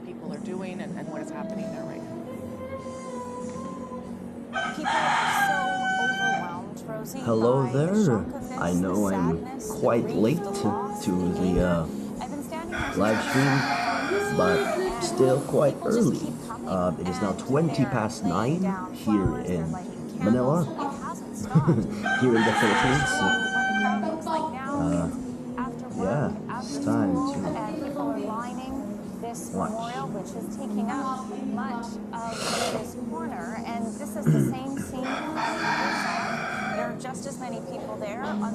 people are doing and what is happening there right now. People are so overwhelmed, Rosie. Hello by there. The shock of this, I know the I'm sadness, the quite grief, late the to loss, the anger. I've been standing here live stream, but and still quite people just early. keep coming. It is now And 20 they're past laying 9 down here flowers, they're in lighting candles. Manila, It hasn't stopped. here in the Philippines. What the crowd looks like now is after work, Yeah, after it's time school, to and people are lining this watch. memorial, which is taking up much of this corner. And this is the same scene as the other side. There are just as many people there. On the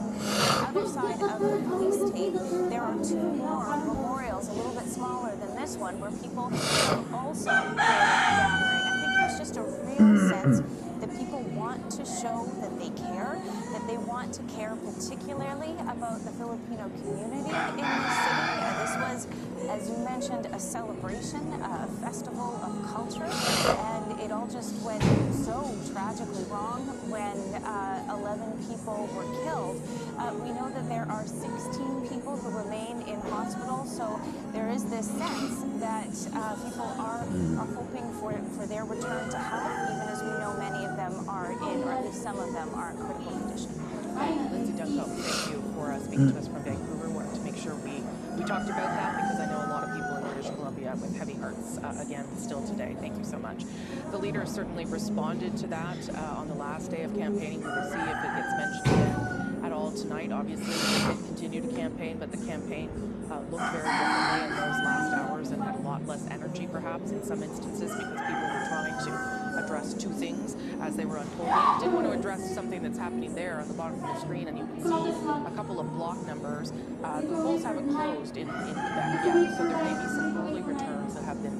other side of the police tape, there are two more memorials, a little bit smaller than this one, where people are also gathering. I think there's just a real sense that people want to show that they care, that they want to care particularly about the Filipino community in the city. This was, as you mentioned, a celebration, a festival of culture, and it all just went so tragically wrong when 11 people were killed. We know that there are 16 people who remain in hospital, so there is this sense that people are hoping for their return to health, even as we know many of them are in, or at least some of them are in critical condition. Lindsay Duncombe, thank you for speaking to us from Vancouver. Wanted to make sure we talked about that because I know a lot of people in British Columbia with heavy hearts again still today. Thank you so much. The leader certainly responded to that on the last day of campaigning. We will see if it gets mentioned again at all tonight. Obviously, they did continue to campaign, but the campaign looked very differently in those last hours and had a lot less energy perhaps in some instances because people were trying to address two things as they were unfolding. Did want to address something that's happening there on the bottom of your screen, and you can see a couple of block numbers. The polls haven't closed in Quebec yet, so there may be some early returns that have been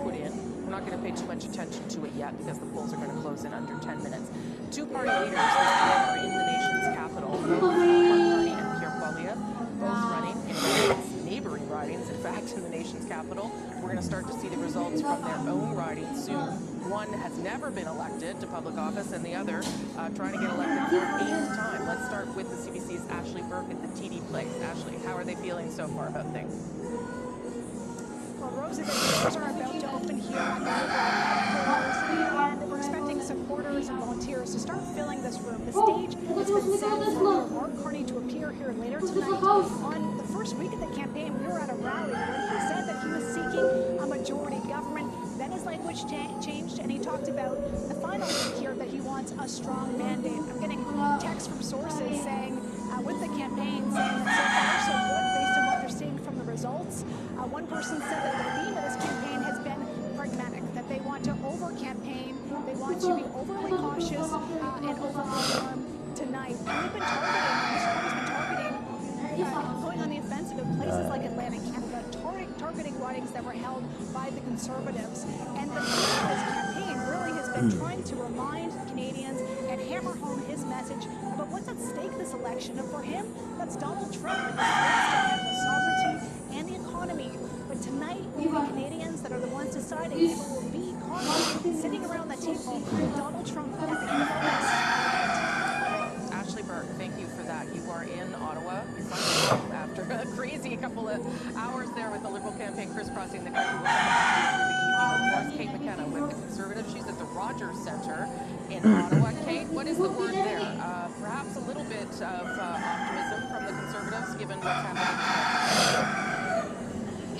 put in. We're not going to pay too much attention to it yet because the polls are going to close in under 10 minutes. Two party leaders this day are in the nation's capital, both Mark Carney and Pierre Poilievre, both running in neighboring ridings, in fact, in the nation's capital. We're going to start to see the results from their own ridings soon. One has never been elected to public office, and the other trying to get elected for an 8th time. Let's start with the CBC's Ashley Burke at the TD Place. Ashley, how are they feeling so far about things? Well, Rosie, the doors are about to open here at the Liberal headquarters, and we're expecting supporters and volunteers to start filling this room. The stage has been set for Mark Carney to appear here later tonight. On the first week of the campaign, we were at a rally where he said that he was seeking a majority government. Then his language changed, and he talked about the final week here that he wants a strong mandate. I'm getting texts from sources saying, with the campaign, saying that so far so good based on what they're seeing from the results. One person said that the theme of this campaign has been pragmatic, that they want to over-campaign, they want to be overly cautious and over-perform tonight. And they've been targeting, going on the offensive in places like Atlantic Canada, targeting ridings that were held by the Conservatives. And the theme of this campaign really has been trying to remind Canadians and hammer home his message about what's at stake this election. And for him, that's Donald Trump and his threats to Canada's sovereignty and the economy. But tonight, we have Canadians that are the ones deciding if it will be Carney sitting around the table with Donald Trump at the end of August. Ashley Burke, thank you for that. You are in Ottawa. After a crazy couple of hours there with the Liberal campaign crisscrossing the country. We'll come back to the evening. Of course, Kate McKenna with the Conservative. She's at the Rogers Centre in Ottawa. Kate, what is the word there? Perhaps a little bit of optimism from the Conservatives given what's happening.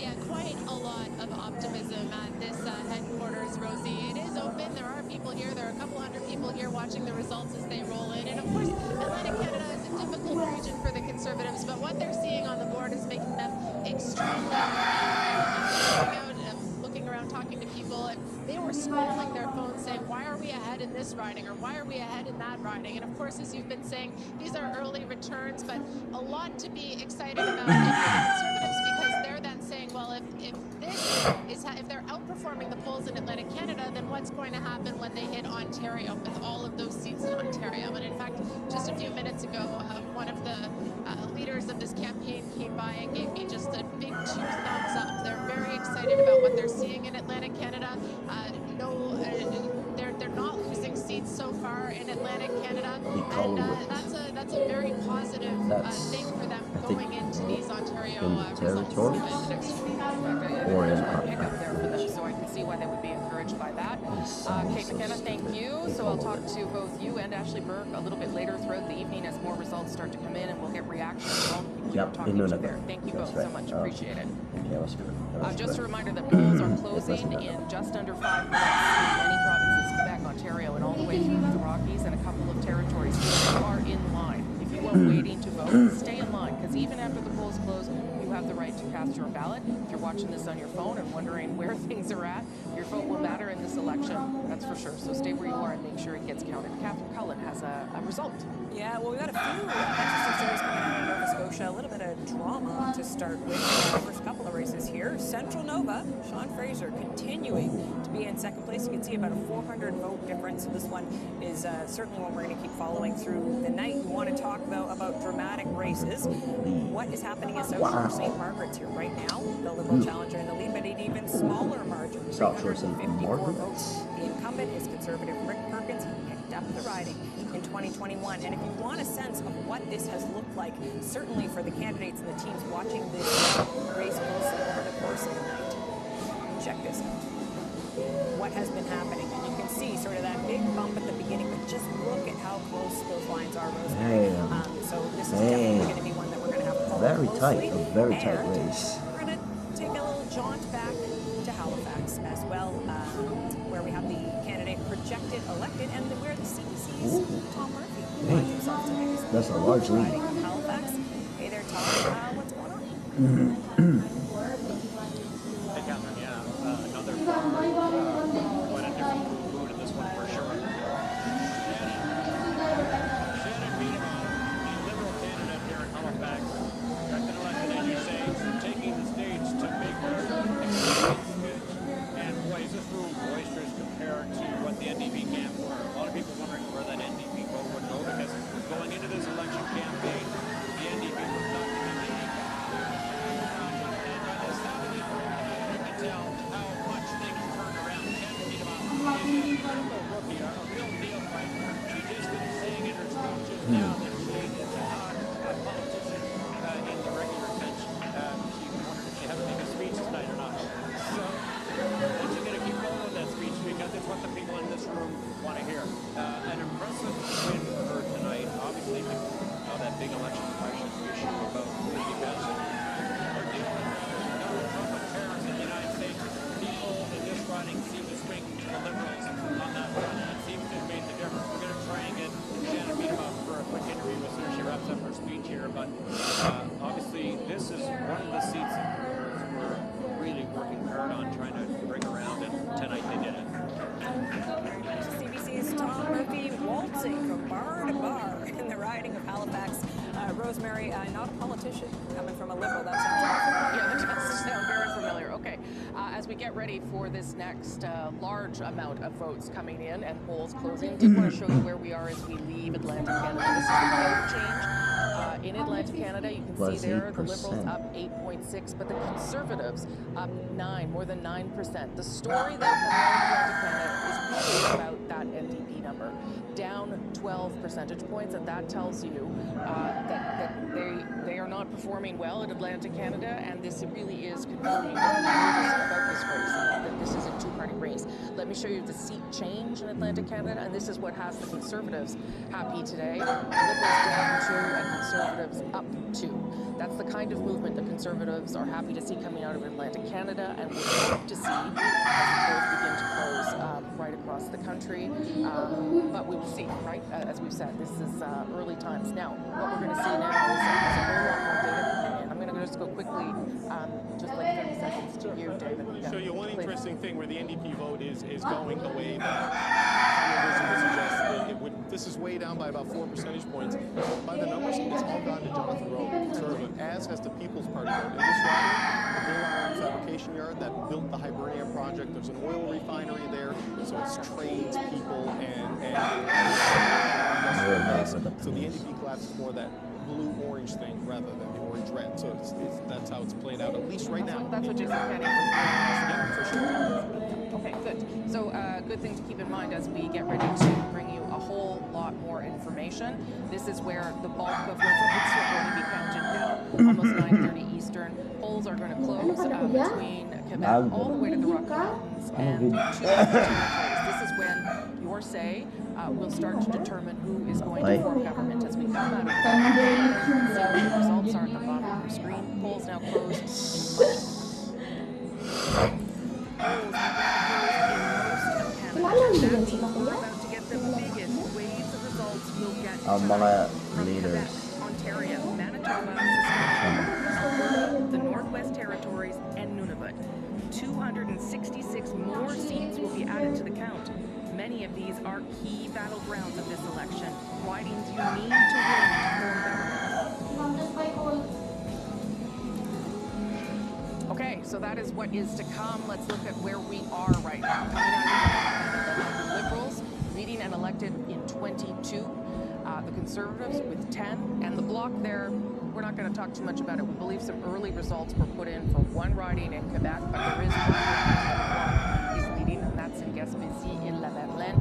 Yeah, quite a lot of optimism at this headquarters, Rosie. It is open. There are people here. There are a couple hundred people here watching the results as they roll in. And of course, Atlantic Canada is a difficult region for the Conservatives, but what they're seeing on the board is making them extremely looking around, talking to people, and they were scrolling their phones saying, why are we ahead in this riding, or why are we ahead in that riding? And of course, as you've been saying, these are early returns, but a lot to be excited about if you're the Conservatives, because they're then saying, well, if they're outperforming the polls in Atlantic Canada, then what's going to happen when they hit Ontario with all of those seats in Ontario? And in fact, just a few minutes ago, one of the leaders of this campaign came by and gave me just a big 2 thumbs up. They're very excited about what they're seeing in Atlantic Canada. They're not losing seats so far in Atlantic Canada, and that's a very positive thing for them going into these Ontario results in the next few weeks. Or in Pick up there for Kate McKenna, thank you. So I'll talk to both you and Ashley Burke a little bit later throughout the evening as more results start to come in, and we'll get reactions from all the people you're talking to there. Thank you both so much. Appreciate it. Just a reminder that polls are closing in just under 5 minutes in many provinces, Quebec, Ontario, and all the way through the Rockies and a couple of territories. You are in line. If you are waiting to vote, stay in line, because even after the polls close, you have the right to cast your ballot. If you're watching this on your phone and wondering where things are at, your vote will matter in this election, that's for sure. So stay where you are and make sure it gets counted. Catherine Cullen has a result. Yeah, well, we got a few interesting stories coming out of Nova Scotia. A little bit of drama to start with. First couple of races here. Central Nova, Sean Fraser continuing to be in second place. You can see about a 400 vote difference. So this one is certainly one we're going to keep following through the night. We want to talk about dramatic races. What is happening in South Shore St. Margaret's here right now? The Liberal challenger in the lead, but an even smaller margin. South Shore St. 354 Margaret's. votes. The incumbent is Conservative Rick Perkins. He picked up the riding in 2021. And if you want a sense of what this has looked like, certainly for the candidates and the teams watching this race closely over the course of the night, check this out. What has been happening, and you can see sort of that big bump at the beginning, but just look at how close those lines are, Rosemary. So this is definitely going to be one that we're going to have to follow Very closely. tight, a very tight And race. we're going to take a little jaunt back to Halifax as well, where we have the candidate projected elected, and where the CBC's Tom Murphy finds himself today. That's a large lead. Riding from Halifax. Hey there, Tom. What's going on? Hey, Catherine, yeah, another quite a different mood in this one for sure. Shannon Beatman, the Liberal candidate here in Halifax, got been elected, as you say, taking the stage to make her speech. And boy, is this room boisterous compared to what the NDP camp were. A lot of people wondering where that NDP vote would go, because going into this election campaign, the NDP was not going to be tell how much things turned around. Shannon Beatman is a incredible rookie, a real neophyte. She just been saying in her speech just now that she is not a politician in the regular sense. She wondered if she had to make a speech tonight or not. So, and she's going to keep going with that speech because it's what the people in this room want to hear. An impressive win for her tonight. Obviously, that big election question issue about the defense. Her deal with Trump and tariffs in the United States. People in this riding seem to swing to the Liberals on that front, and it seems to have made the difference. We're going to try and get Shannon Beatman for a quick interview as soon as she wraps up her speech here, but obviously this is one of the seats that we're really working hard on trying to bring around, and tonight they did it. CBC's Tom Murphy waltzing from bar to bar in the riding of Halifax. Rosemary, not a politician, coming from a Liberal. That sounds awful. Yeah, that does sound very familiar. Okay, as we get ready for this next large amount of votes coming in and polls closing, did want to show you where we are as we leave Atlantic Canada. This is the vote change in Atlantic Canada. You can see there the Liberals up 8.6, but the Conservatives up 9, more than 9%. The story that Atlantic Canada is really about that NDP number, down 12 percentage points, and that tells you that they are not performing well in Atlantic Canada, and this really is confirming what we knew about this race, that this is a two-party race. Let me show you the seat change in Atlantic Canada, and this is what has the Conservatives happy today. Liberals down 2 and Conservatives up 2. That's the kind of movement the Conservatives are happy to see coming out of Atlantic Canada, and we hope to see as the polls begin to close right across the country. But we will see, right? As we've said, this is early times. Now, what we're going to see now is a whole lot more data coming in. I'm going to just go quickly, just like 30 seconds to you, David. Yeah, show you one please. interesting thing where the NDP vote is going the way that some of suggest it would. This is way down by about 4 percentage points. By the numbers, it's all gone to Jonathan Rowe, Conservative, as has the People's Party vote. In this riding, the Blue Iron Fabrication Yard that built the Hibernia project, there's an oil refinery there, so it's trades, people, and so the NDP collapse is more that blue-orange thing rather than the orange-red. So that's how it's played out, at least right now. That's what Jason Kenney was doing. Yeah, for sure. Okay, good. So good thing to keep in mind as we get ready to bring you a whole lot more information. This is where the bulk of your votes are going to be counted now. Almost 9:30 Eastern. Polls are going to close between Quebec all the way to the Rocky Mountains and 2 territories. This is when your say will start to determine who is going to Bye. form government as we come out of the the results are at the bottom of your screen. Polls now closed. Polls have been closed in most of Canada. That means we're about to get the biggest waves of results we'll get Ang mga from leaders. Quebec, Ontario, Manitoba, Saskatchewan, Alberta, the Northwest Territories, and Nunavut. 266 more seats will be added to the count. Many of these are key battlegrounds of this election. Ridings you need to win to form government. Okay, so that is what is to come. Let's look at where we are right now. Coming out of the Liberals leading and elected in 22. The Conservatives with 10. And the Bloc there, we're not going to talk too much about it. We believe some early results were put in for one riding in Quebec, but there is one riding is leading, and that's in Gaspésie-Île-la-Madeleine.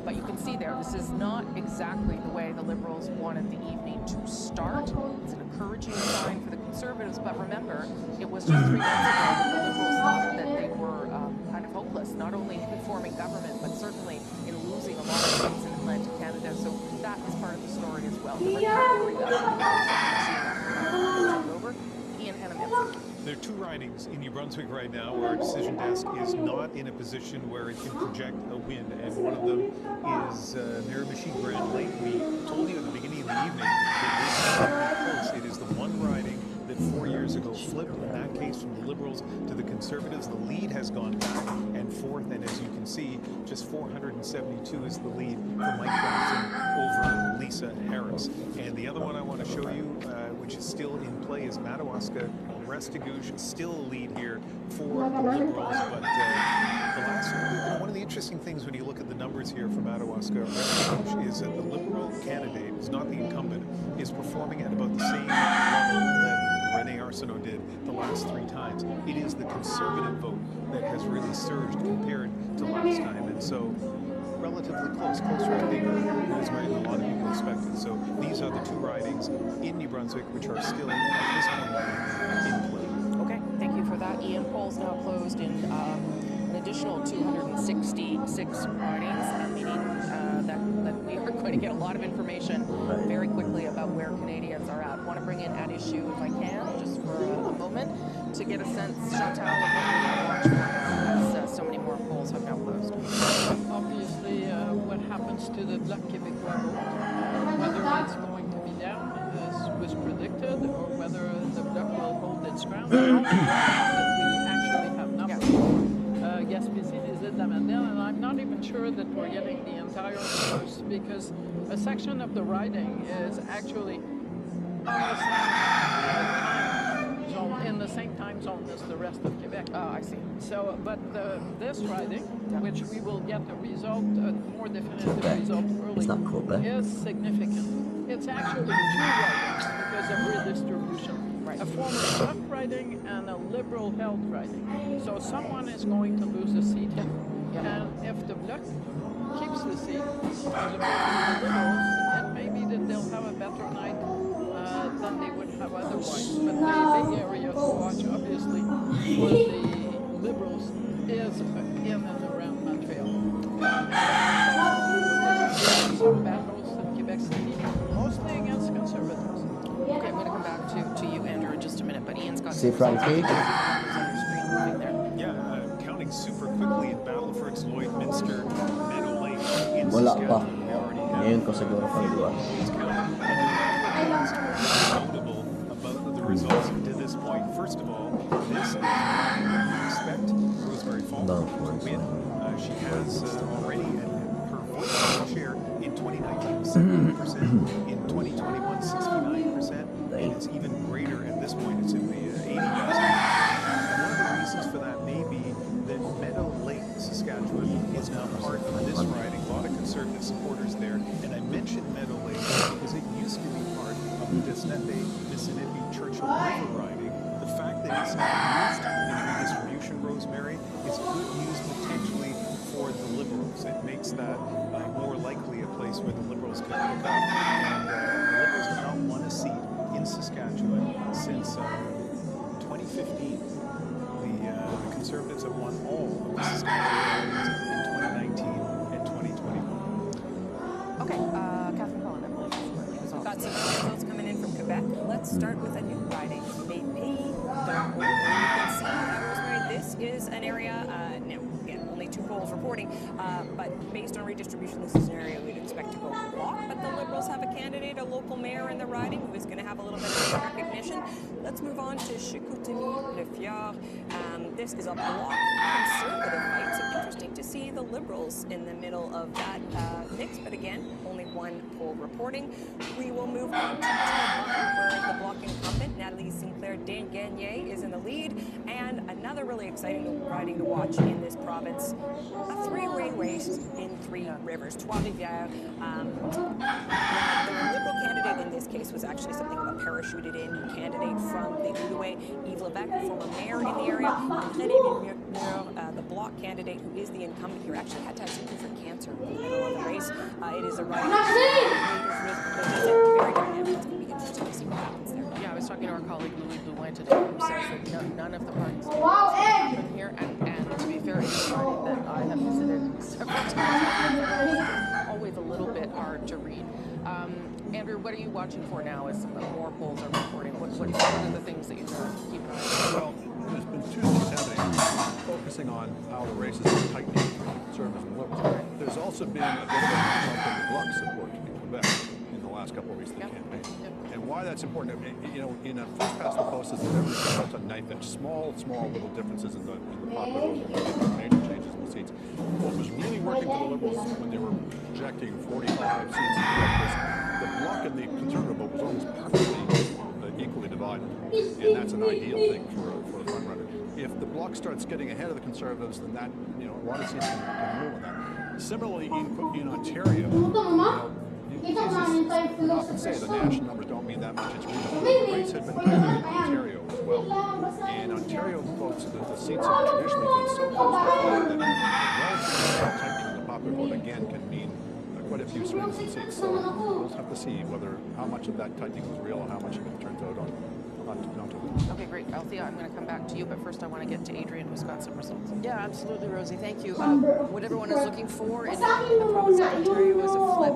But you can see there, this is not exactly the way the Liberals wanted the evening to start. It's an encouraging sign for the Conservatives, but remember, it was just 3 months ago that the Liberals thought that they were kind of hopeless, not only in forming government, but certainly in losing a lot of seats in Atlantic Canada. So that is part of the story as well. The recovery of the Liberals over. Ian Hannah-Manson. There are 2 ridings in New Brunswick right now where our decision desk is not in a position where it can project a win, and one of them is Miramichi-Grand Lake. We told you at the beginning of the evening that this is very close. It is the one riding that 4 years ago flipped, in that case from the Liberals to the Conservatives. The lead has gone back and forth, and as you can see, just 472 is the lead for Mike Johnson over Lisa Harris. And the other one I want to show you, which is still in play, is Madawaska. Restigouche still a lead here for the Liberals, but one of the interesting things when you look at the numbers here for Madawaska Restigouche is that the Liberal candidate, who's not the incumbent, is performing at about the same level that René Arsenault did the last 3 times. It is the Conservative vote that has really surged compared to last time, and so relatively closer I think Rosemary than a lot of people expected. So these are the 2 ridings in New Brunswick which are still at this point in play. Okay, thank you for that, Ian. Polls now closed in an additional 266 ridings, meaning that we are going to get a lot of information very quickly about where Canadians are at. I want to bring in Adi Shu, if I can, just for a moment, to get a sense, Chantal, of what we're going to watch for as so many more polls have now closed. Obviously, what happens to the Bloc Québécois vote, whether it's going to be down, as was predicted, or whether the Bloc will hold its ground. The only ground that we actually have numbers for, Gaspésie-les-Îles-de-la-Madeleine, and I'm not even sure that we're getting the entire numbers because a section of the riding is actually on the same time zone, in the same time zone as the rest of Quebec. Oh, I see. So, but this riding, which we will get a result, a more definitive result It's not early, Quebec. is significant. It's actually 2 ridings because of redistribution. Right. A former Bloc riding and a Liberal held riding. So someone is going to lose a seat. And if the Bloc keeps the seat, as opposed to the Liberals, it may be that they'll have a better night than they would have otherwise. But the big area to watch, obviously, for the Liberals is in and around Montreal. Some battles in Quebec City, mostly against Conservatives. Okay, I'm going to come back to you, Andrew, in just a minute, but Ian's got See Frankie? Yeah, counting super quickly in Battlefords, Lloydminster, Meadow Lake, in Wala pa. Saskatchewan. We already have Ngayon ko siguro pag-iwan. It's notable about the results to this point. First of all, this is expect Rosemary Faulkner to win. She has already her vote share in 2019 was 70%, in 2021 69%, and it's even greater at this point. It's in the 80%. And one of the reasons for that may be that Meadow Lake, Saskatchewan, is now part of this riding. A lot of Conservative supporters there, and I mentioned Meadow Lake because it used to be part of the Desnebe-Missinippi-Churchill River riding. The fact that it's now used in redistribution, Rosemary, is good news potentially for the Liberals. It makes that more likely a place where the Liberals could pick up. And the Liberals have not won a seat in Saskatchewan since 2015. The Conservatives have won all of the Saskatchewan ridings in 2019 and start with a new riding, Maypee. You can see, Rosemary, this is an area, now, again, only 2 polls reporting, but based on redistribution, this is an area we'd expect to go block. But the Liberals have a candidate, a local mayor in the riding, who is going to have a little bit of recognition. Let's move on to Chicoutimi-Le-Fjord. This is a block conservative fight, so interesting to see the Liberals in the middle of that mix, but again, only 1 poll reporting. We will move on to Terrebonne, where the bloc incumbent, Natalie Sinclair-Gagné, is in the lead, and another really exciting riding to watch in this province, a 3-way race in 3 rivers, Trois-Rivières. The Liberal candidate in this case was actually something of a parachuted-in candidate from the Outaouais, Yves Levesque, former mayor in the area. René Villemure, the bloc candidate, who is the incumbent here, actually had to have something for cancer in the middle of the race. It is a riding very dynamic. It's going to be interesting to see what happens there. Yeah, I was talking to our colleague Louis Blouin today, who says that none of the parties happen here, and to be fair, it's a riding that I have visited several times. Always a little bit hard to read. Andrew, what are you watching for now as more polls are reporting? What are the things that you keep an eye on? Well, there's been 2 things happening, focusing on how the races are tightening between conservatives and liberals. There's also been a bit of a bloc support in Quebec in the last couple of weeks of the campaign. And why that's important, you know, in a first past the post, there's everything else on knife edge, small little differences in the popular vote, major changes in the seats. What was really working for the Liberals when they were projecting 45 seats in the bloc and the conservative vote was almost perfectly equally divided, and that's an ideal thing for the front runner. If the bloc starts getting ahead of the conservatives, then that, you know, a lot of seats can move on that. Similarly, in Ontario, you know, often say the national numbers don't mean that much. It's really the race had been tighter in Ontario as well. And Ontario votes, the seats have traditionally been so close to that relative tightening the popular vote again can mean quite a few swings in seats. So we'll have to see how much of that tightening was real and how much of it turns out on. Okay, great. Althea, I'm going to come back to you, but first I want to get to Adrian, who's got some results. Yeah, absolutely, Rosie. Thank you. What everyone is looking for in the province of Ontario is a flip,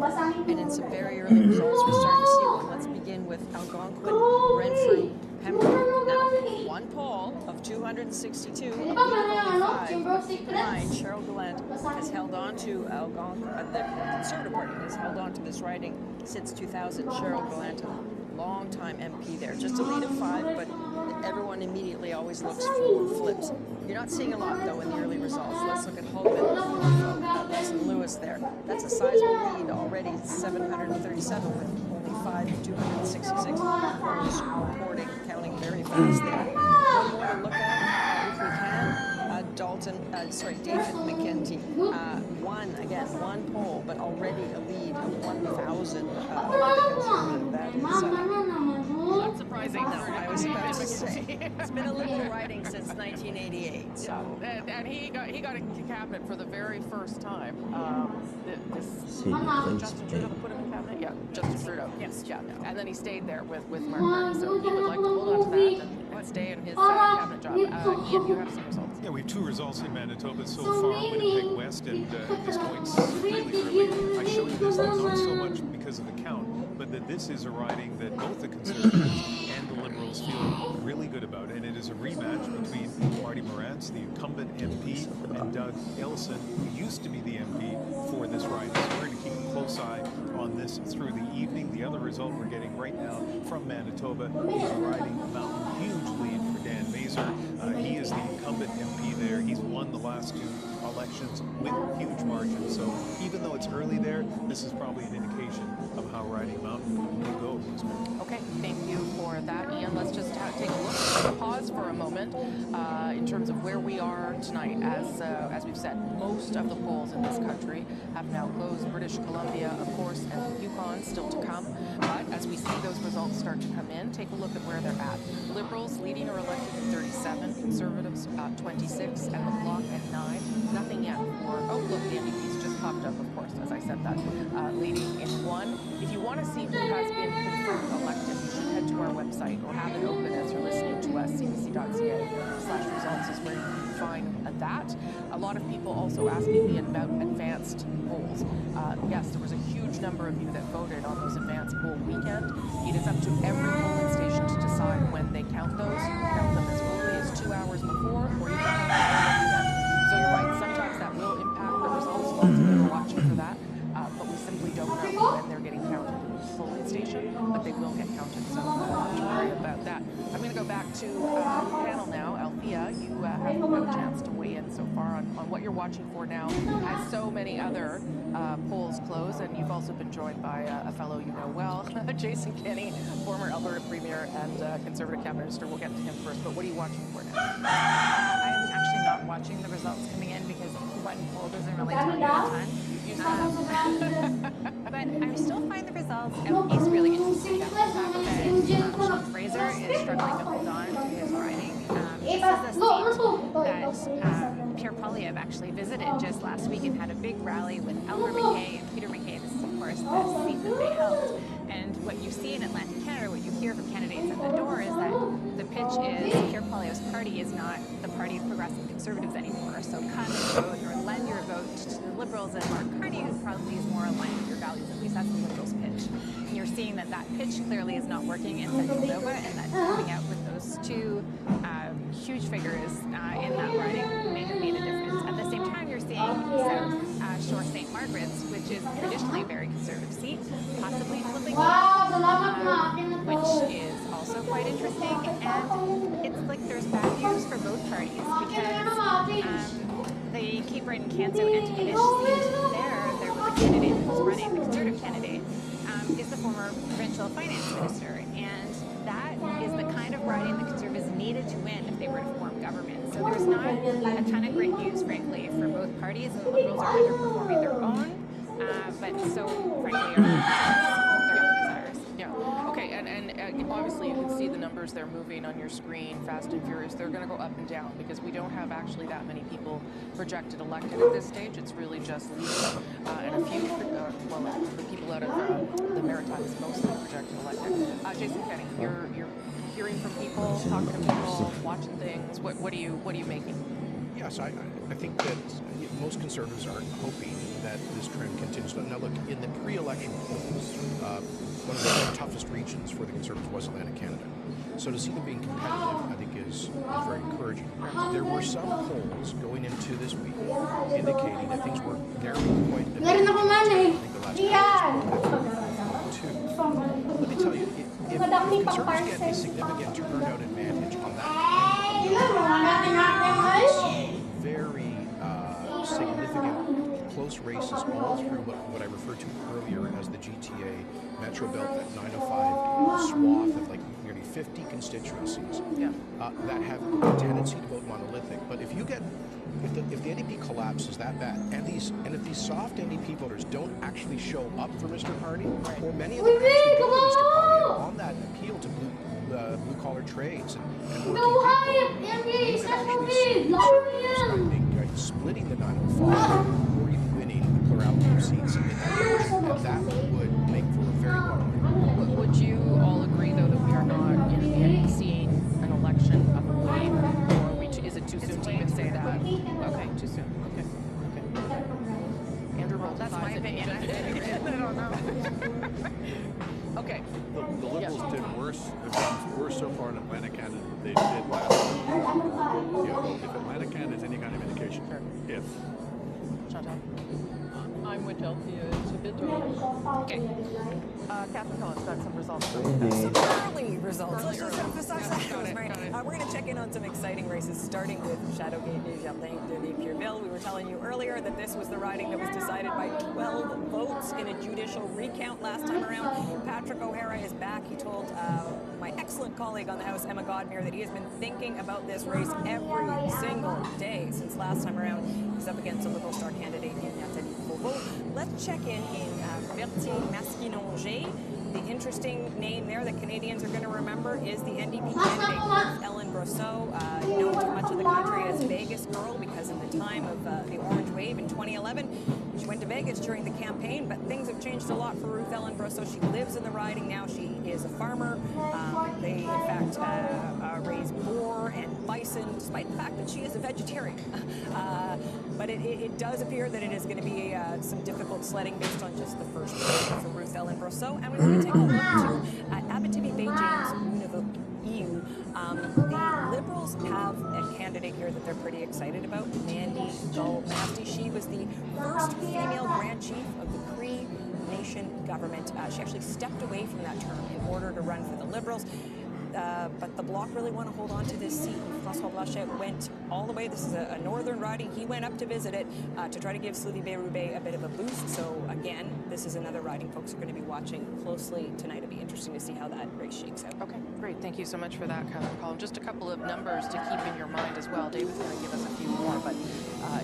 and in some very early results, we're starting to see one. Let's begin with Algonquin, Renfrew, Pembroke. Now, 1 poll of 262, only 5. 9, Cheryl Gallant has held on to Algonquin, the Conservative Party has held on to this riding since 2000. Cheryl Gallant, long-time MP there. Just a lead of 5, but everyone immediately always looks for flips. You're not seeing a lot, though, in the early results. Let's look at Holman, Nelson Lewis there. That's a sizable lead already, 737 with only 5 and 266 votes reporting, counting very fast there. One more to look at, if we can. David McKenty, 1 poll, but already a lead of 1,000. That is not surprising. No, I was about to say. It's been a Liberal riding since 1988. So. And he got a cabinet for the very first time. Justin Trudeau put him in cabinet? Yeah, Justin Trudeau. Yes, yeah. And then he stayed there with Mark Carney, so he would like to hold on to that and stay in his cabinet job. Ian, you have some results. Yeah, we have 2 results in Manitoba so far, Winnipeg West and Des Moines really early. I show you this not so much because of the count, but that this is a riding that both the Conservatives and the Liberals feel really good about, and it is a rematch between Marty Morantz, the incumbent MP, and Doug Ellison, who used to be the MP for this riding. So we're going to keep a close eye on this through the evening. The other result we're getting right now from Manitoba is riding Mountain. Huge lead for Dan Mazur. He is the incumbent MP there. He's won the last 2 elections with huge margins. So even though it's early there, this is probably an indication of how Riding Mountain will go. Okay, thank you for that, Ian. Let's just take a look, pause for a moment in terms of where we are tonight. As we've said, most of the polls in this country have now closed. British Columbia, of course, and Yukon still to come. But as we see those results start to come in, take a look at where they're at. Liberals leading or elected at 37, Conservatives 26, and the Bloc at 9. Nothing yet for, oh look, the NDP's just popped up, of course, as I said that, leading in 1. If you want to see who has been confirmed elected, you should head to our website or have it open as you're listening to us. CBC.ca/results is where you can find that. A lot of people also asking me about advanced polls. Yes, there was a huge number of you that voted on those advanced poll weekend. It is up to every polling station to decide when they count those. You can count them as early as 2 hours before, or you can count them on the weekend. So you're right, sometimes that will impact the results. Lots of people are watching for that. But we simply don't know when they're getting counted at each polling station, but they will get counted, so not to worry about that. I'm going to go back to the panel now. Althea, you haven't had a chance to weigh in so far on what you're watching for now, as so many other polls close, and you've also been joined by a fellow you know well, Jason Kenney, former Alberta Premier and Conservative Cabinet Minister. We'll get to him first, but what are you watching for now? I'm actually not watching the results coming in because one poll doesn't really tell you a ton. But I still find the results out east really interesting. The fact that Sean Fraser is struggling to hold on to his riding. This is a seat that Pierre Poilievre actually visited just last week and had a big rally with Albert McKay and Peter McKay. This is, of course, the seat that they held. And what you see in Atlantic Canada, what you hear from candidates at the door is that the pitch is Pierre Poilievre's party is not the party of progressive conservatives anymore. So come and vote or lend your vote to the Liberals, and Mark Carney, who probably is more aligned with your values. At least that's the Liberals' pitch. And you're seeing that that pitch clearly is not working in Central Nova, and that coming out with those two huge figures in that riding may have made a difference. At the same time, you're seeing South Shore St. Margaret's, which is traditionally a very conservative seat, possibly flipping, which is also quite interesting. And it's like there's bad news for both parties because the Cape Breton Canso Antigonish seat there were the candidate who's running, the Conservative candidate, is the former provincial finance minister. And that is the kind of riding the Conservatives needed to win if they were to form government. So there's not a ton of great news, frankly, for both parties, and the Liberals are underperforming their own, but so, frankly, are their own desires. Yeah. Okay. And obviously you can see the numbers they're moving on your screen, fast and furious. They're going to go up and down because we don't have actually that many people projected elected at this stage. It's really just Lisa and a few, the people out of the Maritimes mostly projected elected. Jason Kenney, you're hearing from people, talking to people, watching things. What are you making? Yes, I think that most Conservatives are hoping that this trend continues. Now, look, in the pre-election polls, one of the toughest regions for the Conservatives was Atlantic Canada. So to see them being competitive, I think is very encouraging. There were some polls going into this week indicating that things were very quite a bit. I think the last two. Let me tell you, if Conservatives get a significant turnout advantage on that, very significant close races all through what I referred to earlier as the GTA Metro Belt, that 905 swath of like nearly 50 constituencies that have a tendency to vote monolithic. But if you get, if the NDP collapses that bad, and if these soft NDP voters don't actually show up for Mr. Carney, or many of them actually go to Mr. Carney on that appeal to blue-collar trades and working people, you could actually see Conservatives, I think, splitting the 905 or even winning the plurality of seats in that election, and that would make for a very long Would you all agree, though, that we are not seeing an election of a wave, or is it too soon to even say that? Okay, too soon. Okay. Andrew Roll. That's my opinion. I don't know. Okay. The Liberals did worse. They've done worse so far in Atlantic Canada than they did last week. If Atlantic Canada is any kind of indication, if. Chantal? I'm with Althea. It's a bit early. Okay. Catherine Collins got some results. Some early results. Let's just emphasize that. Right. We're going to check in on some exciting races, starting with Châteauguay Desjardins de Pierreville. We were telling you earlier that this was the riding that was decided by 12 votes in a judicial recount last time around. Patrick O'Hara is back. He told my excellent colleague on the House, Emma Godmere, that he has been thinking about this race every single day since last time around. He's up against a Liberal star candidate in Nathalie Provost. Let's check in Berthier-Masquinongé. The interesting name there that Canadians are going to remember is the NDP candidate, Ellen Brosseau, known to much of the country as Vegas Girl, because in the time of the Orange Wave in 2011, she went to Vegas during the campaign, but things have changed a lot for Ruth Ellen Brosseau. She lives in the riding now. She is a farmer. They, in fact, raise boar and bison, despite the fact that she is a vegetarian. But it does appear that it is going to be some difficult sledding based on just the first race for Ruth Ellen Brosseau. And we want to take a look to Abitibi Bay James Nunavut EU. The Liberals have a candidate here that they're pretty excited about, Mandy Gull-Masty. She was the first female Grand Chief of the Cree Nation government. She actually stepped away from that term in order to run for the Liberals. But the Bloc really want to hold on to this seat. François Blanchet went all the way. This is a northern riding. He went up to visit it to try to give Sylvie Bérubé a bit of a boost. So again, this is another riding folks are going to be watching closely tonight. It'll be interesting to see how that race shakes out. Okay, great. Thank you so much for that, Catherine Collins. Just a couple of numbers to keep in your mind as well. David's going to give us a few more, but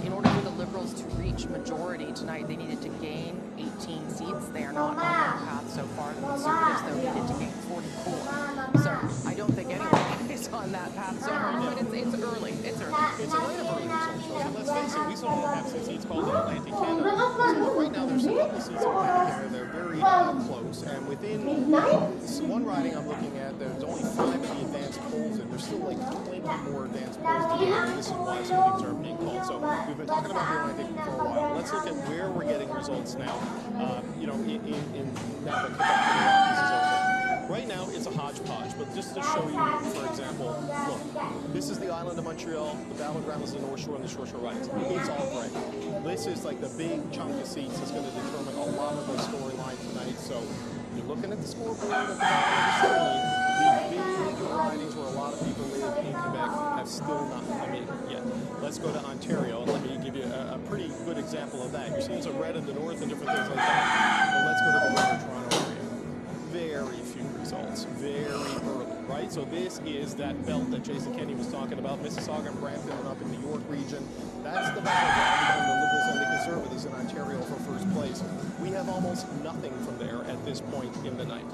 in order for the Liberals to reach majority tonight, they needed to gain 18 seats. They are not on that path so far. The Conservatives, though, needed to gain 44. So I don't think anyone is on that path so far, but it's early. It's early. It's a night of early results. So let's face it, we still only have 6 seats called in Atlantic Canada. So right now there's a couple of seats in Atlantic Canada. They're very close. And within this one riding I'm looking at, there's only 5 of the advanced polls, and there's still like 20 more advanced polls to do. This is why some things are being called. So we've been talking about the Atlantic for a while. Let's look at where we're getting results now. You know, in now that Quebec and the Rockies is open. Right now, it's a hodgepodge, but just to show you, for example, look, this is the island of Montreal, the battleground is the North Shore and the Shore Shore Ridings. It's all gray. This is like the big chunk of seats that's going to determine a lot of the storyline tonight. So you're looking at the scoreboard at the bottom of the screen. The big ridings where a lot of people live in Quebec have still not come in yet. Let's go to Ontario, and let me give you a pretty good example of that. You're seeing some red in the north and different things like that. But let's go to the Greater Toronto area. Very few results, very early, right? So this is that belt that Jason Kenney was talking about, Mississauga and Brampton and up in the York region. That's the battleground between the Liberals and the Conservatives in Ontario for first place. We have almost nothing from there at this point in the night.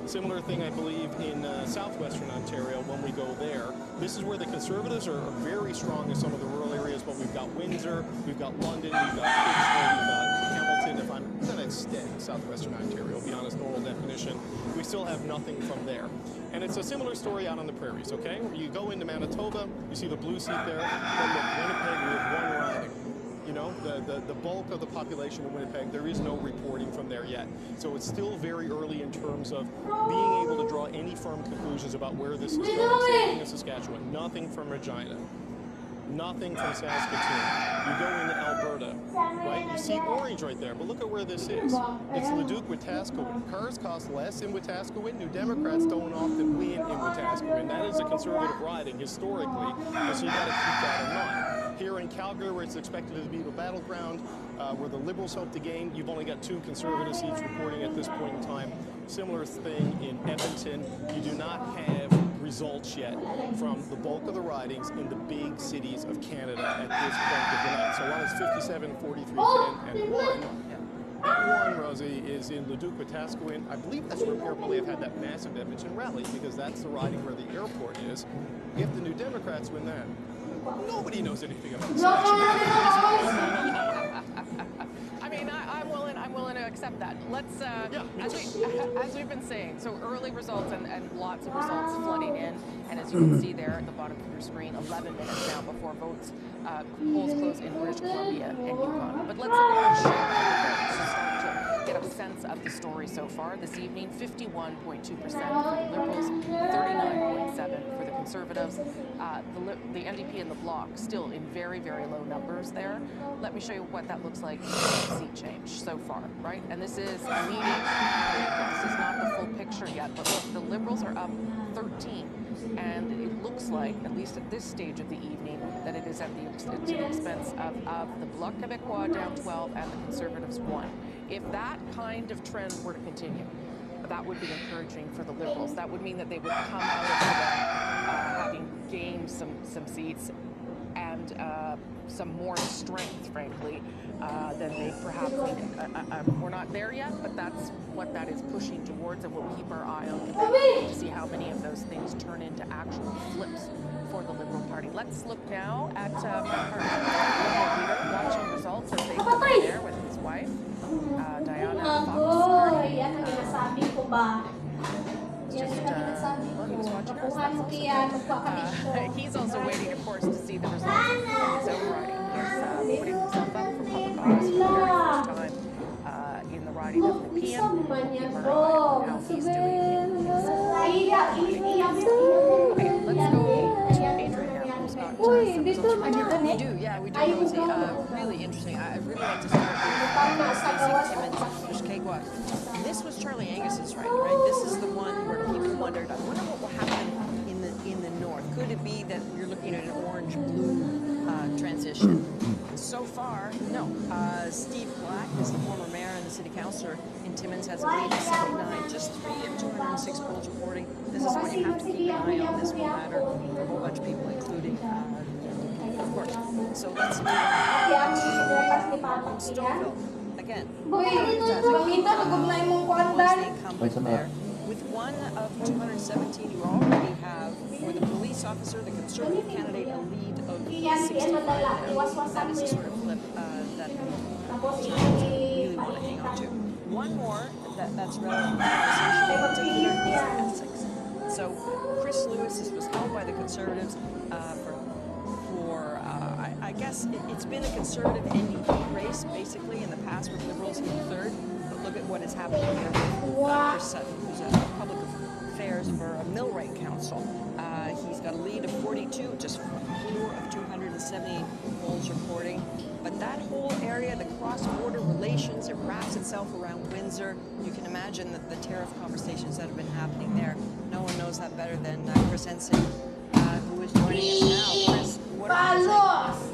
Similar thing, I believe, in southwestern Ontario when we go there. This is where the Conservatives are very strong in some of the rural areas, but we've got Windsor, we've got London, we've got Kitchener, we've got Hamilton. If I'm going to extend southwestern Ontario beyond its normal definition, we still have nothing from there. And it's a similar story out on the prairies, okay? You go into Manitoba, you see the blue seat there, but look, Winnipeg, we have one riding. You know, the bulk of the population in Winnipeg, there is no reporting from there yet. So it's still very early in terms of being able to draw any firm conclusions about where this is going. Same thing in Saskatchewan. Nothing from Regina. Nothing from Saskatoon. You go into Alberta, right? You see orange right there, but look at where this is. It's Leduc Wetaskiwin. Cars cost less in Wetaskiwin. New Democrats don't often win in Wetaskiwin. That is a conservative riding historically, so you got to keep that in mind. Here in Calgary, where it's expected to be the battleground, where the Liberals hope to gain, you've only got 2 Conservative seats reporting at this point in time. Similar thing in Edmonton. You do not have results yet from the bulk of the ridings in the big cities of Canada at this point of the night. So one is 57, 43, 10, and 1. That one, Rosie, is in Leduc Wetaskiwin. I believe that's where Pierre Poilievre had that massive Edmonton rally, because that's the riding where the airport is. If the New Democrats win that, nobody knows anything about this election. I mean, I'm willing to accept that. Let's, as we've been saying, so early results and lots of results flooding in, and as you can see there at the bottom of your screen, 11 minutes now before polls close in British Columbia and Yukon. But let's look at the votes to start to get a sense of the story so far. This evening, 51.2% for the Liberals, 39.7% for the Conservatives. The NDP and the Bloc still in very, very low numbers there. Let me show you what that looks like in seat change so far, right? And this is leading. This is not the full picture yet, but look, the Liberals are up 13. And it looks like, at least at this stage of the evening, that it is at to the expense of the Bloc Québécois down 12 and the Conservatives 1. If that kind of trend were to continue, that would be encouraging for the Liberals. That would mean that they would come out of Quebec having gained some seats, and and some more strength, frankly, than they perhaps needed. We're not there yet, but that's what that is pushing towards, and we'll keep our eye on Quebec to see how many of those things turn into actual flips for the Liberal Party. Let's look now at Mike Carney, Liberal leader, watching results as they go there with his wife, Diana Fox Carney. Just, well, he was watching us. He's also waiting, of course, to see the results of his own riding. He's putting himself up for public office for the very first time in the riding of Nepean. We'll keep our eye on how he's doing in his Okay, let's go to Adrian now, who's got some results from Ontario. We do, Rosie. Really interesting. I'd really like to start with Stacey Timmins Mushkegwa. This was Charlie Angus's riding, right? This is the one where people wondered, I wonder what will happen in the north. Could it be that you're looking at an orange-blue transition? So far, no. Steve Black is the former mayor and the city councillor in Timmins, has a lead of 79, just 3 of 206 polls reporting. This is one you have to keep an eye on. This will matter for a whole bunch of people, including of course. So let's move on to Stouffville. Again, was the incumbent there. With one of 217, you already have, for the police officer, the Conservative candidate, a lead of 65 there. That is a sort of flip that Conservatives really want to hang on to. One more that's relevant to the conversation in particular is Essex. So Chris Lewis, this was held by the Conservatives I guess it's been a Conservative NDP race, basically, in the past with Liberals in third. But look at what is happening here with Chris Sutton, who's a public affairs for a Millwright Council. He's got a lead of 42, just 4 of 278 polls reporting. But that whole area, the cross-border relations, it wraps itself around Windsor. You can imagine that the tariff conversations that have been happening there. No one knows that better than Chris Henson, who is joining us now. Chris, what are you saying?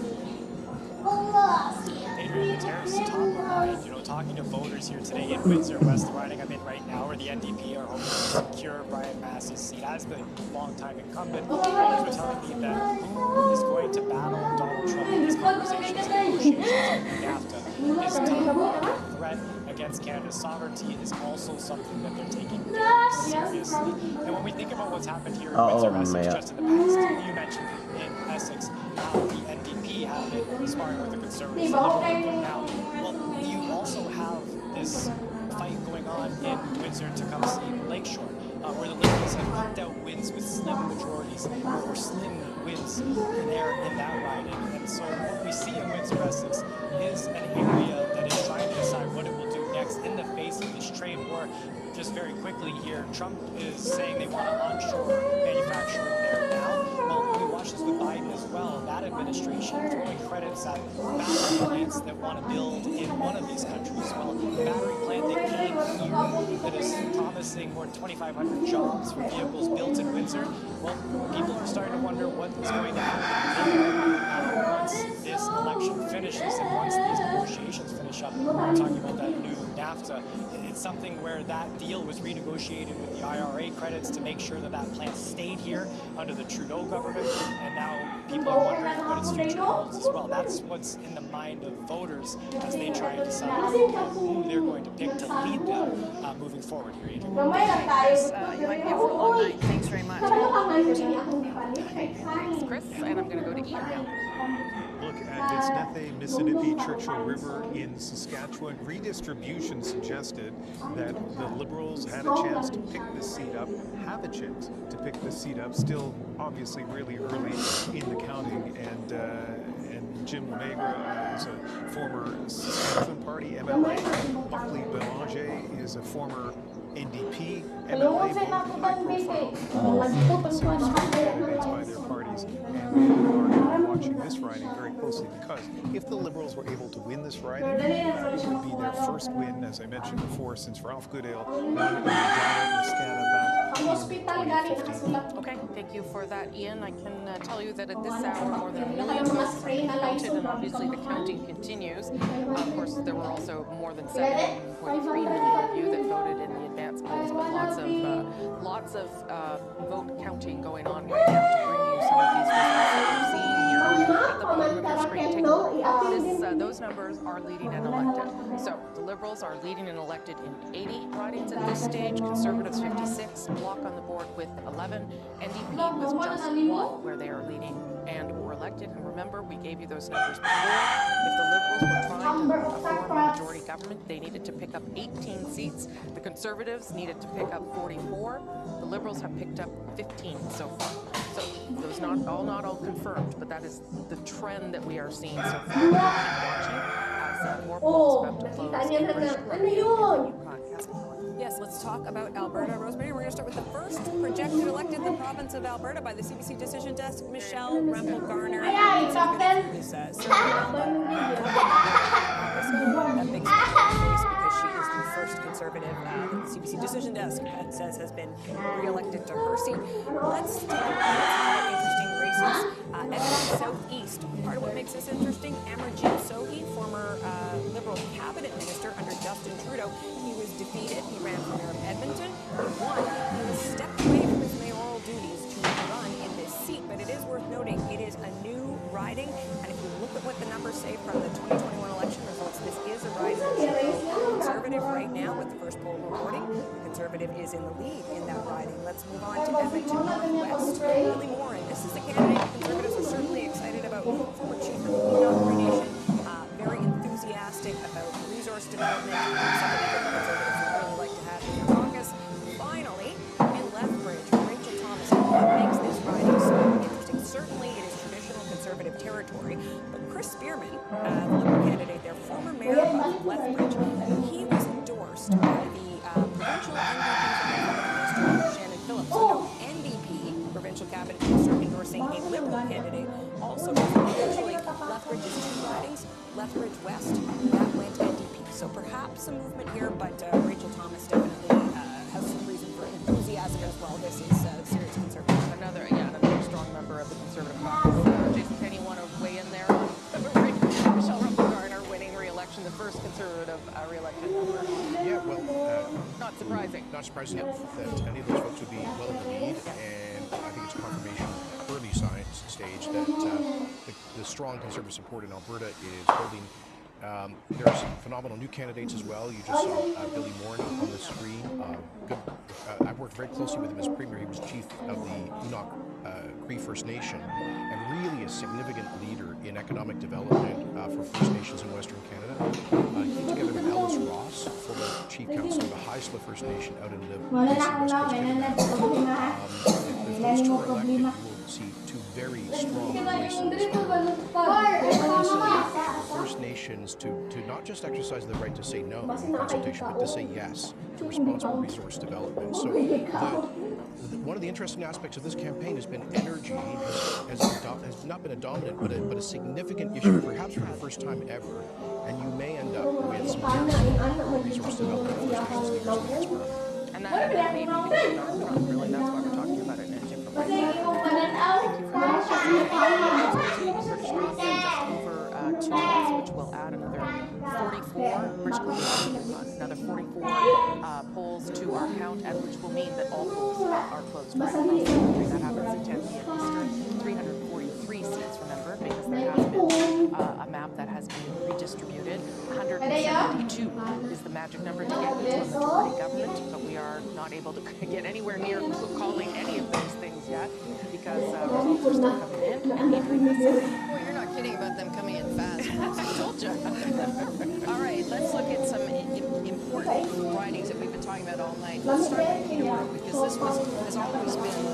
Adrian, the tariffs top of mind. Talking to voters here today in Windsor, West riding I'm in right now, where the NDP are hoping to secure Brian Massey's seat as the longtime incumbent. Voters were telling me that who is going to battle Donald Trump in these conversations and negotiations in NAFTA is tough. The threat against Canada's sovereignty is also something that they're taking very seriously. And when we think about what's happened here in Windsor, Essex, just in the past, you mentioned in Essex how the NDP have been sparring with the Conservatives now. Well, you also have this fight going on in Windsor to come see Lakeshore, where the Liberals have eked out wins with slim majorities, or slim wins there in that riding. And so what we see in Windsor, Essex, is an area that is trying to decide what it will do next in the face of this trade war. Just very quickly here, Trump is saying they want to onshore manufacturing there now. Well, we watched this with Biden as well. That administration throwing credits at battery plants that want to build in one of these countries. Well, the battery plant that came here that is promising more than 2,500 jobs for vehicles built in Windsor. Well, people are starting to wonder what is going to happen there once this election finishes and once these negotiations finish up. We're talking about that new NAFTA. It's something where that deal was renegotiated with the IRA credits to make sure that that plant stayed here under the Trudeau government, and now people are wondering what its future holds as well. That's what's in the mind of voters as they try to decide who they're going to pick to lead them moving forward here, Adrian. Chris, you might be here for a long night. Thanks very much. Thanks, Chris. And I'm going to go to Ian now. Look at Disnethe, Mississippi, Churchill River in Saskatchewan. Redistribution suggested that the Liberals had a chance to pick this seat up, have a chance to pick this seat up, still obviously really early in the counting. And Jim Lemegra is a former Saskatchewan Party MLA. Buckley Belanger is a former NDP MLA, both high profile candidates by their parties. And we are watching this riding very closely because if the Liberals were able to win this riding, it would be their first win, as I mentioned before, since Ralph Goodale won in Wisconsin back in 2015. Okay, thank you for that, Ian. I can tell you that at this hour, more than 1 million votes have been counted, and obviously the counting continues. Of course, there were also more than 7.3 million of you that voted in the advance polls, but lots of vote counting going on right now to bring you some of these results that we're seeing here at the bottom of your screen, take a look. Those numbers are leading and elected. So the Liberals are leading and elected in 80 ridings at this stage, Conservatives 56, Bloc on the board with 11, NDP with just 1 where they are leading and were elected. And remember, we gave you those numbers before. If the Liberals were trying to form a majority government, they needed to pick up 18 seats. The Conservatives needed to pick up 44. The Liberals have picked up 15 so far. So those not all confirmed, but that is the trend that we are seeing so far. We'll keep watching as more polls about to close in British Columbia. Yes, let's talk about Alberta. Rosemary, we're going to start with the first projected elected in the province of Alberta by the CBC Decision Desk, Michelle Rempel-Garner. A big face because she is the first Conservative the CBC Decision Desk says has been re-elected to her seat. Let's take a look at interesting races. Edmonton Southeast. Part of what makes this interesting, Amarjeet Sohi, former Liberal cabinet minister under Justin Trudeau. He was defeated. He ran for mayor of Edmonton. He won. He was stepped away from his mayoral duties to run in this seat. But it is worth noting, it is a new riding. And if you look at what the numbers say from the 2021 election results, this is a riding Conservative right now with the first poll reporting. The Conservative is in the lead in that riding. Let's move on to Edmonton Northwest. Willie Morin. This is the candidate the Conservatives are certainly excited about. Former chief of the Enoch Nation, very enthusiastic about resource development. Somebody that the Conservatives would really like to have in their caucus. Finally, in Lethbridge, Rachel Thomas. What makes this riding so interesting? Certainly, it is traditional Conservative territory, but Chris Spearman, the Liberal candidate there, former mayor of Lethbridge, he was endorsed by the provincial NDP Minister Shannon Phillips. So no NDP provincial cabinet minister endorsing a Liberal candidate. Also, eventually, Lethbridge's 2 ridings, Lethbridge West, that went NDP. So perhaps some movement here, but Rachel Thomas definitely has some reason for enthusiasm as well. This is serious Conservative. Another strong member of the Conservative caucus. Jason Kenney want to weigh in there on Michelle Rempel-Garner winning re-election, the first Conservative re-elected member. Yeah, well, not surprising. Not surprising that any of those folks would be well in the lead, and I think it's confirmation early science stage that the strong Conservative support in Alberta is holding. There's phenomenal new candidates as well. You just saw Billy Morin on the screen. I've worked very closely with him as Premier. He was chief of the Enoch Cree First Nation and really a significant leader in economic development for First Nations in Western Canada. He, together with Alice Ross, former chief counsel of the Haisla First Nation out in the BC West Coast Canada. If those 2 are elected, you will see 2 very strong voices for First Nations to not just exercise the right to say no in consultation, but to say yes to responsible resource development. So one of the interesting aspects of this campaign has been energy has not been a dominant, but a significant issue, perhaps for the first time ever. And you may end up with some resource development for First Nations leaders in Pittsburgh. And that may be Donald Trump, really. That's why we're talking about it in a different way. Thank you for that. British Columbia in just over 2 months, which will add another 44, British Columbia, another 44 polls to our count, and which will mean that all polls are closed right across the country. That happens in Tempe and Eastern. 343 seats, remember, because there has been a map that has been redistributed. 172 is the magic number to get into a majority government, but we are not able to get anywhere near calling any of those things yet because results are still coming in. Well, you're not kidding about them coming in fast. I told you. All right, let's look at some important ridings that we've been talking about all night. Let's start with Peterborough, because this has always been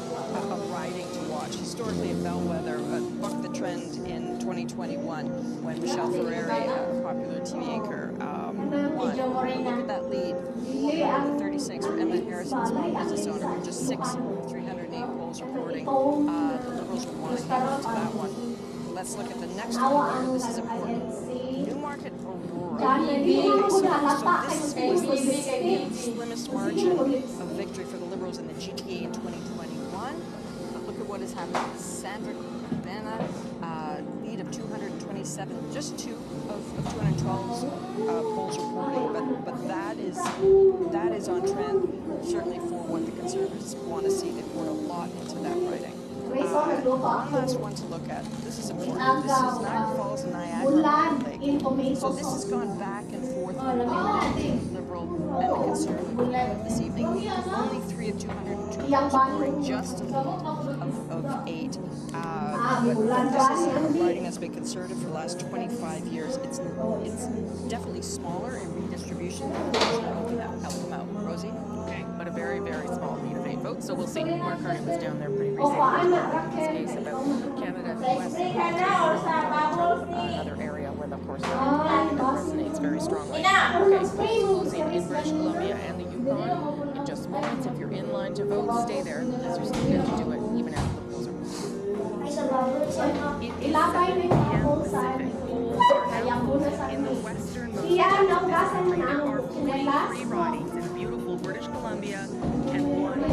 a riding to watch. Historically, a bellwether, bucked the trend in 2021 when Michelle Ferreri, a popular TV anchor, won. Look at that lead. 36 for Emma Harrison, small business owner, with just 308 polls reporting. The Liberals would want to get into that one. Let's look at the next one. This is important. Newmarket Aurora. So this was the slimmest margin of victory for the Liberals in the GTA in 2021. But look at what has happened. Sandra Cabana, lead of 227, just 2 of 212 polls reporting. But that is on trend, certainly for what the Conservatives want to see. They poured a lot into that riding. One last one to look at. This is important. This is Niagara Falls and Niagara Lake. So this has gone back and forth between the Liberal and the Conservative this evening. Only 3 of 202 scoring just a lead of 8. But this is a riding that's been Conservative for the last 25 years. It's definitely smaller in redistribution. Help them out, Rosie. Okay, but a very, very small lead of 8 votes. So we'll see. Mark Carney was down there pretty recently in this case about Canada and the West. Another area where, of course, that resonates very strongly. Okay, polls closing in British Columbia and the Yukon in just moments. If you're in line to vote, stay there because you're still going to do it even after the polls are closed. It is 7 p.m. Pacific. Polls are now closing in the westernmost parts of this country. There are 43 ridings in beautiful British Columbia and 1 That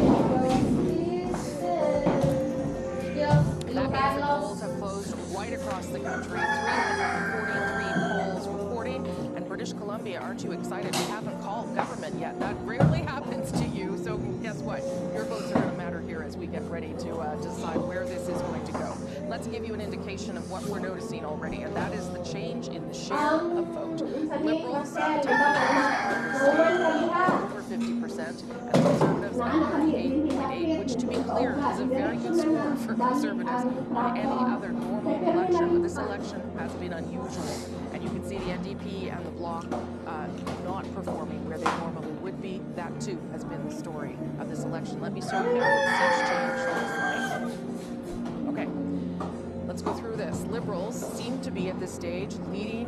means the polls have closed right across the country. 343 polls reporting. And British Columbia, aren't you excited? We haven't called government yet. That rarely happens to you. So guess what? Your votes are going to matter here as we get ready to decide where this is going to go. Let's give you an indication of what we're noticing already, and that is the change in the share of vote. Liberals taking over 50%, and Conservatives at 38.8%, which, to be clear, is a very good score for Conservatives on any other normal election. But this election has been unusual, and you can see the NDP and the Bloc not performing where they normally would be. That, too, has been the story of this election. Let me show you now what seats change looks like. Okay. Let's go through this. Liberals seem to be at this stage leading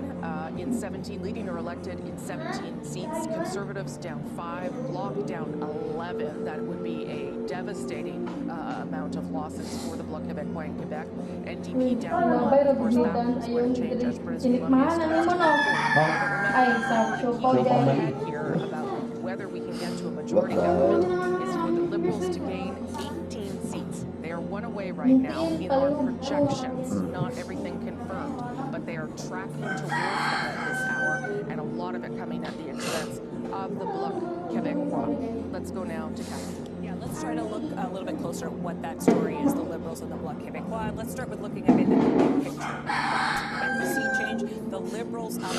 or elected in 17 seats. Conservatives down 5, Bloc down 11. That would be a devastating amount of losses for the Bloc Québécois in Quebec. NDP down 1. Of course, that is going to change as British Columbia starts to report. The key thing here about whether we can get to a majority government is for the Liberals to gain 18 seats. They are 1 away right now in our projections. Not everything confirmed, but they are tracking towards that at this hour, and a lot of it coming at the expense of the Bloc Québécois. Let's go now to Catherine. Yeah, let's try to look a little bit closer at what that story is, the Liberals and the Bloc Québécois. Let's start with looking at it in the big picture. The seat change, the Liberals up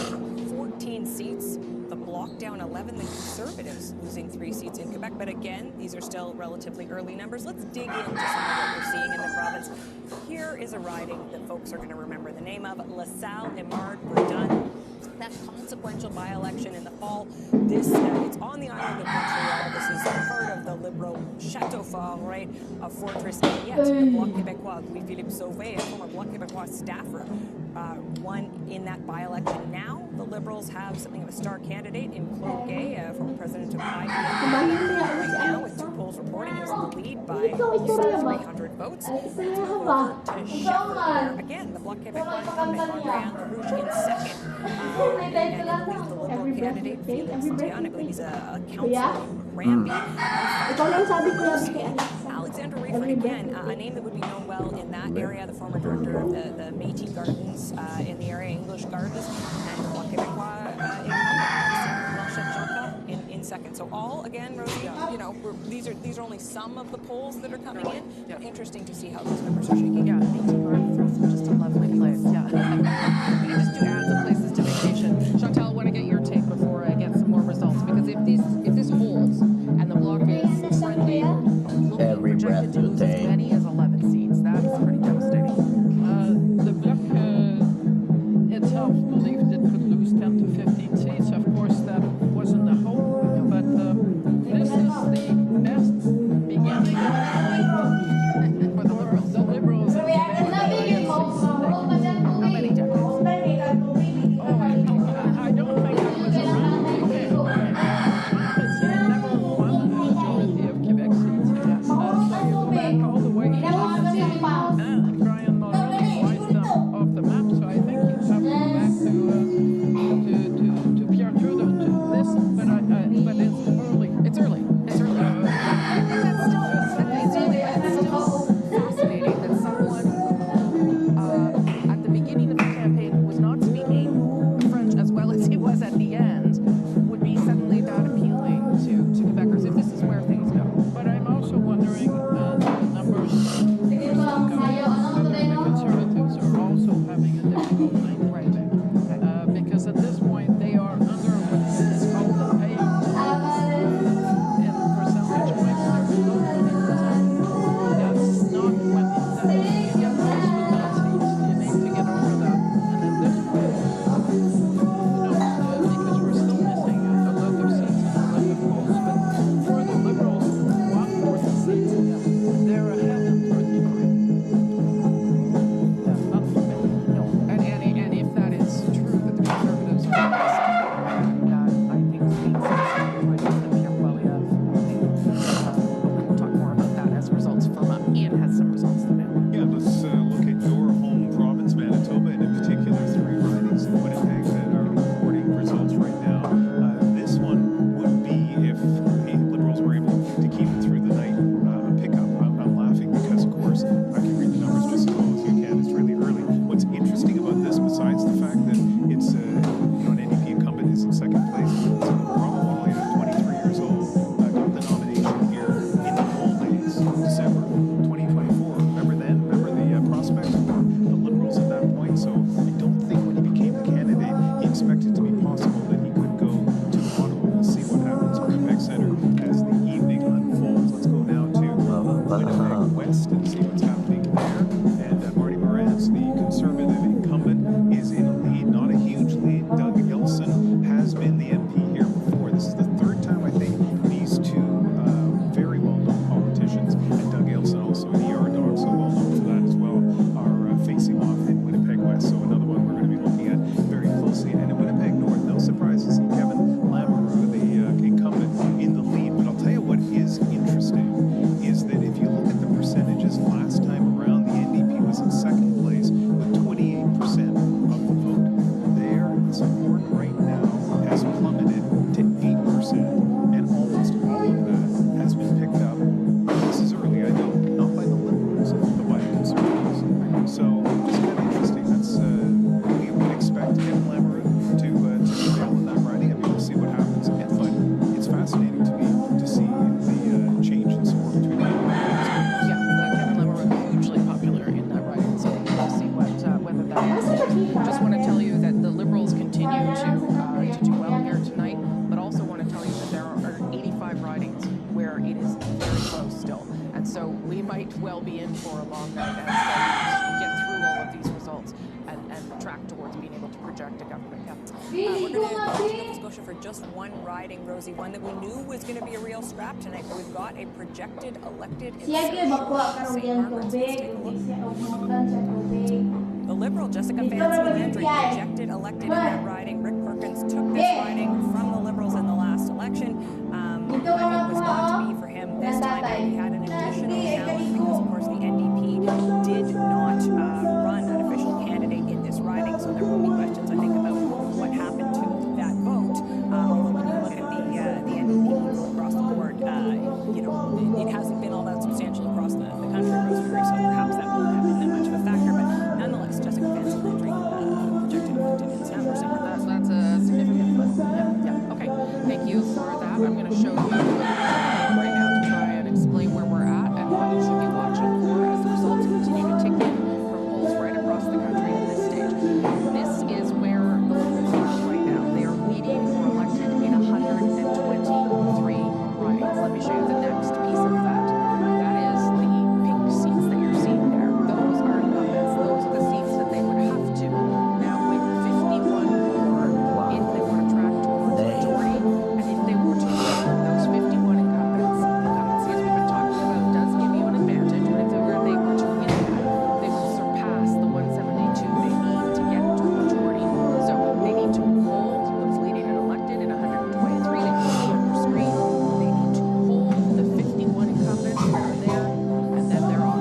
14 seats, the Bloc down 11, the Conservatives losing 3 seats in Quebec. But again, these are still relatively early numbers. Let's dig into some of what we're seeing in the province. Here is a riding that folks are going to remember the name of, La Salle et Verdun. That consequential by-election in the fall. This it's on the island of Montreal. This is part of the Liberal Château Fort, right? A fortress. And yet, the Bloc Québécois, Louis-Philippe Sauvé, a former Bloc Québécois staffer, won in that by-election. Now, the Liberals have something of a star candidate in Claude Gay, former president of IBM. Right now, with 2 polls reporting, he's in the lead by almost 300 votes. Let's move over to Shepherd. Again, the Bloc Québécois incumbent Andréan Larouche in second. And I believe the Liberal candidate, Felix Dion, I believe he's a councillor in Granby. Alexander Rayford, again, a name that would be known well in that area, the former director of the Métis Gardens in the area, English Gardens, and the Bloc Québécois in second. So all, again, Rosie, you know, these are only some of the polls that are coming in. Yeah. Interesting to see how those numbers are shaking. Yeah, Métis Gardens is just a lovely place. Yeah. We can just do ads of places to vacation. Chantal, I want to get your take before I get some more results, because if this holds and the Bloc is friendly, every breath to lose as many as 11 seats, that's pretty devastating. The Bloc itself believed it could lose 10 to 15 seats. Of course, that wasn't the hope, but this is the best beginning for the Liberals. The Liberals. How many decades? tonight as they get through all of these results and track towards being able to project a government. We're going to go to Nova Scotia for just one riding, Rosie, one that we knew was going to be a real scrap tonight, but we've got a projected elected in St. Margaret's. Let's take a look. The Liberal Jessica Fancy Landry projected elected in that riding. Rick Perkins took this riding from the Liberals in the last election, but it was not to be for him this time. And he had an additional challenge because, of course, the NDP did not run an official candidate in this riding, so there will be questions, I think, about what happened to that vote. Although when you look at the NDP vote across the board, it hasn't been all that substantial across the country, Rosemary, so perhaps that won't have been that much of a factor. But nonetheless, Jessica Fancy Landry projected elected in St. Margaret's. That's a significant flip. Yeah. Okay. Thank you for that. I'm going to show you right now to try and explain where we're at and what you should be watching for as the results continue to tick in from polls right across the country at this stage. This is where the Liberals are right now. They are leading or elected in 123 ridings. Let me show you the next piece of that. That is the pink seats that you're seeing there. Those are incumbents. Those are the seats that they would have to now win 51 more if they want to track towards majority. And if they were to win those 51 incumbency, as we've been talking about, does give you an advantage. But if they were to win that, they will surpass the 172 they need to get to a majority. So they need to hold those leading and elected in 123 that you see on your screen. They need to hold the 51 incumbents that are there, and then they're on.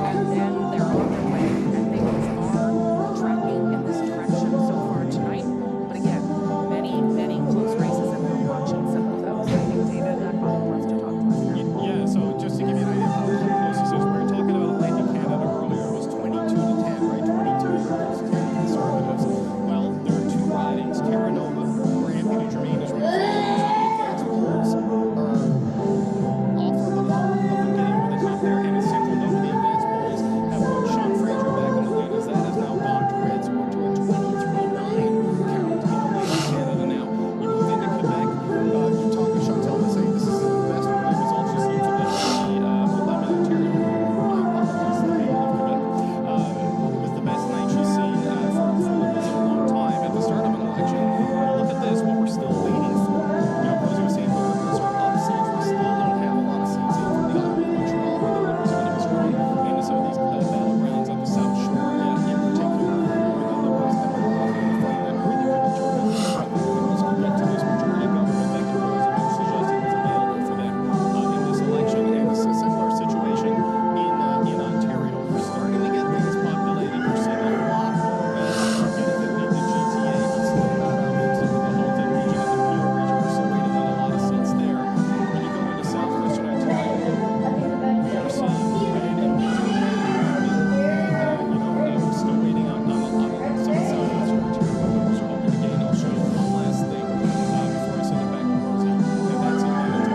And then they're on their way. And things are tracking in this direction so far tonight. But again, many close races, and we're watching some of those. I think David Colin wants to talk to us now. Yeah, so just to give you an idea of how close this is, we were talking about Atlantic Canada earlier. It was 22 to 10, right? 22 to 10 Conservatives. Well, there are two ridings. Terra Nova, where Anthony Germain is running. Advance polls are off of them getting over the top there. And in Central Nova, the advance polls have put Sean Fraser back in the lead as that has now gone to a 23-9 count in Atlantic Canada now. You move into Quebec, you talk to Chantal to say this is the best early results you've seen from the Ontario. My apologies, the people of Quebec. It was the best night she's seen for Liberals in a long time at the start of an election. But look at this, what we're still waiting for. Rosie was saying the Liberals are up seats. We still don't have a lot of seats in the Ottawa, Montreal, where the Liberals are going to be strong. And some of these battlegrounds on the South Shore, in particular, where the Liberals have a lot of fight that really could determine whether the Liberals can get to this majority government that Rosie been suggesting is available for them in this election. And it's a similar situation in Ontario. We're starting to get things populated. We're seeing a lot more getting the GTA, but still around into the Halton region and the Peel region. We're still waiting on a lot of seats there. When you go into southwestern Ontario, we are seeing red and blue we're still waiting on some southwestern Ontario. Liberals are hoping to gain. I'll show you one last thing before I send it back to Rosie, and that's in Manitoba.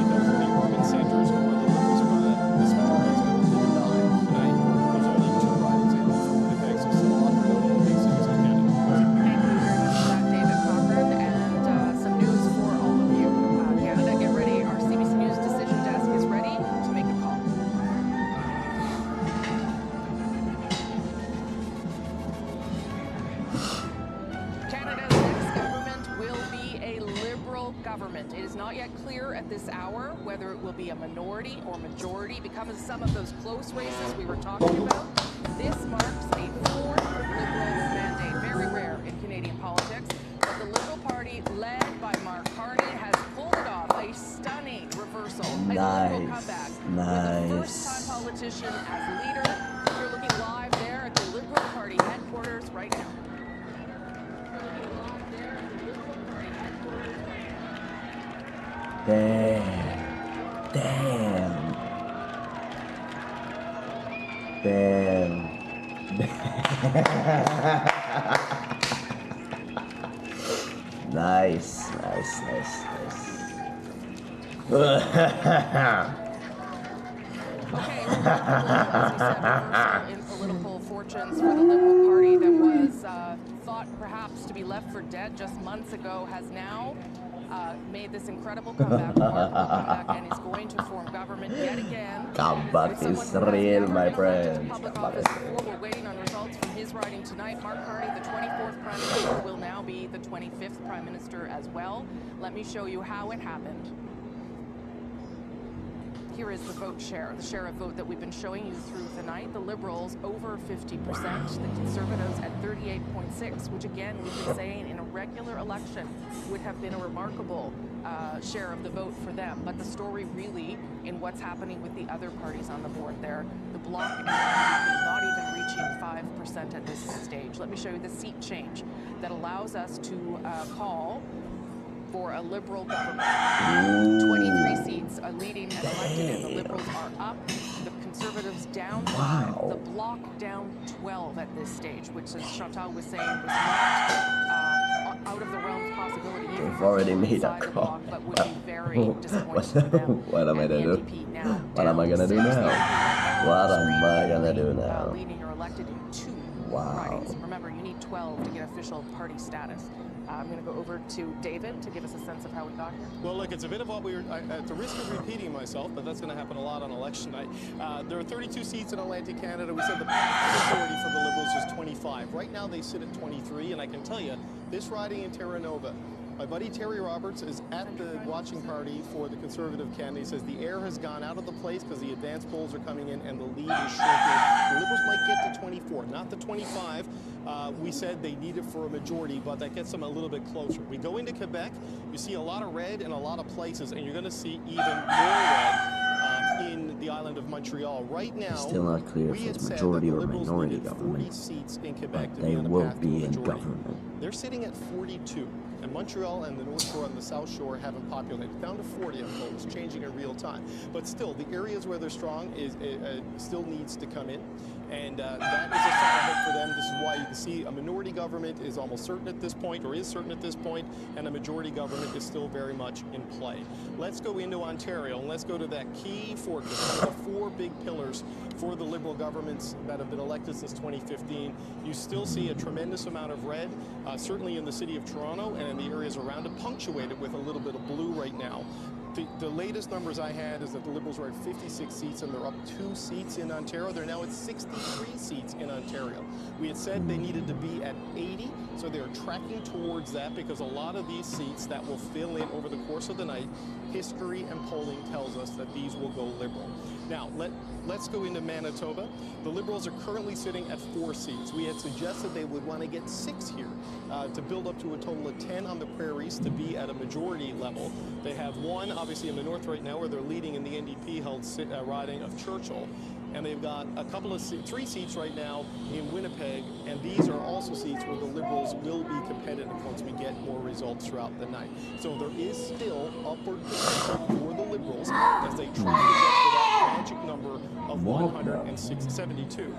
Because of the urban centers where the Liberals are going to, this majority is going to live and die tonight. There's only two ridings in for Winnipeg, so still a lot to go in the big cities of Canada. Thank you very much for that, David Cochran, and some news for all of you. Canada, get ready. Our CBC News decision desk is ready to make a call. Canada's next government will be a Liberal government. It is not yet clear at this hour whether it will be a minority or majority because of some of those close races we were talking about. This marks a fourth Liberal mandate, very rare in Canadian politics. But the Liberal Party, led by Mark Carney, has pulled it off. A stunning reversal, a Liberal comeback. With the first-time politician as leader. You're looking live there at the Liberal Party headquarters right now. Damn. Nice. Okay, in political fortunes for the Liberal Party that was thought perhaps to be left for dead just months ago has now made this incredible comeback, remarkable comeback, and is going to form government yet again. Comeback is real, my friend. Public office before we're waiting on results from his riding tonight. Mark Carney, the 24th Prime Minister, will now be the 25th Prime Minister as well. Let me show you how it happened. Here is the vote share, the share of vote that we've been showing you through the night. The Liberals over 50%, the Conservatives at 38.6%, which again, we've been saying in a regular election would have been a remarkable share of the vote for them. But the story really in what's happening with the other parties on the board there, the Bloc and the NDP not even reaching 5% at this stage. Let me show you the seat change that allows us to call for a Liberal government. 23 seats are leading and elected, and the Liberals are up. The Conservatives down 5. The Bloc down 12 at this stage, which, as Chantal was saying, was not out of the realm of possibility. They've already made a call. But would be very disappointing for them. What am I gonna do? What am I gonna do now? What am I gonna do now? Leading, you're elected in 2 ridings. Remember, you need 12 to get official party status. I'm going to go over to David to give us a sense of how we got here. Well, look, it's a bit of what we were, at the risk of repeating myself, but that's going to happen a lot on election night. There are 32 seats in Atlantic Canada. We said the majority for the Liberals is 25. Right now they sit at 23, and I can tell you, this riding in Terra Nova, my buddy Terry Roberts is at the watching party for the Conservative candidate. He says the air has gone out of the place because the advanced polls are coming in and the lead is shrinking. The Liberals might get to 24, not the 25. We said they need it for a majority, but that gets them a little bit closer. We go into Quebec, you see a lot of red in a lot of places, and you're going to see even more red in the island of Montreal. Right now, It's still not clear if it's majority or minority government, but they will be in government. They're sitting at 42. And Montreal and the North Shore and the South Shore haven't populated. Down to 40 of those, changing in real time. But still, the areas where they're strong still needs to come in. And that is a sign of hope for them. This is why you can see a minority government is almost certain at this point, or is certain at this point, and a majority government is still very much in play. Let's go into Ontario, and let's go to that key fortress, one of the 4 big pillars for the Liberal governments that have been elected since 2015. You still see a tremendous amount of red, certainly in the city of Toronto and in the areas around it, punctuated with a little bit of blue right now. The latest numbers I had is that the Liberals were at 56 seats and they're up 2 seats in Ontario. They're now at 63 seats in Ontario. We had said they needed to be at 80, so they're tracking towards that because a lot of these seats that will fill in over the course of the night, history and polling tells us that these will go Liberal. Now, let's go into Manitoba. The Liberals are currently sitting at 4 seats. We had suggested they would want to get 6 here to build up to a total of 10 on the prairies to be at a majority level. They have 1, obviously, in the north right now where they're leading in the NDP-held riding of Churchill. And they've got a couple of 3 seats right now in Winnipeg, and these are also seats where the Liberals will be competitive once we get more results throughout the night. So there is still upward potential for the Liberals as they try to get to that magic number of 172.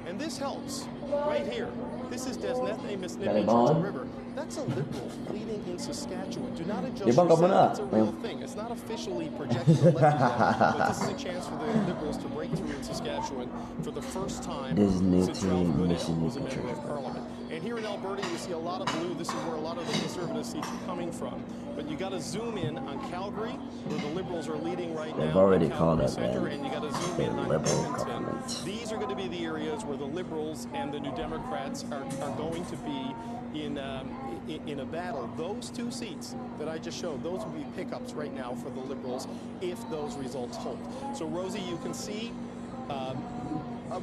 And this helps right here. This is Desnethé-Missinippi River. That's a Liberal leading in Saskatchewan. Do not adjust yourself. It's a real thing. It's not officially projected elected yet, but this is a chance for the Liberals to break through in Saskatchewan for the first time since Ralph Goodale was a member of Parliament. And here in Alberta, you see a lot of blue. This is where a lot of the Conservative seats are coming from. But you got to zoom in on Calgary, where the Liberals are leading right now. They've already called it Center, and you got to zoom in on Liberal Edmonton. government. These are going to be the areas where the Liberals and the New Democrats are going to be in a battle. Those 2 seats that I just showed, those will be pickups right now for the Liberals if those results hold. So, Rosie, you can see a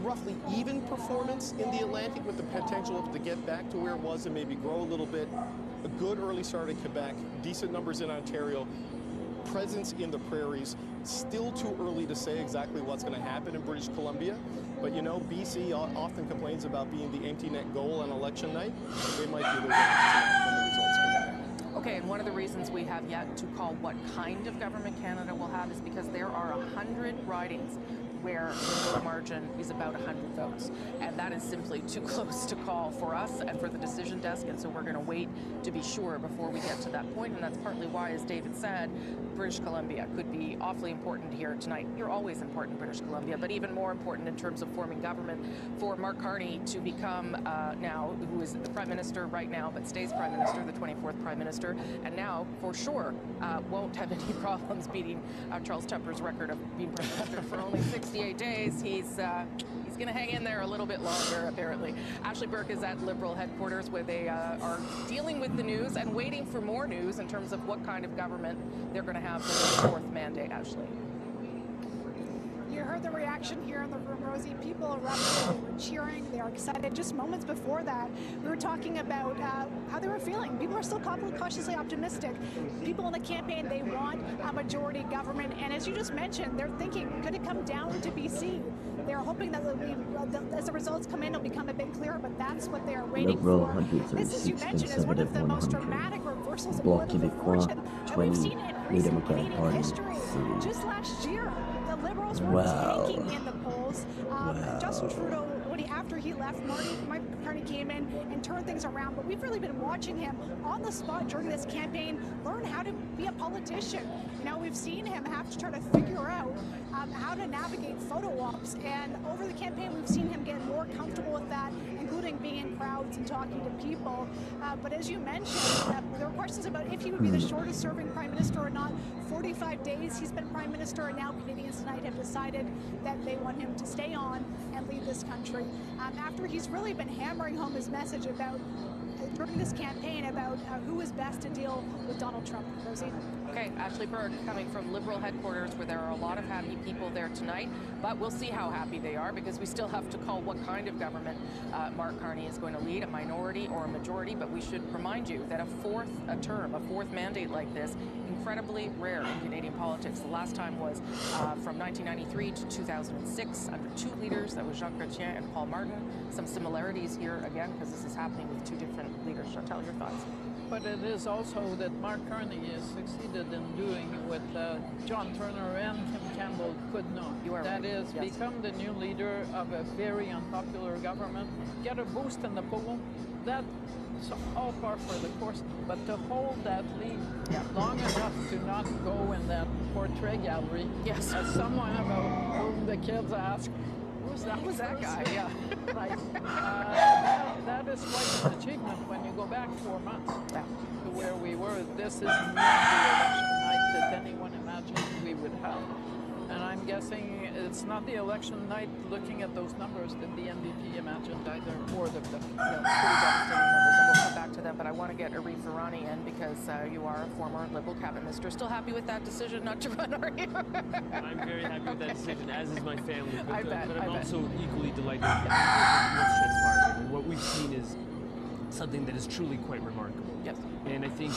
roughly even performance in the Atlantic with the potential to get back to where it was and maybe grow a little bit. A good early start in Quebec, decent numbers in Ontario, presence in the prairies. Still too early to say exactly what's going to happen in British Columbia. But you know, BC often complains about being the empty net goal on election night. They might be the winner tonight when the results come back. Okay, and one of the reasons we have yet to call what kind of government Canada will have is because there are 100 ridings where the low margin is about 100 votes. And that is simply too close to call for us and for the decision desk. And so we're going to wait to be sure before we get to that point. And that's partly why, as David said, British Columbia could be awfully important here tonight. You're always important, British Columbia, but even more important in terms of forming government for Mark Carney to become now, who is the Prime Minister right now, but stays Prime Minister, the 24th Prime Minister, and now for sure won't have any problems beating Charles Tupper's record of being Prime Minister for only 68 days. He's going to hang in there a little bit longer, apparently. Ashley Burke is at Liberal headquarters, where they are dealing with the news and waiting for more news in terms of what kind of government they're going to have for the fourth mandate. Ashley. You heard the reaction here in the room, Rosie. People erupted, they were cheering, they were excited. Just moments before that, we were talking about how they were feeling. People are still cautiously optimistic. People in the campaign, they want a majority government. And as you just mentioned, they're thinking, could it come down to BC? They're hoping that as the results come in, it'll become a bit clearer, but that's what they're waiting for. This, as you mentioned, is one of the most dramatic reversals of political fortune that we've seen in recent Canadian history. Just last year, the Liberals were tanking in the polls. Justin Trudeau, after he left, Mike Carney came in and turned things around. But we've really been watching him on the spot during this campaign learn how to be a politician. You know, we've seen him have to try to figure out how to navigate photo ops. And over the campaign, we've seen him get more comfortable with that, including being in crowds and talking to people. But as you mentioned, there were questions about if he would be the shortest serving Prime Minister or not. 45 days he's been Prime Minister, and now Canadians tonight have decided that they want him to stay on and lead this country. After he's really been hammering home his message about, during this campaign, about who is best to deal with Donald Trump. Rosie? Okay, Ashley Burke coming from Liberal headquarters, where there are a lot of happy people there tonight, but we'll see how happy they are, because we still have to call what kind of government Mark Carney is going to lead, a minority or a majority. But we should remind you that a fourth mandate like this, incredibly rare in Canadian politics. The last time was from 1993 to 2006 under two leaders. That was Jean Chrétien and Paul Martin. Some similarities here again, because this is happening with two different leaders. Chantal, your thoughts? But it is also that Mark Carney has succeeded in doing what John Turner and Kim Campbell could not. That is, become the new leader of a very unpopular government, get a boost in the poll. That's all par for the course. But to hold that lead long enough to not go in that portrait gallery, as someone about whom the kids ask, who's that guy? Yeah. Right. That is quite an achievement when you go back 4 months to where we were. This is not the election night that anyone imagined we would have. And I'm guessing it's not the election night, looking at those numbers, that the NDP imagined either, or the pretty devastating numbers, and we'll come back to them. But I want to get Arif Virani in, because you are a former Liberal cabinet minister. Still happy with that decision not to run, are you? I'm very happy with that decision, as is my family. But, but I'm also equally delighted with what's transpired. And what we've seen is something that is truly quite remarkable. Yes. And I think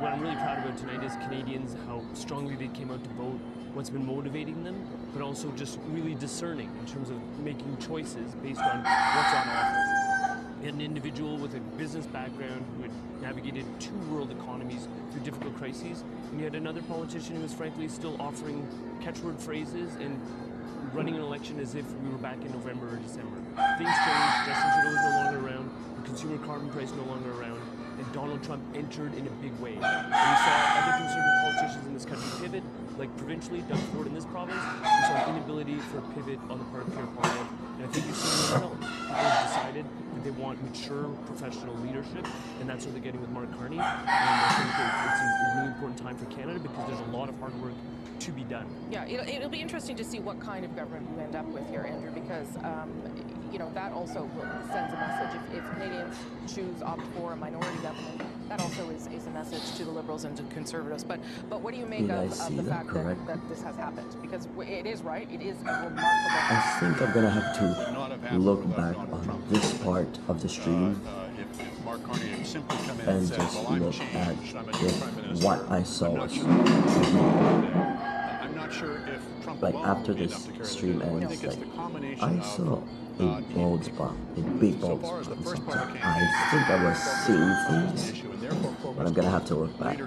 what I'm really proud about tonight is Canadians, how strongly they came out to vote, what's been motivating them, but also just really discerning in terms of making choices based on what's on offer. You had an individual with a business background who had navigated two world economies through difficult crises, and you had another politician who was frankly still offering catchword phrases and running an election as if we were back in November or December. Things changed, Justin Trudeau is no longer around, the consumer carbon price no longer around, and Donald Trump entered in a big way. And we saw other conservative politicians in this country pivot, like provincially, Doug Ford in this province. We saw an inability for a pivot on the part of Pierre Poilievre. And I think you've seen the results. People have decided that they want mature professional leadership, and that's what they're getting with Mark Carney. And I think it's a really important time for Canada, because there's a lot of hard work to be done. Yeah, it'll be interesting to see what kind of government you end up with here, Andrew, because you know, that also sends a message. If Canadians opt for a minority government, that also is a message to the Liberals and to Conservatives. But what do you make of the fact that this has happened? Because it is right, it is a remarkable... I think I'm gonna have to look back on this part of the stream and just look at if what I saw was like after this stream ends, like I saw a bald spot, a big bald spot. So I think I was seeing things, but I'm gonna have to look back.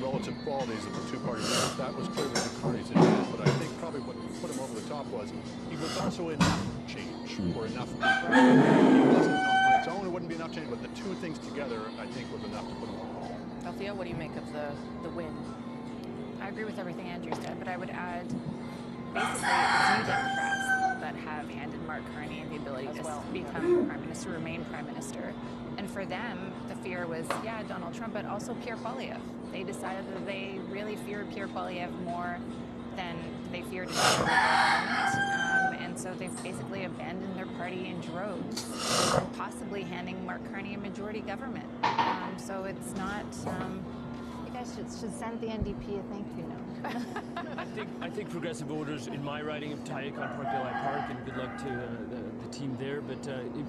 relative qualities of the two party leaders, that was clearly the Carney's advantage. But I think probably what put him over the top was he was also enough change or enough compression. He wasn't on its own, it wouldn't be enough change, but the two things together, I think, was enough to put him over. Althea, what do you make of the win? I agree with everything Andrew said, but I would add basically it's New Democrats that have handed Mark Carney the ability to become Prime Minister, remain Prime Minister. And for them, the fear was, yeah, Donald Trump, but also Pierre Poilievre. They decided that they really feared Pierre Poilievre more than they feared a Liberal government. And so they've basically abandoned their party in droves, possibly handing Mark Carney a majority government. So it's not... you guys should send the NDP a thank you note. I think progressive voters in my riding of Tayek on Park Delhi Park, and good luck to the team there, but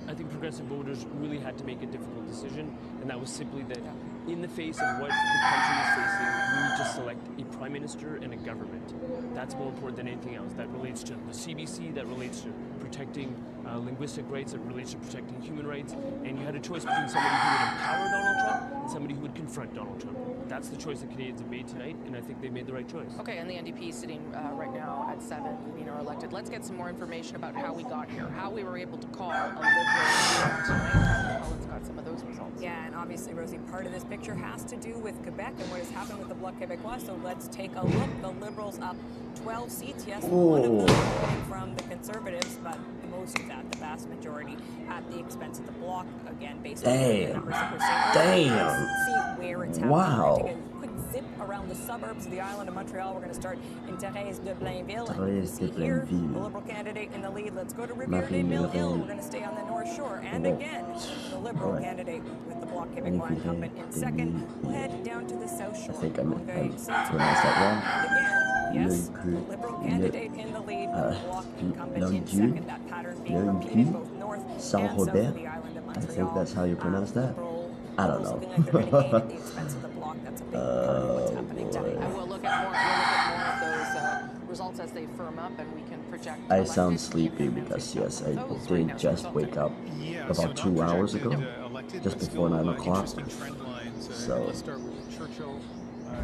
I think progressive voters really had to make a difficult decision, and that was simply that in the face of what the country is facing, we need to select a prime minister and a government. That's more important than anything else. That relates to the CBC, that relates to protecting linguistic rights, that relates to protecting human rights, and you had a choice between somebody who would empower Donald Trump and somebody who would confront Donald Trump. That's the choice that Canadians have made tonight, and I think they made the right choice. Okay, and the NDP sitting right now at 7, are elected. Let's get some more information about how we got here, how we were able to call a Liberal election tonight. Colin's got some of those results. Yeah, and obviously, Rosie, part of this picture has to do with Quebec and what has happened with the Bloc Québécois. So let's take a look. The Liberals up 12 seats. Yes, one of them coming from the Conservatives, but most of that, the vast majority, at the expense of the Bloc. Again, based on the numbers that we're seeing. Let's see where it's happening. Wow. We're going to take a quick zip around the suburbs of the island of Montreal. We're going to start in Thérèse de Blainville. And you can see here, the Liberal candidate in the lead. Let's go to Rivière-des-Mille-Îles. We're going to stay on the North Shore. And again, the Liberal candidate with the Bloc Québécois incumbent in second. We'll head down to the South Shore. I think I pronounced that wrong. And again, yes, the Liberal candidate in the lead, the Bloc incumbent in second. That pattern being repeated both north and south of the island of Montreal. I think that's how you pronounce that. I don't know. Looking like they're going to gain at the expense of the Bloc. That's a big part of what's happening today. And we'll look at more of those results as they firm up, and we can project. I sound sleepy because, yes, I did just wake up about 2 hours ago, just before 9 o'clock. So, let's start with Churchill.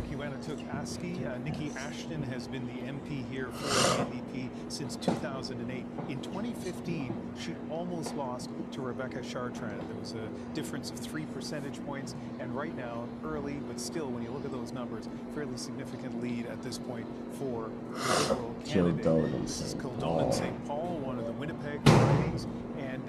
Kiwanutuk Aski. Nikki Ashton has been the MP here for the NDP since 2008. In 2015, she almost lost to Rebecca Chartrand. There was a difference of 3 percentage points, and right now, early, but still, when you look at those numbers, fairly significant lead at this point for the Liberal candidate. This is Kildonan St. Paul, one of the Winnipeg ridings, and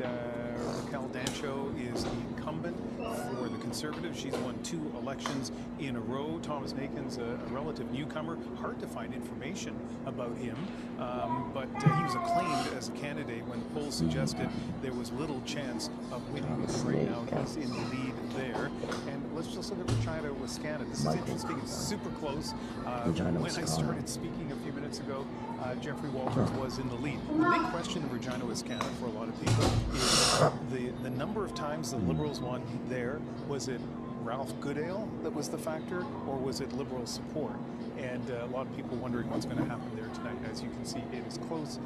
Raquel Dancho is the incumbent for the Conservatives. She's won 2 elections in a row. Thomas Nakin's a relative newcomer. Hard to find information about him, but he was acclaimed as a candidate when polls suggested there was little chance of winning. Right now, he's in the lead there. And let's just look at Regina Wascana. This is interesting. It's super close. When I started speaking a few minutes ago, Jeffrey Walters was in the lead. The big question of Regina Wascana for a lot of people is the number of times the Liberals won there. Was it Ralph Goodale that was the factor, or was it Liberal support? And a lot of people wondering what's going to happen there tonight. As you can see, it is close,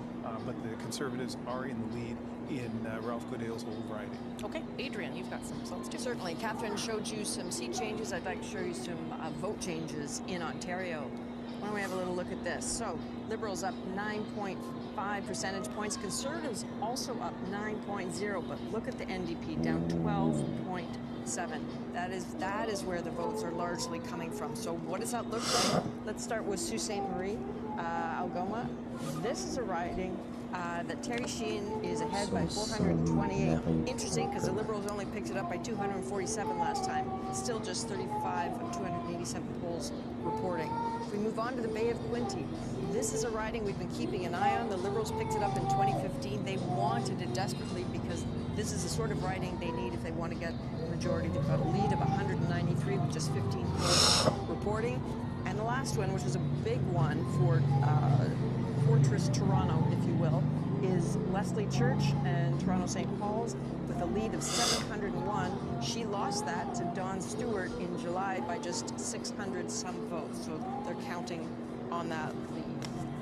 but the Conservatives are in the lead in Ralph Goodale's whole riding. Okay, Adrian, you've got some results too. Certainly. Catherine showed you some seat changes. I'd like to show you some vote changes in Ontario. Why don't we have a little look at this? So, Liberals up 9.5 percentage points. Conservatives also up 9.0, but look at the NDP down 12.7. That is where the votes are largely coming from. So what does that look like? Let's start with Sault Ste. Marie, Algoma. This is a riding that Terry Sheehan is ahead by 428. Interesting, because the Liberals only picked it up by 247 last time. Still just 35 of 287 polls reporting. If we move on to the Bay of Quinte, this is a riding we've been keeping an eye on. The Liberals picked it up in 2015. They wanted it desperately because this is the sort of riding they need if they want to get a majority. They've got a lead of 193 with just 15 polls reporting. And the last one, which was a big one for Fortress Toronto, if you will, is Leslie Church and Toronto St. Paul's with a lead of 701. She lost that to Dawn Stewart in July by just 600 some votes. So they're counting on that lead.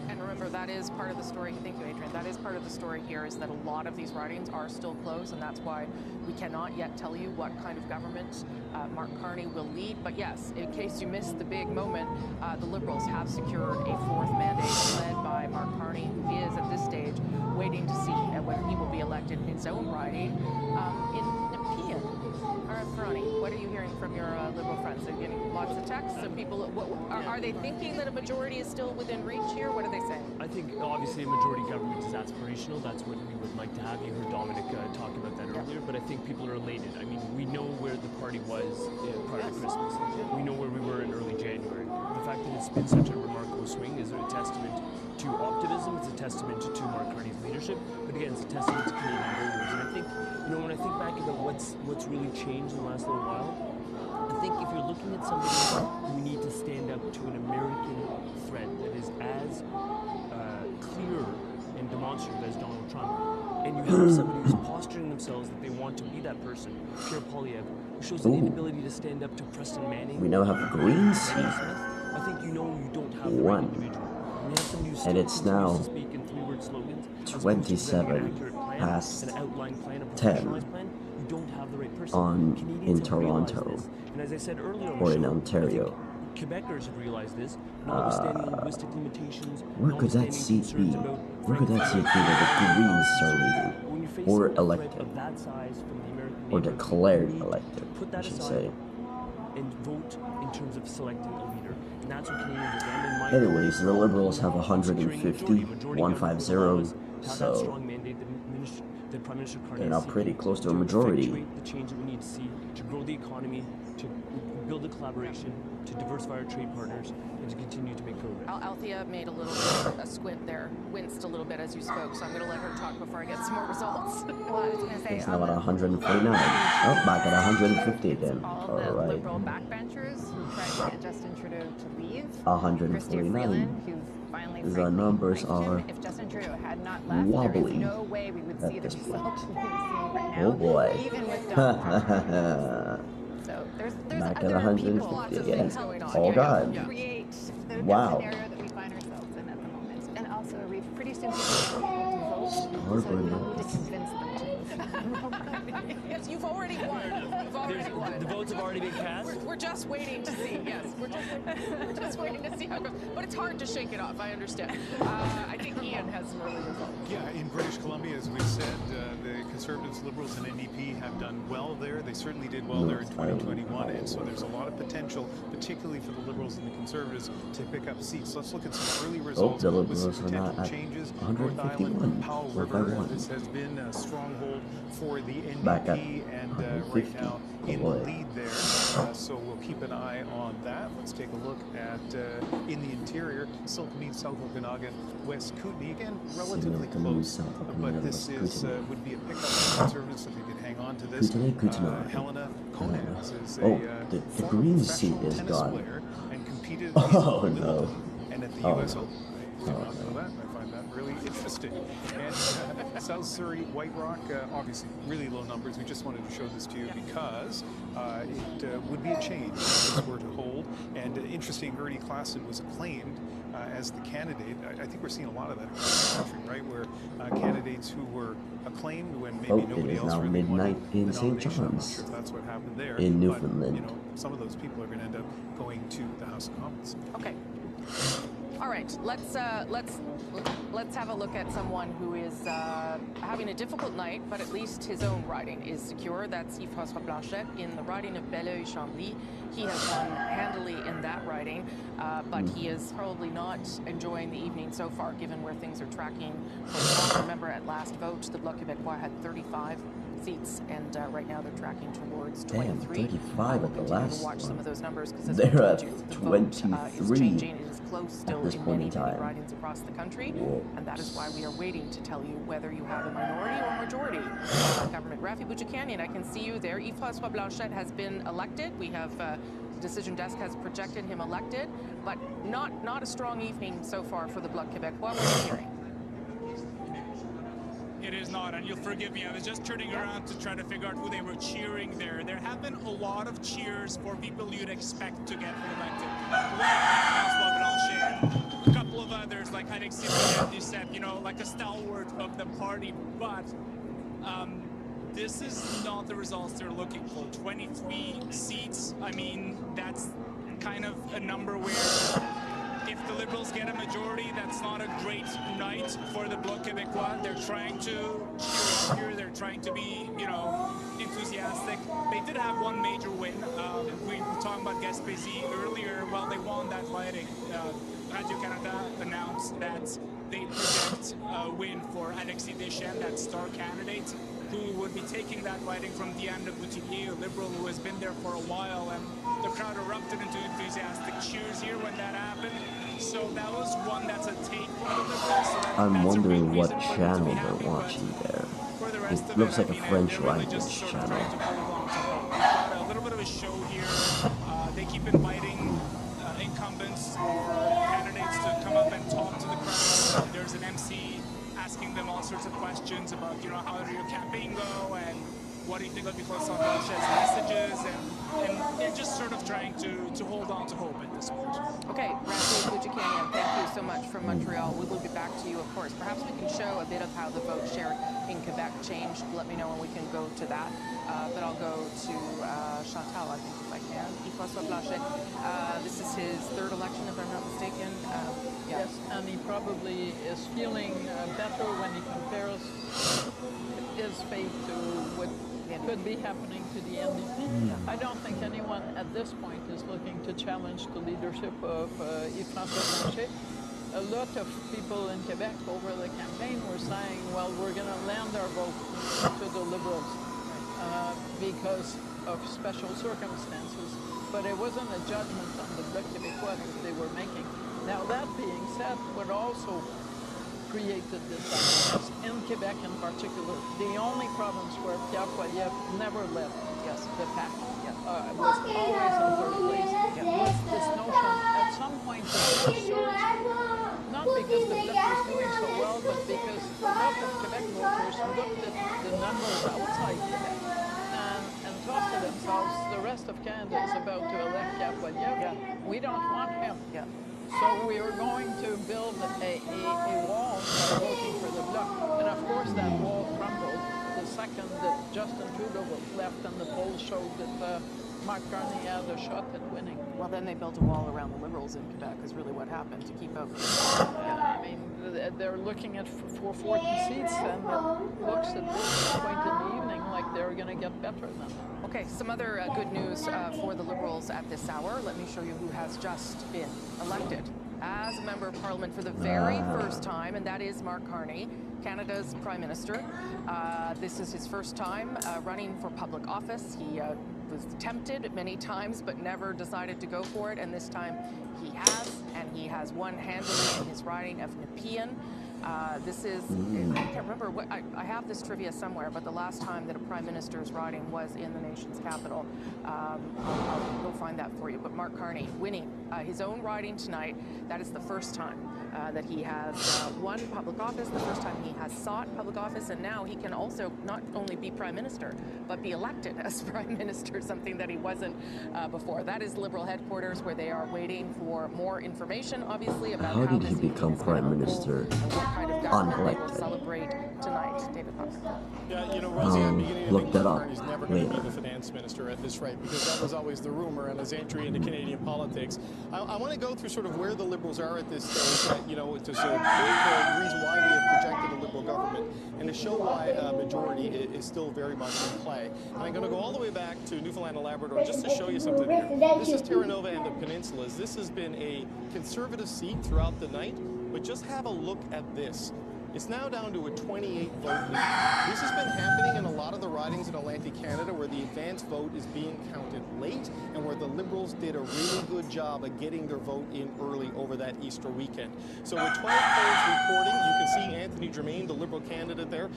And remember, that is part of the story. Thank you, Adrian. That is part of the story here, is that a lot of these ridings are still closed, and that's why we cannot yet tell you what kind of government Mark Carney will lead. But yes, in case you missed the big moment, the Liberals have secured a fourth mandate led by Mark Carney, who is at this stage waiting to see whether he will be elected in his own riding in Nepean. All right, Ferroni, what are you hearing from your Liberal friends? Are you getting lots of texts of people? Are they thinking that a majority is still within reach here? What are they saying? I think obviously a majority government is aspirational. That's what we would like to have. You heard Dominic talk about that earlier, but I think people are elated. I mean, we know where the party was prior to Christmas. We know where we were in early January. The fact that it's been such a remarkable swing is a testament to optimism. It's a testament to Mark Carney's leadership, but again, it's a testament to Canadian voters. And I think, when I think back about what's really changed in the last little while, I think if you're looking at somebody who need to stand up to an American threat that is as clear and demonstrative as Donald Trump, and you have somebody who's posturing themselves that they want to be that person, Pierre Poilievre, who shows an inability to stand up to Preston Manning. We now have a green seat. I think you don't have the right individual. And it's now 27 past 10 in Toronto and as I said earlier, or in Ontario. Quebecers have realized this, notwithstanding linguistic limitations. Where could that seat be? Where could that seat be where the Greens are leading? Or elected? Or declared elected, I should say. And vote in terms of selecting a leader. And that's what Canadians have done. Anyways, the Liberals have 150, 150, so they're now pretty close to a majority. The change that we need to see to grow the economy, to build a collaboration, to diversify our trade partners, and to continue to make progress. Althea made a little bit of a squint there, winced a little bit as you spoke, so I'm going to let her talk before I get some more results. Well, I was going to say, It's now at 149. Oh, back at 150 again. all the Liberal backbenchers who tried to get Justin Trudeau to leave. 149. Who finally The numbers are if Justin Trudeau had not left, wobbly there is no way we would see the at this result point. we are seeing right now. Oh boy. Even with Donald So there's Back at there are people, 150 lots of again. things going on. Oh God. Create the Wow. scenario that we find ourselves in at the moment. And also, we pretty soon people will vote, so we need to convince them to. Yes, you've already won. You've already won. The votes have already been cast? We're just waiting to see. Yes, we're just waiting to see how it goes. But it's hard to shake it off. I understand. I think Ian has some early results. Yeah, in British Columbia, as we said, the Conservatives, Liberals, and NDP have done well there. They certainly did well there in 2021, and so there's a lot of potential, particularly for the Liberals and the Conservatives, to pick up seats. Let's look at some early results the with some Liberals are not potential at changes. 151. North Island, Powell What if I River, won? this has been a stronghold for the Back at NDP, and 150. right now in the lead there. So we'll keep an eye on that. Let's take a look at in the interior, Silkmead, South Okanagan, West Kootenay. Again, relatively close, but this is would be a pickup for Conservatives if they could hang on to this. Kootenay. Helena Conans is Oh, a the green seat is tennis gone. player and competed Oh in no. and at the Oh, US no. Open. I did not know that. I find that really interesting. And South Surrey, White Rock, obviously really low numbers. We just wanted to show this to you because it would be a change if this were to hold. And interesting, Ernie Klassen was acclaimed as the candidate. I think we're seeing a lot of that across the country, right? Where candidates who were acclaimed when maybe It nobody is else now really midnight wanted in the St. nomination. I'm not John's sure if that's what happened there. in But, Newfoundland. you know, some of those people are going to end up going to the House of Commons. Okay. All right. Let's have a look at someone who is having a difficult night, but at least his own riding is secure. That's Yves-François Blanchet in the riding of Belleuil-Chambly. He has won handily in that riding, but he is probably not enjoying the evening so far, given where things are tracking. Remember, at last vote, the Bloc Québécois had 35 seats, and right now they're tracking towards 23. Damn, 35 at the last Watch some of those numbers because as They're we at told you, the vote is 23 changing. It is close still this in point many, in many time. ridings across the country, Whoa. and that is why we are waiting to tell you whether you have a minority or majority government. Rafi Bouchikanian, I can see you there. Yves-François Blanchet has been elected. We have Decision Desk has projected him elected, but not a strong evening so far for the Bloc Québécois. What are you hearing? It is not, and you'll forgive me, I was just turning around to try to figure out who they were cheering there. There have been a lot of cheers for people you'd expect to get elected. Like François Blanchet, a couple of others like Alexis Duceppe, you know, like a stalwart of the party, but this is not the results they're looking for. 23 seats, I mean, that's kind of a number where if the Liberals get a majority, that's not a great night for the Bloc Québécois. They're trying to cheer here, they're trying to be, you know, enthusiastic. They did have one major win. We were talking about Gaspésie earlier. Well, they won that riding. Radio-Canada announced that they project a win for Alexis Deschênes, that star candidate, who would be taking that riding from Diane Leboutillier, a Liberal who has been there for a while, and the crowd erupted into enthusiastic cheers here when that happened. So that was one that's a take from the Liberals. So I'm wondering what channel they're watching there. It looks like a French language channel. A little bit of a show here. They keep inviting incumbents or candidates to come up and talk to the crowd. There's an MC asking them all sorts of questions about, you know, how did your campaign go and what do you think of Nicolas Blanchet's messages, and they're just sort of trying to hold on to hope at this point. Okay, Randy Boudjikanian, thank you so much from Montreal. We will be back to you, of course. Perhaps we can show a bit of how the vote share in Quebec changed. Let me know when we can go to that. But I'll go to Chantal, I think, if I can. Yves-François Blanchet. This is his third election, if I'm not mistaken. Yes, and he probably is feeling better when he compares his fate to what could be happening to the NDP. I don't think anyone at this point is looking to challenge the leadership of Yves-François Blanchet. A lot of people in Quebec over the campaign were saying, well, we're going to lend our vote to the Liberals because of special circumstances. But it wasn't a judgment on the Bloc Québécois that they were making. Now, that being said, what also created this dynamics in Quebec in particular, the only province where Pierre Poilievre never led the pack, was always in third place, was this notion at some point that there was surge, not because the Bloc was doing so well, but because a lot of Quebec voters looked at the numbers outside Quebec and thought to themselves, the rest of Canada is about to elect Pierre Poilievre. We don't want him. So we are going to build a wall by voting for the Bloc. And of course that wall crumbled the second that Justin Trudeau was left and the polls showed that Mark Carney had a shot at winning. Well, then they built a wall around the Liberals in Quebec is really what happened to keep out. I mean, they're looking at for 40 seats, and it looks at this point in the evening like they're going to get better than that. Okay, some other good news for the Liberals at this hour. Let me show you who has just been elected as a member of Parliament for the very first time, and that is Mark Carney, Canada's Prime Minister. This is his first time running for public office. He was tempted many times, but never decided to go for it, and this time he has, and he has won handily in his riding of Nepean. This is, I can't remember, what I have this trivia somewhere, but the last time that a Prime Minister's riding was in the nation's capital. I'll go find that for you. But Mark Carney winning his own riding tonight. That is the first time that he has won public office, the first time he has sought public office, and now he can also not only be Prime Minister, but be elected as Prime Minister, something that he wasn't before. That is Liberal headquarters, where they are waiting for more information, obviously, about How how did he this become Prime Minister kind of government they will unelected? celebrate tonight. David Pucker. Yeah, you know, Rosie, at the beginning, Look I think that Mark up Carney's never going to be later. the finance minister at this rate, because that was always the rumor and his entry into Canadian politics. I want to go through sort of where the Liberals are at this stage, you know, to sort of the reason why we have projected a Liberal government and to show why a majority is still very much in play. And I'm going to go all the way back to Newfoundland and Labrador just to show you something here. This is Terra Nova and the Peninsulas. This has been a conservative seat throughout the night, but just have a look at this. It's now down to a 28 vote lead. This has been happening in a lot of the ridings in Atlantic Canada where the advance vote is being counted late and where the Liberals did a really good job of getting their vote in early over that Easter weekend. So with 12 polls reporting, you can see Anthony Germain, the Liberal candidate there,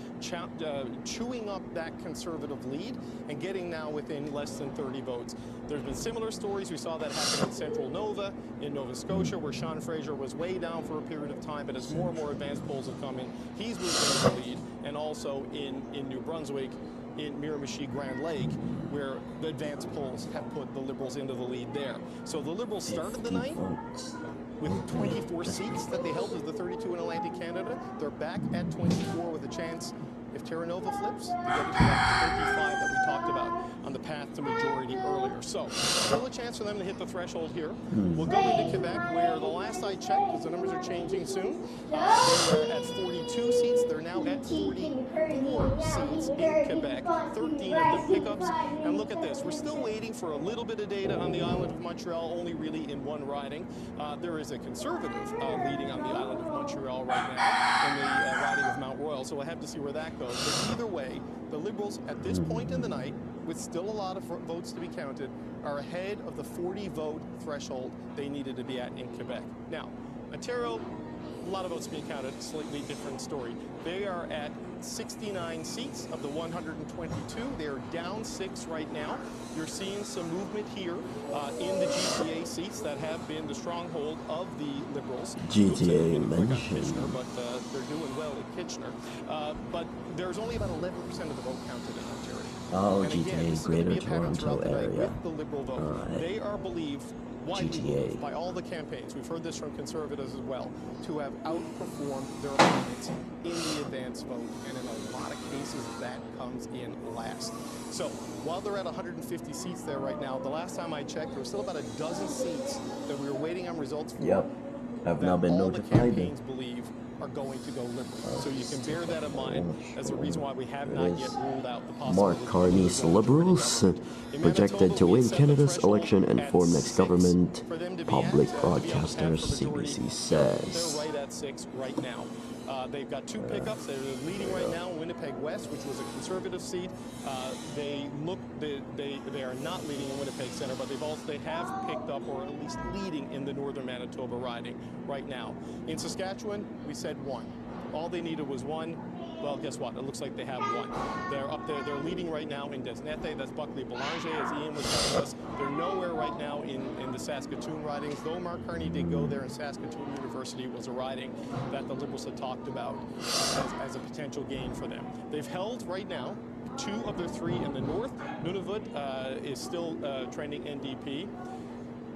chewing up that conservative lead and getting now within less than 30 votes. There's been similar stories. We saw that happen in Central Nova, in Nova Scotia, where Sean Fraser was way down for a period of time, but as more and more advanced polls have come in, he's moving into the lead, and also in New Brunswick, in Miramichi Grand Lake, where the advanced polls have put the Liberals into the lead there. So the Liberals started the night with 24 seats that they held as the 32 in Atlantic Canada. They're back at 24 with a chance If Terra Nova flips, they get into that 25 that we talked about on the path to majority earlier. So, still a chance for them to hit the threshold here. We'll go into Quebec, where the last I checked, because the numbers are changing soon, they were at 42 seats. They're now at 44 seats in Quebec, 13 of the pickups. And look at this. We're still waiting for a little bit of data on the island of Montreal, only really in one riding. There is a Conservative leading on the island of Montreal right now in the riding of Mount Royal, so we'll have to see where that goes. But either way, the Liberals, at this point in the night, with still a lot of votes to be counted, are ahead of the 40-vote threshold they needed to be at in Quebec. Now, Ontario, a lot of votes being counted, slightly different story. They are at 69 seats of the 122. They are down 6 right now. You're seeing some movement here in the GTA seats that have been the stronghold of the Liberals. GTA mentioned. Kitchener, but they're doing well at Kitchener. But there's only about 11% of the vote counted in Ontario. Oh, And again, GTA this is gonna be Greater a pattern Toronto throughout the night area. with the Liberal vote. They are believed widely GTA. believed by all the campaigns, we've heard this from Conservatives as well, to have outperformed their opponents in the advance vote, and in a lot of cases that comes in last. So while they're at 150 seats there right now, the last time I checked, there were still about a dozen seats that we were waiting on results for. Yep. Have now been all the notified. campaigns believe are going to go Liberal. So you can bear that in mind as a reason why we have not yet ruled out the possibility. Mark Carney's Liberals projected to win Canada's election and form next government, public broadcaster CBC says. They're right at 6 right now. They've got 2 pickups. They're leading right now in Winnipeg West, which was a Conservative seat. They are not leading in Winnipeg Centre, but they have picked up, or at least leading in the Northern Manitoba riding right now. In Saskatchewan, we said 1. All they needed was 1. Well, guess what? It looks like they have 1. They're up there. They're leading right now in Desnete. That's Buckley Boulanger, as Ian was telling us. They're nowhere right now in the Saskatoon ridings, though Mark Carney did go there, and Saskatoon University was a riding that the Liberals had talked about as a potential gain for them. They've held right now 2 of their 3 in the north. Nunavut is still trending NDP.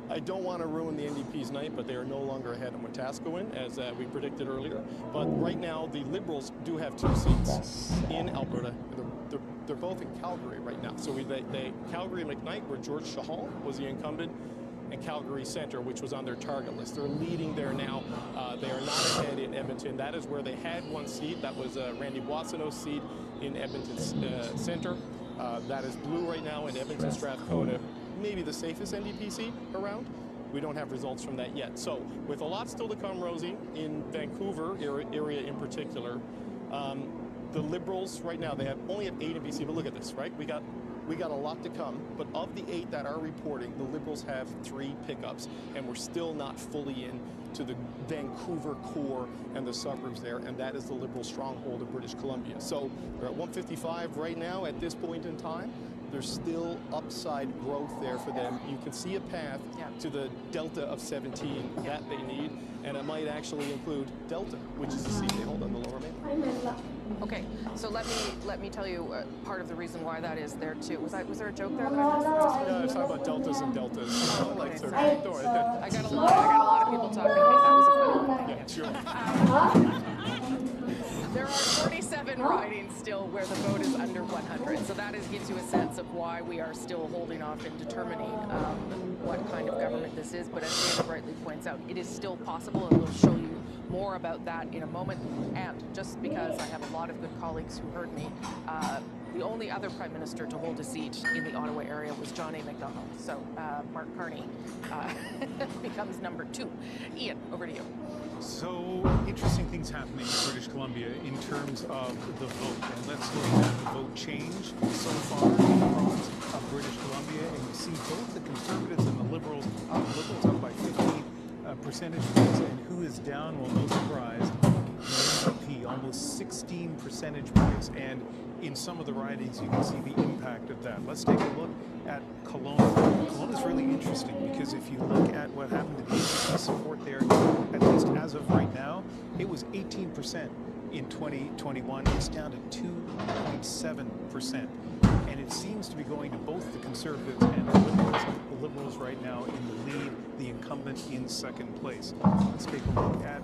I don't want to ruin the NDP's night, but they are no longer ahead of Wetaskiwin, as we predicted earlier. But right now, the Liberals do have 2 seats in Alberta. They're both in Calgary right now. So Calgary McKnight, where George Chahal was the incumbent, and Calgary Centre, which was on their target list. They're leading there now. They are not ahead in Edmonton. That is where they had 1 seat. That was Randy Boissonneau's seat in Edmonton Centre. That is blue right now in Edmonton Strathcona. Maybe the safest NDP seat around. We don't have results from that yet. So with a lot still to come, Rosie, in Vancouver area in particular, the Liberals right now, they only have 8 in BC, but look at this, right? We got a lot to come, but of the 8 that are reporting, the Liberals have 3 pickups, and we're still not fully in to the Vancouver core and the suburbs there, and that is the Liberal stronghold of British Columbia. So they're at 155 right now at this point in time. There's still upside growth there for them. You can see a path to the delta of 17 that they need, and it might actually include Delta, which is the seat they hold on the lower main. Okay, so let me tell you part of the reason why that is there too. Was there a joke there that I missed? Yeah, I was talking about deltas and deltas. I got a lot of people talking to me. That was a funny one. Yeah, sure. There are 47 ridings still where the vote is under 100, so that gives you a sense of why we are still holding off in determining what kind of government this is. But as David rightly points out, it is still possible, and we'll show you more about that in a moment. And just because I have a lot of good colleagues who heard me, the only other Prime Minister to hold a seat in the Ottawa area was John A. Macdonald. So Mark Carney becomes number 2. Ian, over to you. So, interesting things happening in British Columbia in terms of the vote. And let's look at the vote change so far in the province of British Columbia. And you see both the Conservatives and the Liberals up by 15 percentage points. And who is down? Well, no surprise. The NDP, almost 16 percentage points. And in some of the ridings, you can see the impact of that. Let's take a look at Kelowna. Kelowna is really interesting because if you look at what happened to the NDP support there, at least as of right now, it was 18% in 2021. It's down to 2.7%. And it seems to be going to both the Conservatives and the Liberals. The Liberals right now in the lead, the incumbent in second place. Let's take a look at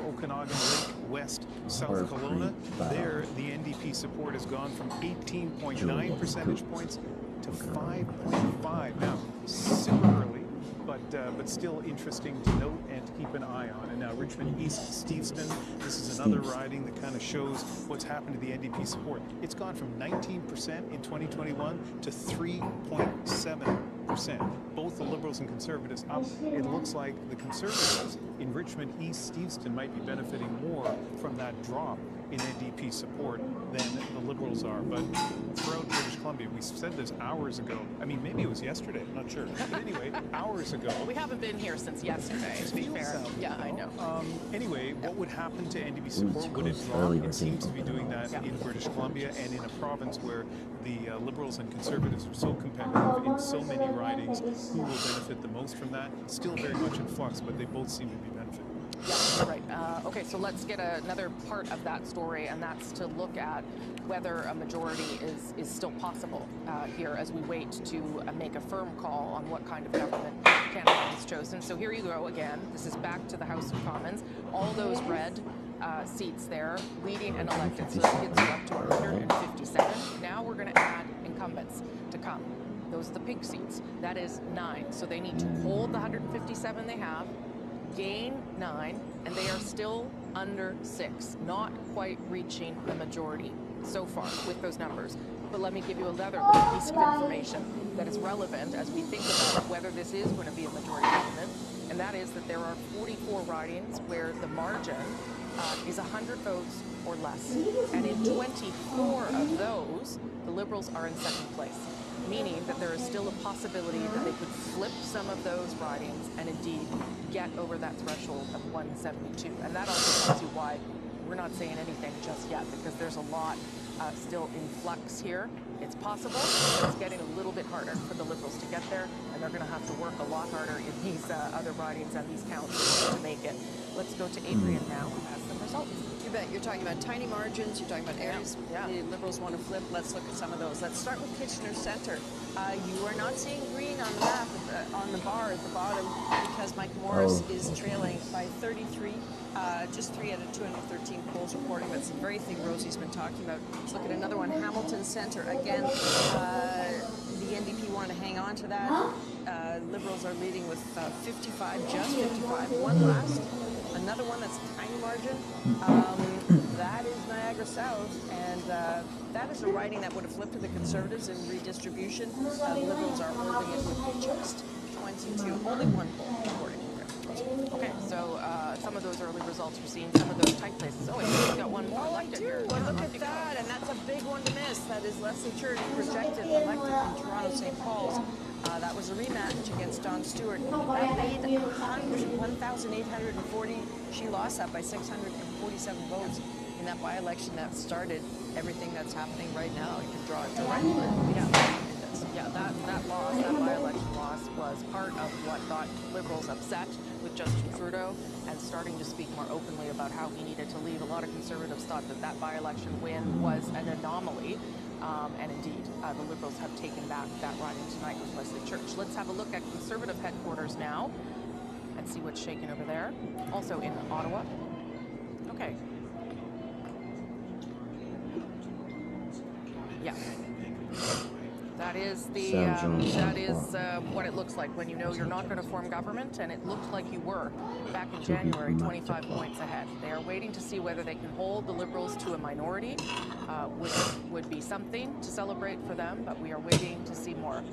Okanagan Lake West South Kelowna, there the NDP support has gone from 18.9 percentage points to 5.5. Now, super early, but still interesting to note and to keep an eye on. And now Richmond East Steveston, this is another riding that kind of shows what's happened to the NDP support. It's gone from 19% in 2021 to 3.7%. Both the Liberals and Conservatives up. It looks like the Conservatives in Richmond East Steveston might be benefiting more from that drop in NDP support than the Liberals are. But throughout British Columbia, we said this hours ago. I mean, maybe it was yesterday, I'm not sure. But anyway, hours ago. We haven't been here since yesterday, to be fair. Yeah, I know. Anyway, what would happen to NDP support? Would it drop? It seems to be doing that in British Columbia and in a province where the Liberals and Conservatives are so competitive in so many ridings. Who will benefit the most from that? Still very much in flux, but they both seem to be benefiting. Yeah, right. Okay, so let's get another part of that story, and that's to look at whether a majority is still possible here as we wait to make a firm call on what kind of government Canada is chosen. So here you go again. This is back to the House of Commons. All those red seats there, leading and elected. So that gets you up to 157. Now we're going to add incumbents to come. Those are the pink seats. That is 9. So they need to hold the 157 they have, gain 9, and they are still under 6, not quite reaching the majority so far with those numbers. But let me give you another little piece of information that is relevant as we think about whether this is going to be a majority government, and that is that there are 44 ridings where the margin is 100 votes or less. And in 24 of those, the Liberals are in second place, meaning that there is still a possibility that they could flip some of those ridings and indeed get over that threshold of 172. And that also tells you why we're not saying anything just yet, because there's a lot still in flux here. It's possible, but it's getting a little bit harder for the Liberals to get there, and they're going to have to work a lot harder in these other ridings and these counts to make it. Let's go to Adrian now, who has some results. You bet. You're talking about tiny margins. You're talking about areas the Liberals want to flip. Let's look at some of those. Let's start with Kitchener Centre. You are not seeing green on the map on the bar at the bottom because Mike Morris is trailing by 33. Just 3 out of 213 polls reporting. That's the very thing Rosie's been talking about. Let's look at another one, Hamilton Centre. Again, the NDP want to hang on to that. Liberals are leading with 55, just 55. One last. Another one that's a tiny margin. That is Niagara South, and that is a riding that would have flipped to the Conservatives in redistribution. The Liberals are holding it with just 22. Only one poll reporting. Okay, so some of those early results we're seeing, some of those tight places. Oh, I think we've got one more elected here. Well, look at that, and that's a big one to miss. That is Leslie Church, projected elected from Toronto St. Paul's. That was a rematch against Dawn Stewart. That made 1,840. She lost that by 647 votes in that by-election that started everything that's happening right now. You can draw a direct line. Yeah, that loss, that by-election loss, was part of what got Liberals upset with Justin Trudeau and starting to speak more openly about how he needed to leave. A lot of Conservatives thought that by-election win was an anomaly, and indeed, the Liberals have taken back that riding tonight with Leslie Church. Let's have a look at Conservative headquarters now and see what's shaking over there. Also in Ottawa. Okay. Yeah. That is what it looks like when you know you're not going to form government, and it looked like you were back in January, 25 points ahead. They are waiting to see whether they can hold the Liberals to a minority, which would be something to celebrate for them, but we are waiting to see more.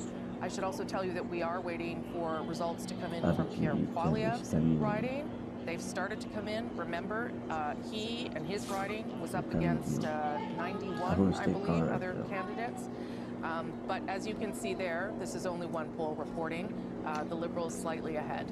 I should also tell you that we are waiting for results to come in from Pierre Poilievre's riding. They've started to come in. Remember, he and his riding was up against 91, I believe, other candidates. But as you can see there, this is only one poll reporting. The Liberals slightly ahead.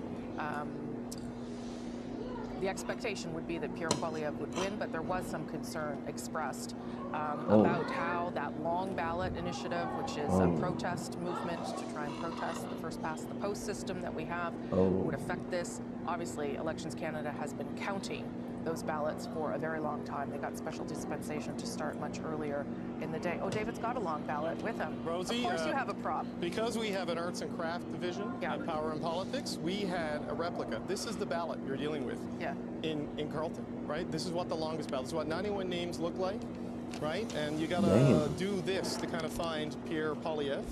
The expectation would be that Pierre Poilievre would win, but there was some concern expressed about how that long ballot initiative, which is a protest movement to try and protest the first past the post system that we have, would affect this. Obviously, Elections Canada has been counting those ballots for a very long time. They got special dispensation to start much earlier in the day. Oh, David's got a long ballot with him. Rosie, of course you have a prop. Because we have an arts and craft division at Power and Politics, we had a replica. This is the ballot you're dealing with in Carleton, right? This is what the longest ballot, this is what 91 names look like, right? And you gotta do this to kind of find Pierre Poilievre.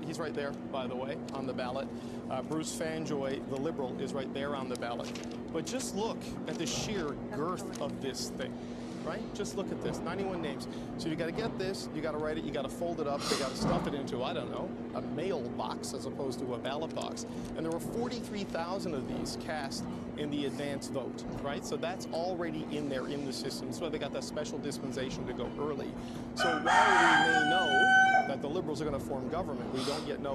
He's right there, by the way, on the ballot. Bruce Fanjoy, the Liberal, is right there on the ballot. But just look at the sheer girth of this thing, right? Just look at this, 91 names. So you gotta get this, you gotta write it, you gotta fold it up, you gotta stuff it into, I don't know, a mailbox as opposed to a ballot box. And there were 43,000 of these cast in the advance vote, right? So that's already in there in the system. That's why they got that special dispensation to go early. So while we may know that the Liberals are gonna form government, we don't yet know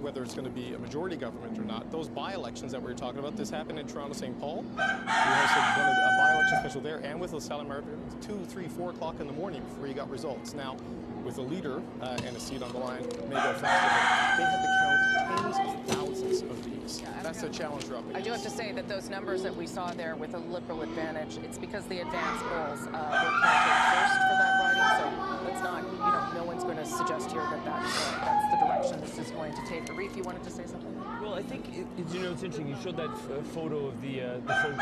whether it's going to be a majority government or not. Those by-elections that we were talking about, this happened in Toronto St. Paul. We hosted a by-election special there and with LaSalle and Margaret, 2, 3, 4 o'clock in the morning before you got results. Now, with a leader and a seat on the line, may go faster, but they had to count tens of thousands of these. That's the challenge we're up against. I do have to say that those numbers that we saw there with a Liberal advantage, it's because the advance polls were counted first for that riding, so let's not, no one's going to suggest here that that's the direction this is going to take. Reef, you wanted to say something? Well, I think, it's interesting, you showed that photo of the folks in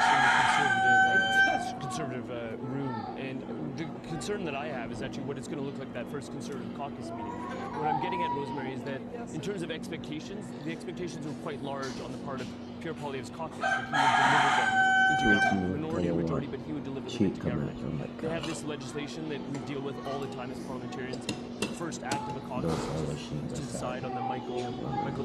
the conservative room, and the concern that I have is actually what it's going to look like that first Conservative caucus meeting. What I'm getting at, Rosemary, is that in terms of expectations, the expectations were quite large on the part of Pierre Poilievre's caucus, that he would deliver them into government, minority or majority, but he would deliver them into government. They have this legislation that we deal with all the time as parliamentarians. The first act of a caucus is to decide on the Michael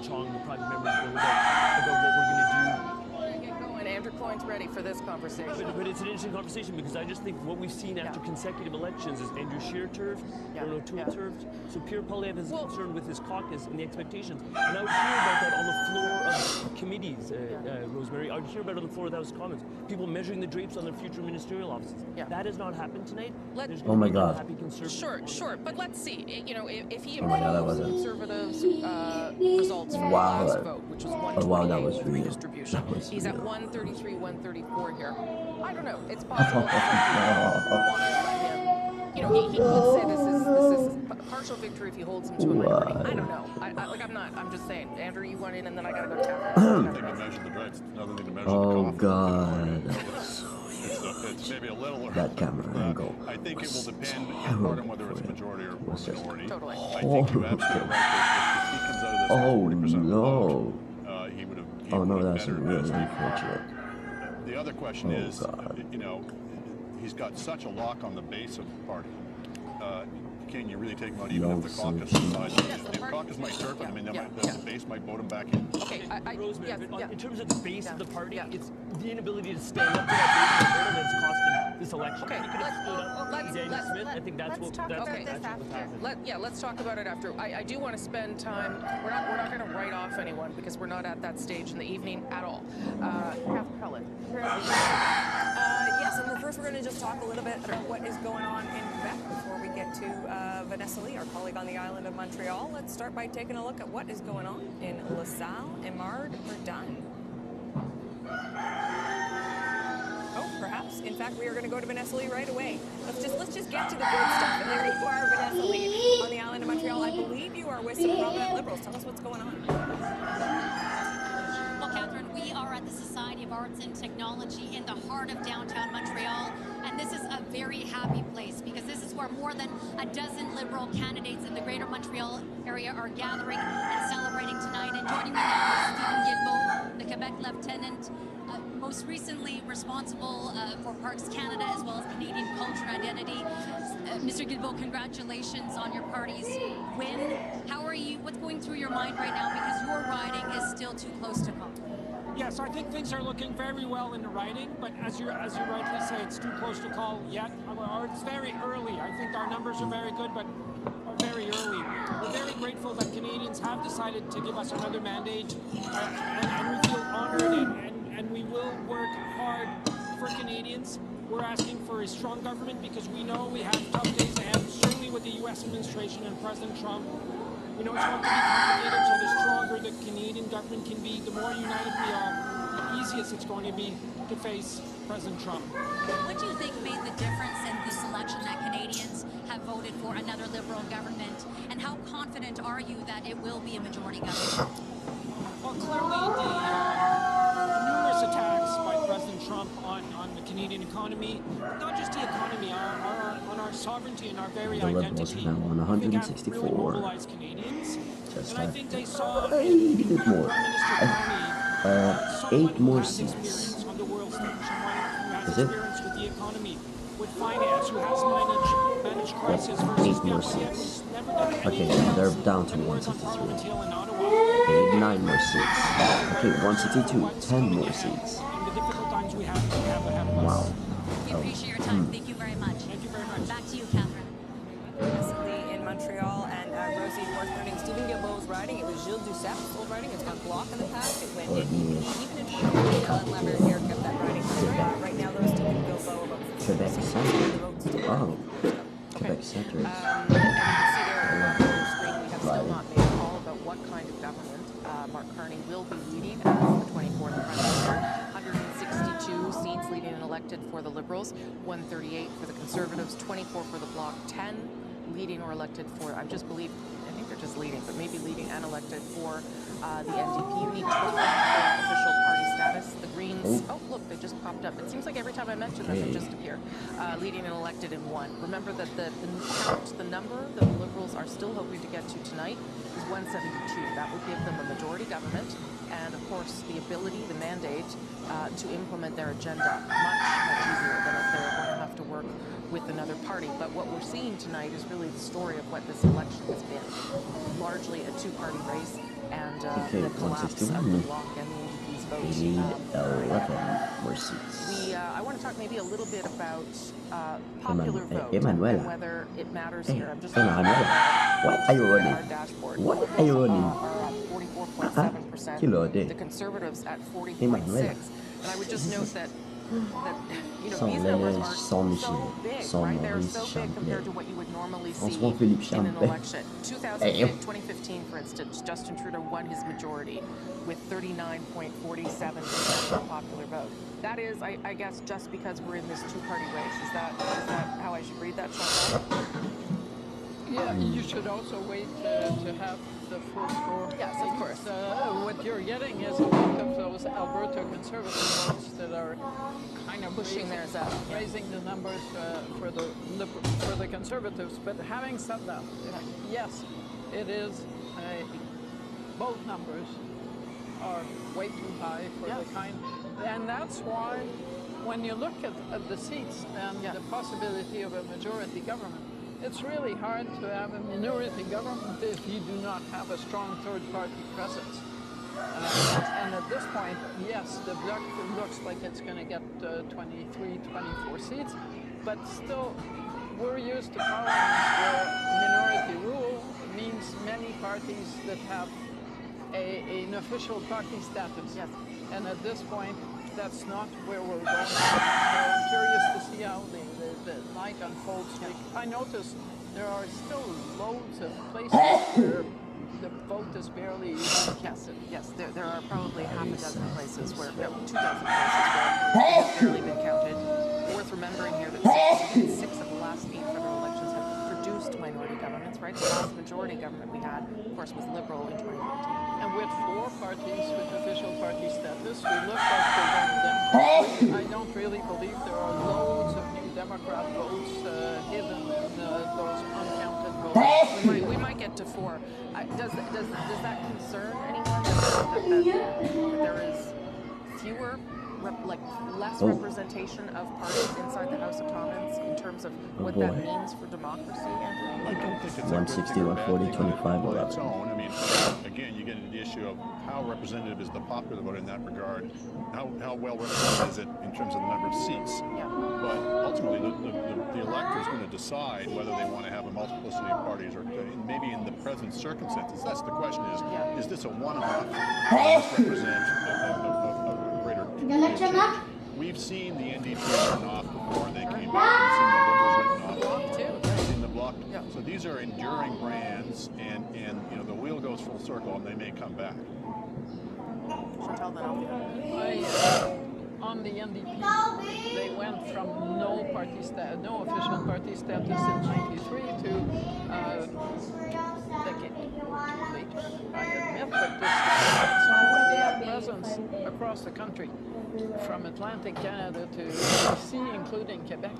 Chong, the private member's bill, about what we're going to do. Get going. Andrew Coyne's ready for this conversation. But it's an interesting conversation because I just think what we've seen after consecutive elections is Andrew Scheer turfed, Bruno O'Toole turfed. So Pierre Poilievre is concerned with his caucus and the expectations. And I would hear about that on the floor of committees, Rosemary. I would hear about it on the floor of the House of Commons. People measuring the drapes on their future ministerial offices. That has not happened tonight. Oh my God. Sure. But let's see. If he Oh my God, that improves wasn't. Conservatives' results from the last vote, which was 128 that was real. redistribution, That was he's at real. 133, 134 here. I don't know. It's possible. that he could say this is a partial victory if he holds him to a minority. I don't know. I'm just saying. Andrew, you went in and then I gotta go to One thing to measure the drapes, another thing to measure Oh the coffee. God. It's maybe a little. That camera angle. I think it will depend in terrible part on whether it's majority or minority. Totally. I think you're absolutely right that if he comes out of this at 40% no. vote, he would have. Oh no, that's better really as unfortunate. The other question is, he's got such a lock on the base of the party. Can you really take him out even if the caucus decides? The caucus might turf him, the base might vote him back in. Okay, Rosemary, but in terms of the base of the party, it's the inability to stand up to that base that's cost him this election. Okay, he could have stood up to Daniel Smith. I think that's what happened. Let's talk about it after. I do want to spend time. We're not going to write off anyone because we're not at that stage in the evening at all. Catherine Cullen. Yes, and first we're going to just talk a little bit about what is going on in Quebec before we get to Vanessa Lee, our colleague on the island of Montreal. Let's start by taking a look at what is going on in LaSalle. Emard Verdun. Oh, perhaps. In fact, we are going to go to Vanessa Lee right away. Let's just get to the good stuff. And there you are, Vanessa Lee, on the island of Montreal. I believe you are with some prominent Liberals. Tell us what's going on. Well, Catherine, we are at the Society of Arts and Technology in the heart of downtown Montreal, and this is a very happy place because this is where more than a dozen Liberal candidates in the greater Montreal area are gathering and celebrating tonight. And joining me now is Stephen Guilbeault, the Quebec Lieutenant, most recently responsible for Parks Canada as well as Canadian culture and identity. Mr. Guilbeault, congratulations on your party's win. How are you? What's going through your mind right now? Because your riding is still too close to call. Yes, I think things are looking very well in the riding, but as you rightly say, it's too close to call yet. It's very early. I think our numbers are very good, but are very early. We're very grateful that Canadians have decided to give us another mandate, and we feel honored, and we will work hard for Canadians. We're asking for a strong government because we know we have tough days ahead, certainly with the U.S. administration and President Trump. We know it's going to be complicated, so the stronger the Canadian government can be, the more united we are, the easiest it's going to be to face President Trump. What do you think made the difference in this election that Canadians have voted for another Liberal government? And how confident are you that it will be a majority government? Well, clearly the numerous attacks by President Trump on the Canadian economy, not just the economy, on our sovereignty and our very The Liberals identity, are now on I think have 164. really mobilized Canadians. Just And I think they saw a bit more. Prime Minister Carney, 8 more has seats. experience on the world stage, someone who has Is it? experience with the economy, with finance, who has managed crisis versus 8 more Gabrielle, seats. who's never done Okay, anything they're else down to than work on 163. Parliament Hill in Ottawa. 9 more seats. Okay, 162. 10 more seats. And the difficult times we have ahead of us. Wow. We appreciate your time. Thank you very much. Thank you very much. Back to you, Catherine. Recently in Montreal, and Rosie, worth noting, Stephen Guilbeault's riding, it was Gilles Ducep's old riding. It's got block in the past. It went in, even in Ellen Lever here kept that riding. Right now, though, Stephen Guilbeault about Quebec Center. Oh. Quebec Center. And you can see there on the screen, we have still not made a call about what kind of government Mark Carney will be leading as the 24th Prime Minister. 162 seats leading and elected for the Liberals, 138 for the Conservatives, 24 for the Bloc, 10 leading or elected for, I think they're just leading, but maybe leading and elected for the NDP. You need 12 for official party status. The Greens, oh look, they just popped up. It seems like every time I mention them, they just appear. Leading and elected in 1. Remember that the count, the number that the Liberals are still hoping to get to tonight is 172. That would give them a majority government and, of course, the ability, the mandate to implement their agenda much easier than if they're going to have to work with another party. But what we're seeing tonight is really the story of what this election has been. Largely a two-party race and the collapse of the Bloc and the NDP's vote. We need 11 more seats. I want to talk maybe a little bit about popular vote Emanuela. and whether it matters here. I'm just Emanuela, what are you running? our dashboard. What are you running? Are at 44.7%. Kilo The Conservatives at 40.6%. Emanuela. And I would just note that you know, Sans these numbers Lélège, aren't sans so Michel, big, sans right? They're Maurice so big Champlet, compared to what you would normally see François-Philippe in an Champlet. election. 2015, for instance, Justin Trudeau won his majority with 39.47% of the popular vote. That is, I guess, just because we're in this two-party race. Is that how I should read that, Chantal? Yeah, you should also wait to have the full score. Yes, of course. What you're getting is a lot of those Alberta Conservative votes that are kind of Pushing theirs up. raising the numbers for the Conservatives. But having said that, yes, it is both numbers are way too high for the kind, and that's why when you look at the seats and the possibility of a majority government, it's really hard to have a minority government if you do not have a strong third-party presence. And at this point, yes, the Bloc looks like it's going to get 23, 24 seats, but still, we're used to parliaments where minority rule means many parties that have an official party status. Yes. And at this point, that's not where we're going. So I'm curious to see how the night unfolds. I noticed there are still loads of places where the vote is barely casted. Yes, there are probably half a dozen places where, no, 2 dozen places where it's barely been counted. Worth remembering here that 6 of the last 8 federal elections have produced minority governments, right? The last majority government we had, of course, was Liberal in 2014. And with 4 parties with official party status, we look like they're going Democrat. I don't really believe there are loads of new Democrat votes hidden in those uncounted votes. We might get to 4. Does that concern anyone that there is fewer, less representation of parties inside the House of Commons in terms of what that means for democracy, Andrew? I don't think it's 160, 140, 25, 11. I mean, again, you get into the issue of how representative is the popular vote in that regard. How well represented is it in terms of the number of seats? Yeah. But ultimately, the elector is going to decide whether they want to have a multiplicity of parties, or maybe in the present circumstances. That's the question: is this a one-off? Does this represent a greater? We've seen the NDP written off before they came back. We've seen the Liberals written off. We've seen the Bloc. So these are enduring brands, and you know the wheel goes full circle, and they may come back. Chantal, then Althea. On the NDP, they went from no official party status in '93 to decade later, I admit, but at some point they have presence across the country, from Atlantic Canada to BC, including Quebec.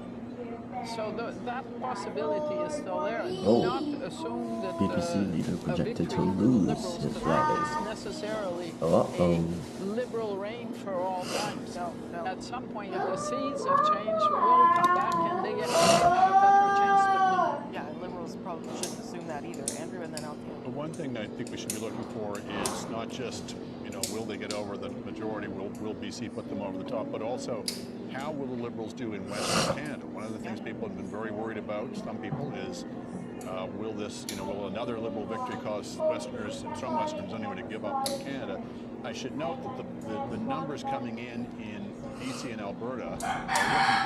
So that possibility is still there. Do not assume that BBC leader a projected victory to for the lose Liberals his tonight rally. is necessarily Uh-oh. a liberal reign for all time. So at some point, if the seeds of change will come back and they have a better chance to bloom. Yeah, Liberals probably shouldn't assume that either. Andrew, and then Althea. The one thing I think we should be looking for is not just, will they get over the majority, will BC put them over the top, but also how will the Liberals do in Western Canada? One of the things people have been very worried about, some people, is will another Liberal victory cause Westerners, some Westerners anyway, to give up on Canada? I should note that the numbers coming in BC and Alberta are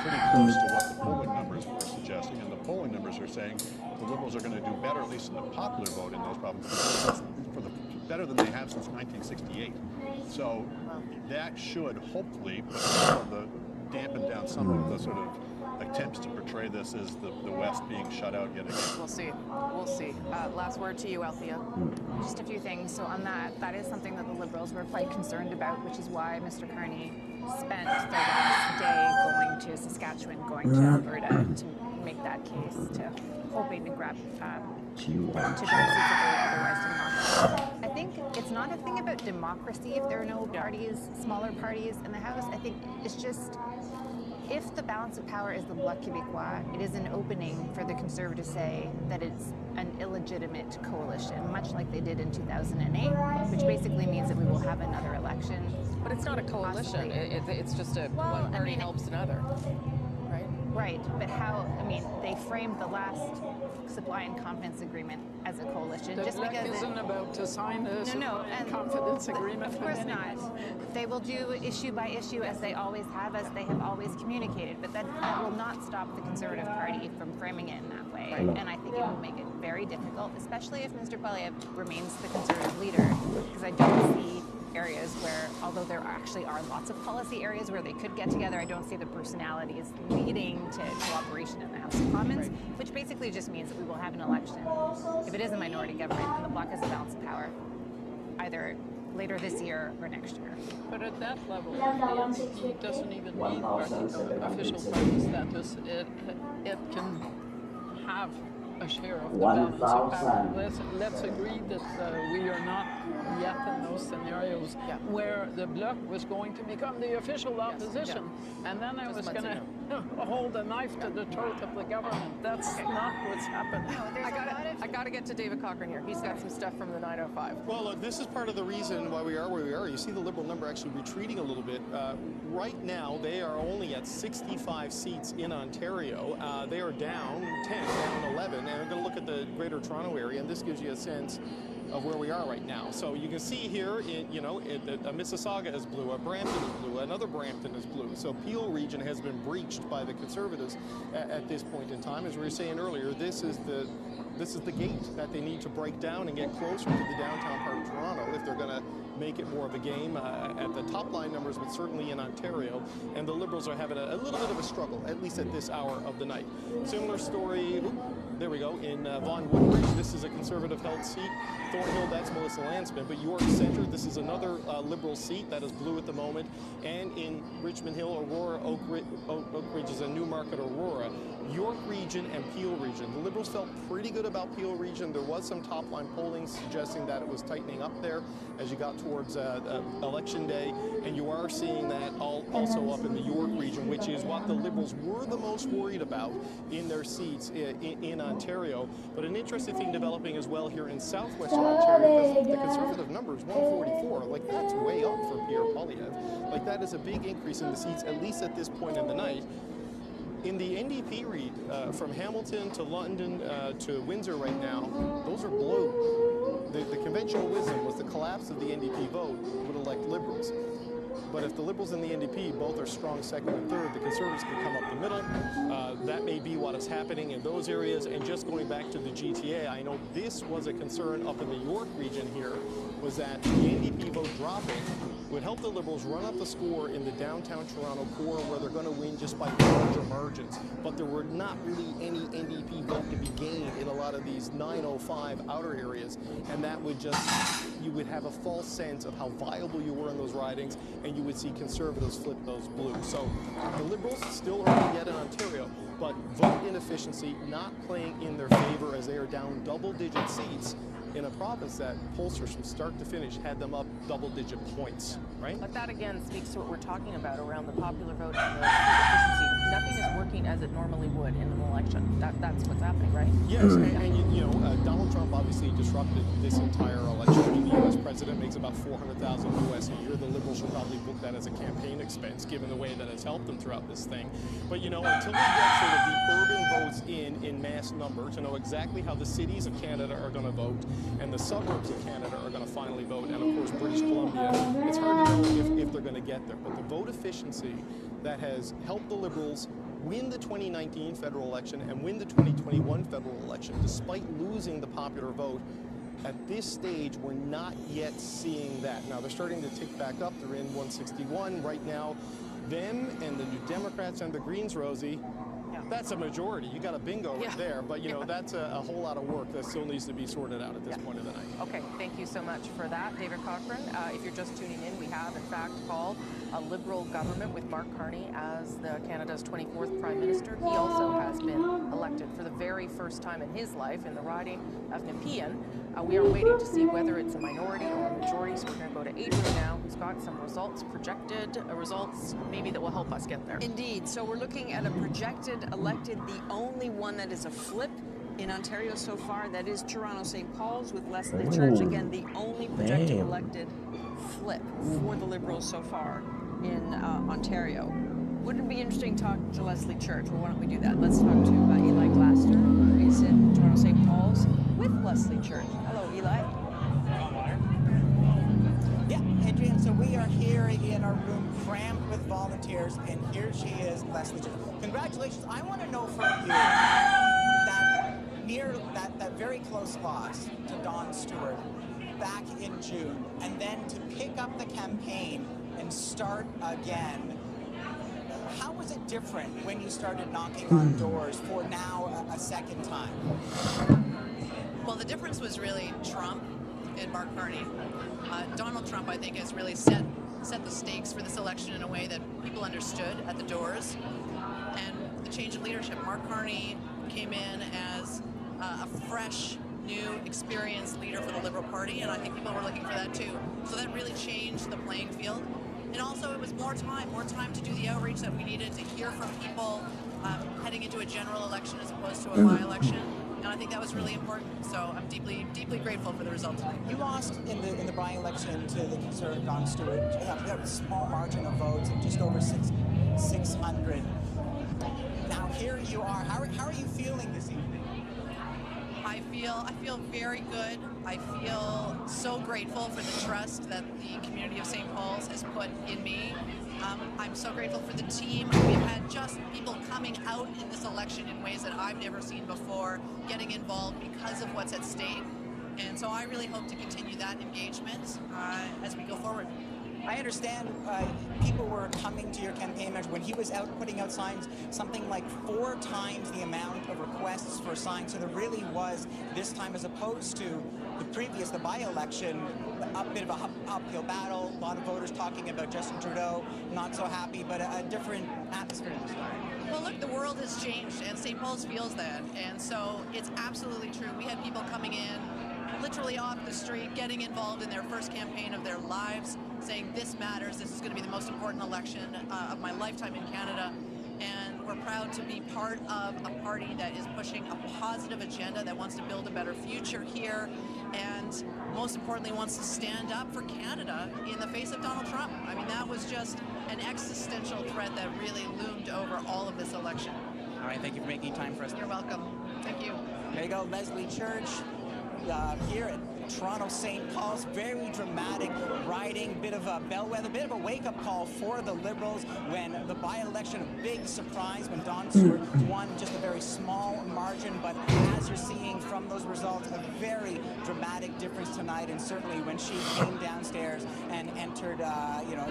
looking pretty close to what the polling numbers were suggesting, and the polling numbers are saying the Liberals are going to do better, at least in the popular vote in those provinces, better than they have since 1968. So that should hopefully dampen down some of the sort of attempts to portray this as the West being shut out yet again. We'll see. We'll see. Last word to you, Althea. Just a few things. So on that is something that the Liberals were quite concerned about, which is why Mr. Carney spent the last day going to Saskatchewan, going to Alberta to make that case, to hoping to grab seats that they otherwise did not. I think it's not a thing about democracy if there are no parties, smaller parties in the House. I think it's just, if the balance of power is the Bloc Québécois, it is an opening for the Conservatives to say that it's an illegitimate coalition, much like they did in 2008, which basically means that we will have another election. But it's not a coalition. It's just one party helps another, right? Right, but they framed the last supply and confidence agreement as a coalition. The just Bloc because isn't about to sign a supply and and confidence agreement. Of course not. They will do issue by issue as they always have, as they have always communicated, but that will not stop the Conservative Party from framing it in that way. Right. And I think it will make it very difficult, especially if Mr. Poilievre remains the Conservative leader, because I don't see areas where, although there actually are lots of policy areas where they could get together, I don't see the personalities leading to cooperation in the House of Commons, which basically just means that we will have an election. If it is a minority government, and the Bloc has a balance of power, either later this year or next year. But at that level, the NDP doesn't even need official party status. It can have a share of the balance of power. Let's agree that we are not yet in those scenarios where the Bloc was going to become the official opposition, and then I was going to hold a knife to the throat of the government. That's not what's happened. I got to get to David Cochrane here. He's got some stuff from the 905. Well, look, this is part of the reason why we are where we are. You see the Liberal number actually retreating a little bit. Right now, they are only at 65 seats in Ontario. They are down 10, down 11, and we're going to look at the Greater Toronto area, and this gives you a sense of where we are right now. So you can see here, Mississauga is blue, Brampton is blue, another Brampton is blue. So Peel region has been breached by the Conservatives at this point in time. As we were saying earlier, this is the gate that they need to break down and get closer to the downtown part of Toronto if they're going to make it more of a game at the top line numbers, but certainly in Ontario. And the Liberals are having a little bit of a struggle, at least at this hour of the night. Similar story, there we go, in Vaughan Woodbridge. This is a Conservative-held seat. Thornhill, that's Melissa Landsman. But York Centre, this is another Liberal seat that is blue at the moment. And in Richmond Hill, Aurora, Oak Ridge is a Newmarket, Aurora. York region and Peel region. The Liberals felt pretty good about Peel region. There was some top-line polling suggesting that it was tightening up there as you got towards Election Day. And you are seeing that also up in the York region, which is what the Liberals were the most worried about in their seats in Ontario. But an interesting thing developing as well here in southwestern Ontario, because the Conservative number is 144. Like, that's way up for Pierre Poilievre. Like, that is a big increase in the seats, at least at this point in the night. In the NDP read, from Hamilton to London to Windsor right now, those are blue. The conventional wisdom was the collapse of the NDP vote would elect Liberals. But if the Liberals and the NDP both are strong second and third, the Conservatives can come up the middle. That may be what is happening in those areas. And just going back to the GTA, I know this was a concern up in the York region here, was that the NDP vote dropping would help the Liberals run up the score in the downtown Toronto core where they're going to win just by larger margins. But there were not really any NDP vote to be gained in a lot of these 905 outer areas, and that would just, you would have a false sense of how viable you were in those ridings, and you would see Conservatives flip those blue. So the Liberals still early yet in Ontario, but vote inefficiency not playing in their favor as they are down double-digit seats in a province that pollsters from start to finish had them up double-digit points, right? But that again speaks to what we're talking about around the popular vote and the efficiency. Nothing is working as it normally would in an election. That's what's happening, right? Yes, and you know, Donald Trump obviously disrupted this entire election. I mean, the U.S. president makes about $400,000 US a year. The Liberals should probably book that as a campaign expense, given the way that it's helped them throughout this thing. But you know, until we get sort of the urban votes in mass number to know exactly how the cities of Canada are going to vote, and the suburbs of Canada are going to finally vote, and of course British Columbia, it's hard to know if they're going to get there. But the vote efficiency that has helped the Liberals win the 2019 federal election and win the 2021 federal election, despite losing the popular vote, at this stage, we're not yet seeing that. Now, they're starting to tick back up. They're in 161 right now. Them and the New Democrats and the Greens, Rosie, that's a majority. You got a bingo right there, but you know, that's a whole lot of work that still needs to be sorted out at this point of the night. Okay, thank you so much for that, David Cochrane. If you're just tuning in, we have in fact called a Liberal government with Mark Carney as Canada's 24th Prime Minister. He also has been elected for the very first time in his life in the riding of Nepean. We are waiting to see whether it's a minority or a majority, so we're going to go to Adrian now, who's got some results, projected results, maybe that will help us get there. Indeed. So we're looking at a projected elected, the only one that is a flip in Ontario so far. That is Toronto St. Paul's with Leslie Church. Again, the only projected elected flip for the Liberals so far in Ontario. Wouldn't it be interesting to talk to Leslie Church? Well, why don't we do that? Let's talk to Eli Glaster, who is in Toronto St. Paul's with Leslie Church. Hello, Eli. Yeah, Adrian, so we are here in our room crammed with volunteers, and here she is, Leslie Church. Congratulations. I want to know from you that very close loss to Don Stewart back in June, and then to pick up the campaign and start again. How was it different when you started knocking on doors for now a second time? Well, the difference was really Trump and Mark Carney. Donald Trump, I think, has really set the stakes for this election in a way that people understood at the doors. And the change of leadership. Mark Carney came in as a fresh, new, experienced leader for the Liberal Party, and I think people were looking for that too. So that really changed the playing field. And also it was more time to do the outreach that we needed, to hear from people heading into a general election as opposed to a by-election. And I think that was really important. So I'm deeply, deeply grateful for the result tonight. You lost in the by-election to the Conservative Don Stewart. That was a small margin of votes, of just over 600. Now here you are. How are you feeling this evening? I feel very good. I feel so grateful for the trust that the community of St. Paul's has put in me. I'm so grateful for the team. We've had just people coming out in this election in ways that I've never seen before, getting involved because of what's at stake. And so I really hope to continue that engagement as we go forward. I understand people were coming to your campaign when he was out putting out signs, something like 4 times the amount of requests for signs. So there really was, this time as opposed to the by-election, a bit of an uphill battle, a lot of voters talking about Justin Trudeau, not so happy, but a different atmosphere this time. Well, look, the world has changed, and St. Paul's feels that. And so it's absolutely true. We had people coming in literally off the street, getting involved in their first campaign of their lives, saying this matters, this is going to be the most important election of my lifetime in Canada. And we're proud to be part of a party that is pushing a positive agenda, that wants to build a better future here, and most importantly wants to stand up for Canada in the face of Donald Trump. I mean, that was just an existential threat that really loomed over all of this election. All right, thank you for making time for us. You're welcome. Thank you. There you go, Leslie Church here at Toronto St. Paul's. Very dramatic riding, bit of a bellwether, bit of a wake-up call for the Liberals when the by-election, a big surprise when Dawn Stewart won just a very small margin. But as you're seeing from those results, a very dramatic difference tonight. And certainly when she came downstairs and entered,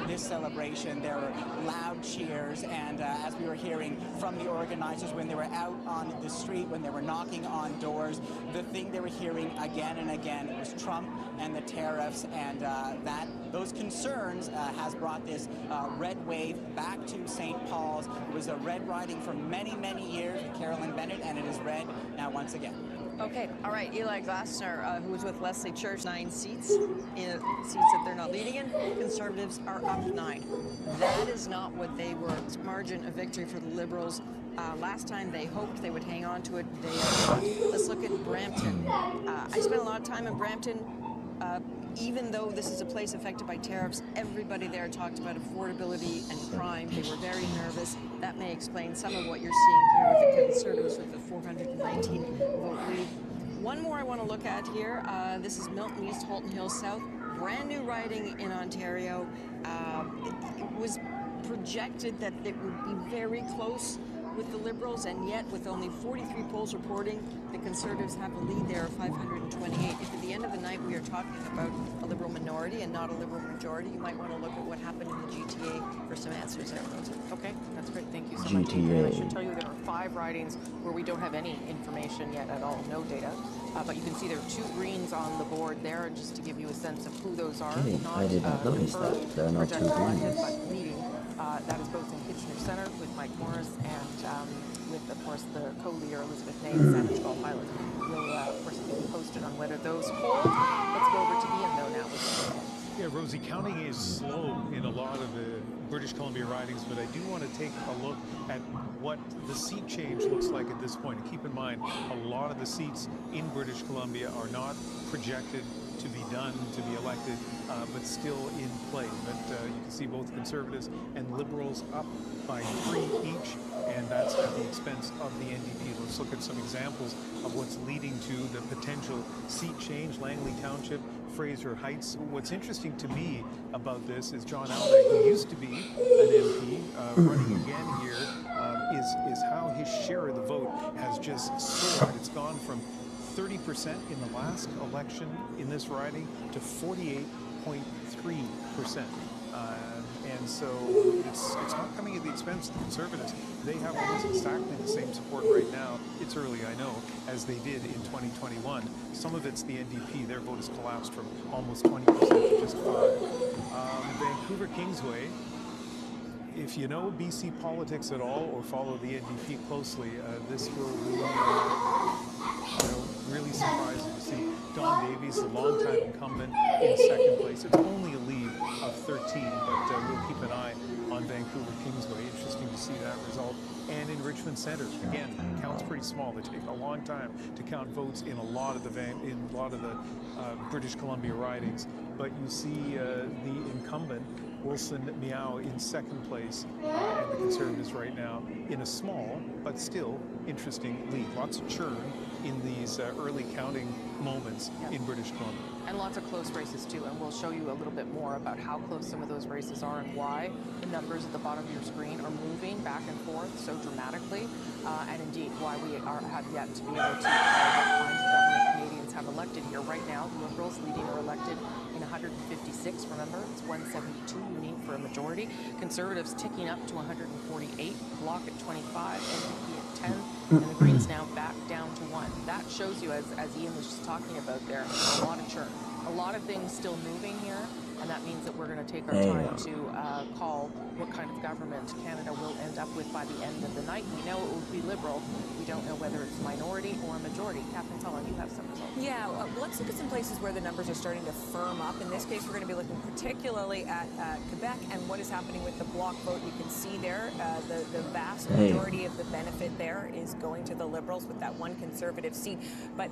this celebration, there were loud cheers. And as we were hearing from the organizers when they were out on the street, when they were knocking on doors, the thing they were hearing again and again was Trump and the tariffs, and those concerns has brought this red wave back to St. Paul's. It was a red riding for many, many years with Carolyn Bennett, and it is red now once again. Okay, all right, Eli Glasner, who was with Leslie Church, 9 seats, in seats that they're not leading in. Conservatives are up 9. That is not what they were. Margin of victory for the Liberals. Last time they hoped they would hang on to it. They are not. Let's look at Brampton. I spent a lot of time in Brampton. Even though this is a place affected by tariffs, everybody there talked about affordability and crime. They were very nervous. That may explain some of what you're seeing here with the Conservatives with the 419 vote lead. One more I want to look at here. This is Milton East, Halton Hills South. Brand new riding in Ontario. It was projected that it would be very close with the Liberals, and yet with only 43 polls reporting, the Conservatives have a lead there of 528. If at the end of the night we are talking about a Liberal minority and not a Liberal majority, you might want to look at what happened in the GTA for some answers there, Rosie. Okay, that's great. Thank you so much. And I should tell you there are 5 ridings where we don't have any information yet at all, no data. But you can see there are 2 greens on the board there, and just to give you a sense of who those are. Okay, I did not notice that. There are not 2 greens. But leading. That is both in Kitchener Centre with Mike Morris and with, of course, the co-leader Elizabeth May and Sandwich Golf Island. We'll, of course, keep you posted on whether those hold. Let's go over to Ian, though, now. Yeah, Rosie, counting is slow in a lot of the British Columbia ridings, but I do want to take a look at what the seat change looks like at this point. And keep in mind, a lot of the seats in British Columbia are not projected to be done, to be elected, but still in play. But you can see both Conservatives and Liberals up by 3 each, and that's at the expense of the NDP. Let's look at some examples of what's leading to the potential seat change. Langley Township, Fraser Heights. What's interesting to me about this is John Alday, who used to be an MP, running again here, is how his share of the vote has just soared. It's gone from 30% in the last election in this riding to 48.3%. And so it's not coming at the expense of the Conservatives. They have almost exactly the same support right now, it's early I know, as they did in 2021. Some of it's the NDP. Their vote has collapsed from almost 20% to just 5%. Vancouver Kingsway, if you know BC politics at all or follow the NDP closely, this will really surprising to see Don Davies, the longtime incumbent, in 2nd place. It's only a lead of 13, but we'll keep an eye on Vancouver Kingsway. Interesting to see that result. And in Richmond Centre, again, counts pretty small. They take a long time to count votes in a lot of the British Columbia ridings. But you see the incumbent, Wilson Miao, in 2nd place, and the Conservatives right now in a small but still interesting lead. Lots of churn in these early counting moments in British Columbia. And lots of close races too, and we'll show you a little bit more about how close some of those races are and why the numbers at the bottom of your screen are moving back and forth so dramatically, and indeed why we have yet to be able to tell what kinds of government Canadians have elected here. Right now, the Liberals leading are elected in 156, remember, it's 172 you need for a majority. Conservatives ticking up to 148, Bloc at 25, NDP at 10, and the Greens now back down to 1. That shows you, as Ian was just talking about there, a lot of churn. A lot of things still moving here, and that means that we're going to take our time to call what kind of government Canada will end up with by the end of the night. We know it will be Liberal. We don't know whether it's minority or majority. Captain Tullen, you have some results. Yeah, let's look at some places where the numbers are starting to firm up. In this case, we're going to be looking particularly at Quebec and what is happening with the Bloc vote. You can see there the vast majority of the benefit there is going to the Liberals with that one Conservative seat. But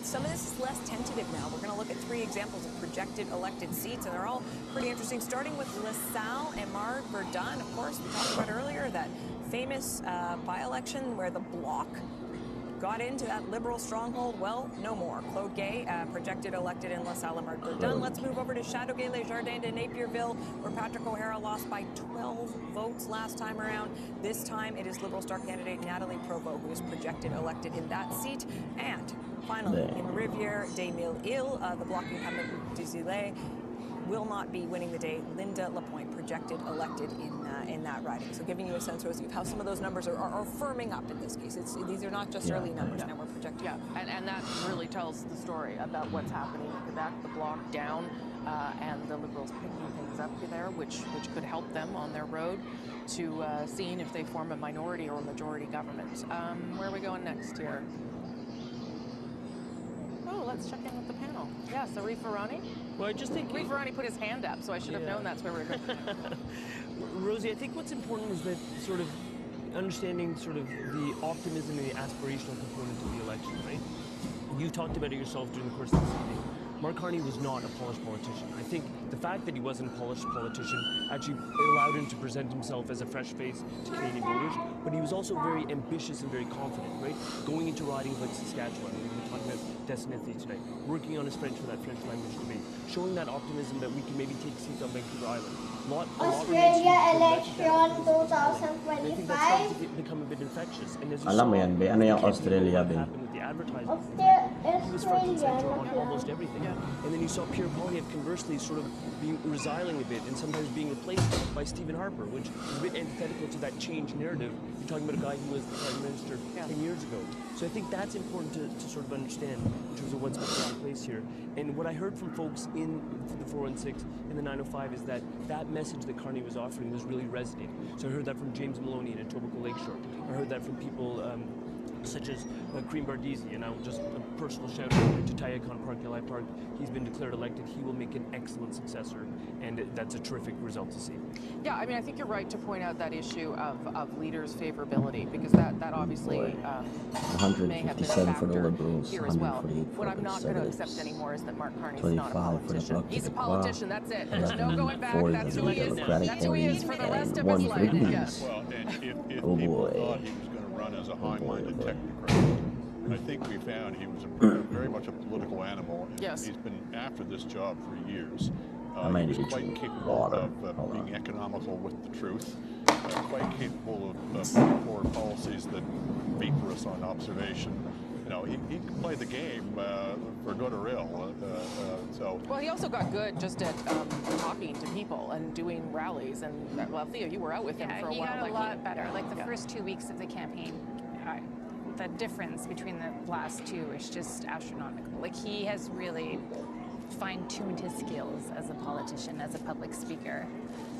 some of this is less tentative now. We're going to look at 3 examples of projected elected seats, and they're all pretty interesting, starting with LaSalle and Marc Verdun. Of course, we talked about earlier that famous by-election where the Bloc got into that Liberal stronghold? Well, no more. Claude Gay, projected elected in LaSalle-Martin. Let's move over to Chateauguay-les-Jardins to Napierville, where Patrick O'Hara lost by 12 votes last time around. This time it is Liberal star candidate Nathalie Provost who is projected elected in that seat. And finally, in Rivière-des-Mille-Îles, the Bloc incumbent Désilets will not be winning the day. Linda Lapointe projected elected in that riding. So giving you a sense, Rosie, of how some of those numbers are firming up in this case. These are not just early numbers, now we're projecting. Yeah, and that really tells the story about what's happening in Quebec, the Bloc down, and the Liberals picking things up there, which could help them on their road to seeing if they form a minority or a majority government. Where are we going next here? Oh, let's check in with the panel. Yeah, so Reef Arani? Well, I just think Reef Arani put his hand up, so I should have known that's where we were going. Rosie, I think what's important is that sort of understanding sort of the optimism and the aspirational component of the election, right? You talked about it yourself during the course of this evening. Mark Carney was not a polished politician. I think the fact that he wasn't a polished politician actually allowed him to present himself as a fresh face to Canadian voters, but he was also very ambitious and very confident, right? Going into ridings like Saskatchewan, we were talking about Destinethy today, working on his French for that French language debate, showing that optimism that we can maybe take seats on Vancouver Island. Australia election 2025. I think that's starting to become a bit infectious. And as you Alam mo saw, yan, be? Ano yung Australia, be? with the advertising, he was front and center on almost everything. And then you saw Pierre Poilievre conversely sort of being resiling a bit and sometimes being replaced by Stephen Harper, which is a bit antithetical to that change narrative. You're talking about a guy who was the Prime Minister 10 years ago. So I think that's important to sort of understand in terms of what's been taking place here. And what I heard from folks in the 416 and the 905 is that that message that Carney was offering was really resonating. So I heard that from James Maloney in Etobicoke Lakeshore. I heard that from people such as Karim Bardisi, and I'll just a personal shout out to Tayakon Park, Eli Park. He's been declared elected. He will make an excellent successor, and that's a terrific result to see. Yeah, I mean, I think you're right to point out that issue of leaders' favorability, because that obviously may have been a 157 for the factor Liberals, here as well. 148 What for I'm the not going to Conservatives, accept anymore is that Mark Carney's 25 not a for the politician. Bloc He's a Québécois, politician, that's it. There's no going back. 11 That's for who the he is. Democratic That's who he is Party, for the rest and of 1 his for life. Greens. Yes. Well, and if Oh people boy. thought he was going to run as a high-minded technocrat, I think we found he was very much a political animal. And Yes. He's been after this job for years. I might He need was to quite drink capable water. of being economical with the truth, quite capable of putting forward policies that vaporous on observation. You know, he can play the game for good or ill. Well, he also got good just at talking to people and doing rallies. And well, Theo, you were out with him for a he while. got a like lot better. Like the first 2 weeks of the campaign, the difference between the last two is just astronomical. Like he has really fine-tuned his skills as a politician, as a public speaker.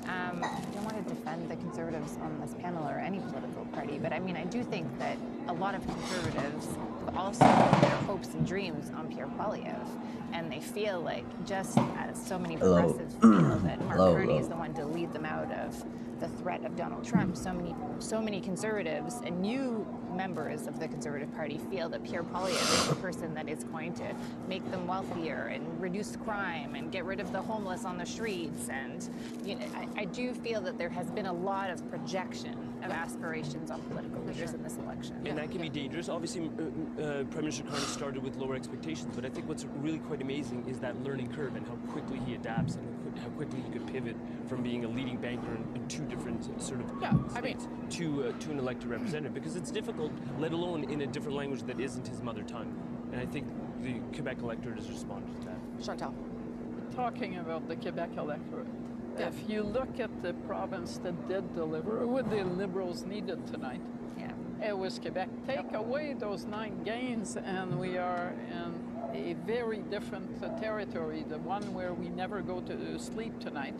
I don't want to defend the Conservatives on this panel or any political party, but I mean, I do think that a lot of Conservatives have also put their hopes and dreams on Pierre Poilievre, and they feel like, just as so many progressives feel that Mark Carney is the one to lead them out of the threat of Donald Trump, so many Conservatives and new members of the Conservative Party feel that Pierre Poilievre is the person that is going to make them wealthier and reduce crime and get rid of the homeless on the streets. And you know, I do feel that there has been a lot of projection of aspirations on political leaders in this election. And that can be dangerous. Obviously, Prime Minister Carney started with lower expectations, but I think what's really quite amazing is that learning curve and how quickly he adapts and how quickly he could pivot from being a leading banker in two different sort of states to an elected representative, because it's difficult, let alone in a different language that isn't his mother tongue. And I think the Quebec electorate has responded to that. Chantal. Talking about the Quebec electorate, if you look at the province that did deliver what the Liberals needed tonight, it was Quebec. Take away those 9 gains and we are in a very different territory, the one where we never go to sleep tonight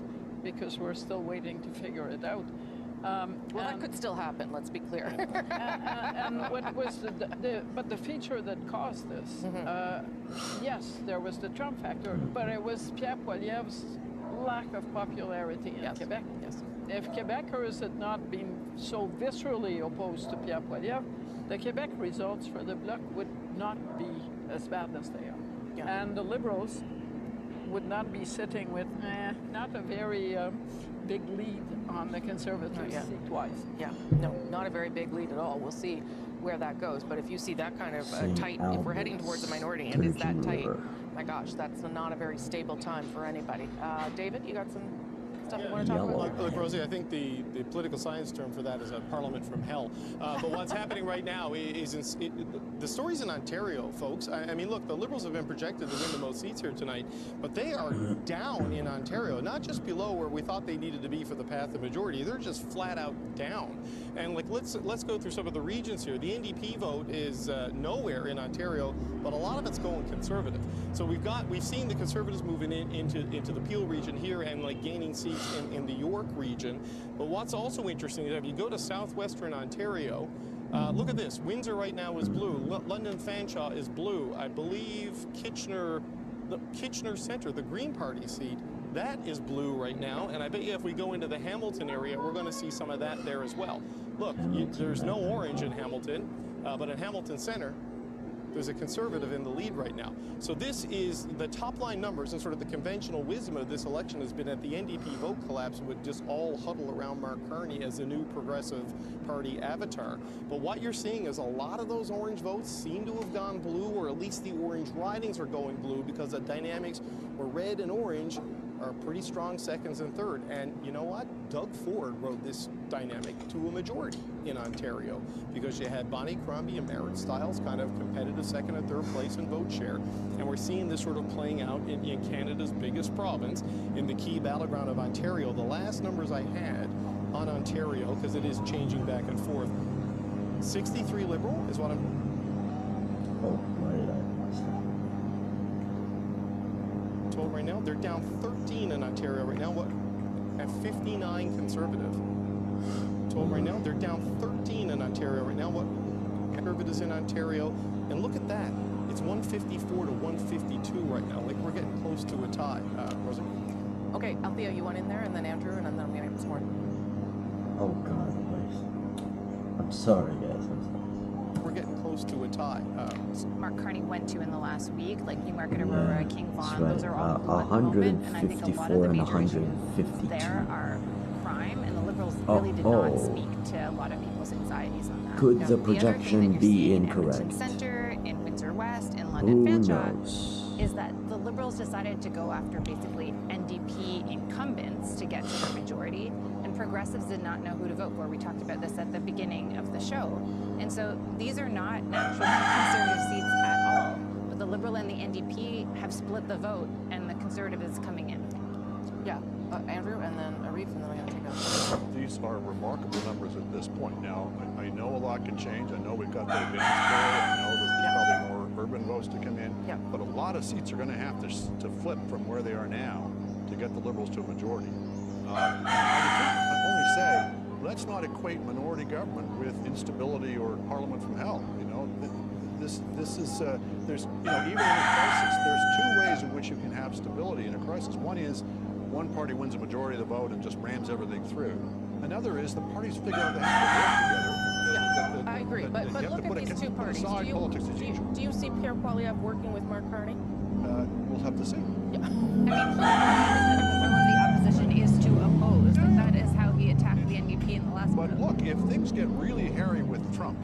because we're still waiting to figure it out. Well, that could still happen, let's be clear. And what was but the feature that caused this, yes, there was the Trump factor, but it was Pierre Poilievre's lack of popularity in Quebec. Yes. If Quebecers had not been so viscerally opposed to Pierre Poilievre, the Quebec results for the Bloc would not be as bad as they are. And the Liberals would not be sitting with not a very big lead on the Conservative seat-wise. Yeah, no, not a very big lead at all. We'll see where that goes. But if you see that kind of tight, if we're heading towards a minority and is that tight, my gosh, that's not a very stable time for anybody. David, you got some stuff you want to talk about? Look, Rosie, I think the political science term for that is a parliament from hell. But what's happening right now is the story's in Ontario, folks. I mean, look, the Liberals have been projected to win the most seats here tonight, but they are down in Ontario, not just below where we thought they needed to be for the path of majority. They're just flat out down. And like, let's go through some of the regions here. The NDP vote is nowhere in Ontario, but a lot of it's going Conservative. So we've seen the Conservatives moving into the Peel region here and like gaining seats in the York region. But what's also interesting is if you go to southwestern Ontario, look at this. Windsor right now is blue. London Fanshawe is blue. I believe Kitchener Centre, the Green Party seat, that is blue right now. And I bet you if we go into the Hamilton area, we're going to see some of that there as well. Look, there's no orange in Hamilton, but in Hamilton Centre, there's a Conservative in the lead right now. So this is the top line numbers, and sort of the conventional wisdom of this election has been that the NDP vote collapse would just all huddle around Mark Carney as the new Progressive Party avatar. But what you're seeing is a lot of those orange votes seem to have gone blue, or at least the orange ridings are going blue, because the dynamics where red and orange are pretty strong seconds and third. And you know what? Doug Ford rode this dynamic to a majority in Ontario, because you had Bonnie Crombie and Marit Stiles kind of competitive second and third place in vote share. And we're seeing this sort of playing out in Canada's biggest province, in the key battleground of Ontario. The last numbers I had on Ontario, because it is changing back and forth, 63 Liberal is what I'm... Oh, why did I told right now. They're down 13 in Ontario right now. What? At 59 Conservative. Told right now. They're down 13 in Ontario right now. What? Conservatives in Ontario. And look at that. It's 154 to 152 right now. Like, we're getting close to a tie. Rosie? Okay, Althea, you want in there, and then Andrew, and then I'm going to get some more. Oh, God, please. I'm sorry, guys. We're getting close to a tie. Mark Carney went to in the last week, like Newmarket, Aurora, King Vaughan, right. those are all blue at the moment, and I think a lot of the major 152. there are crime, and the Liberals really did not speak to a lot of people's anxieties on that. Could the projection be incorrect? In Edmonton Centre, in Windsor West, in London Fanshawe, knows? is that the Liberals decided to go after basically NDP incumbents to get to the majority, and Progressives did not know who to vote for. We talked about this at the beginning of the show. And so these are not natural Conservative seats at all. But the Liberal and the NDP have split the vote, and the Conservative is coming in. Yeah, Andrew, and then Arif, and then I'm going to take over. These are remarkable numbers at this point. Now, I know a lot can change. I know we've got the advanced poll. I know that there's probably more urban votes to come in. But a lot of seats are going to have to flip from where they are now to get the Liberals to a majority. I only say, let's not equate minority government with instability or parliament from hell. You know, this is there's even in a crisis, there's two ways in which you can have stability in a crisis. One is one party wins a majority of the vote and just rams everything through. Another is the parties figure out they have to work together. I agree, but look at these two parties. Do you see Pierre Poilievre working with Mark Carney? We'll have to see. Yeah. The opposition is to oppose, and that is how he attacked the NDP in the last one. But look, if things get really hairy with Trump,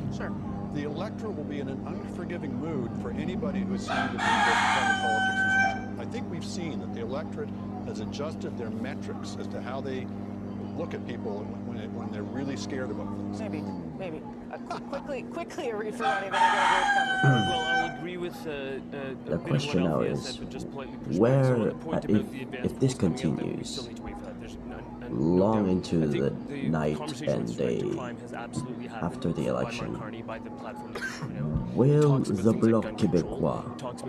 the electorate will be in an unforgiving mood for anybody who is seen to be party politics as usual. I think we've seen that the electorate has adjusted their metrics as to how they look at people when they're really scared about things. Maybe. Quickly, Arif, for running Well, I'll agree with the question now is, where, if this continues long into the night and day after the election, will the Bloc Québécois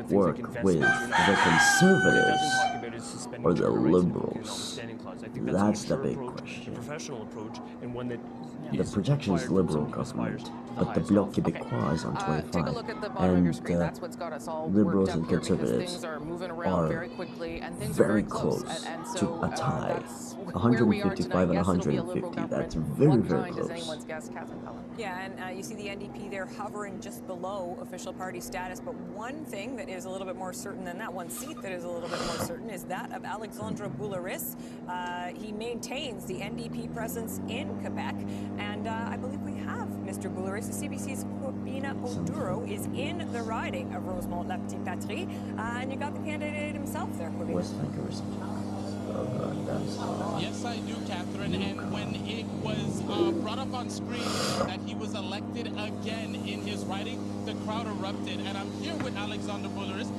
work with the Conservatives or the Liberals? That's the big question. The projection is Liberal government, but the Bloc Québécois is on 25, and Liberals and Conservatives are very close to a tie. 155 and 150, that's very, very close. Yeah, and you see the NDP there hovering just below official party status, but one thing that is a little bit more certain than that, one seat that is a little bit more certain, is that of Alexandre Boulris. He maintains the NDP presence in Quebec, and I believe we have Mr. Boulris. CBC's Corbina Oduro is in the riding of Rosemont-la-Petite-Patrie, and you got the candidate himself there, Corbina. West Vancouver. Yes, I do, Catherine. And when it was brought up on screen that he was elected again in his riding, the crowd erupted. And I'm here with Alexandre Boulris.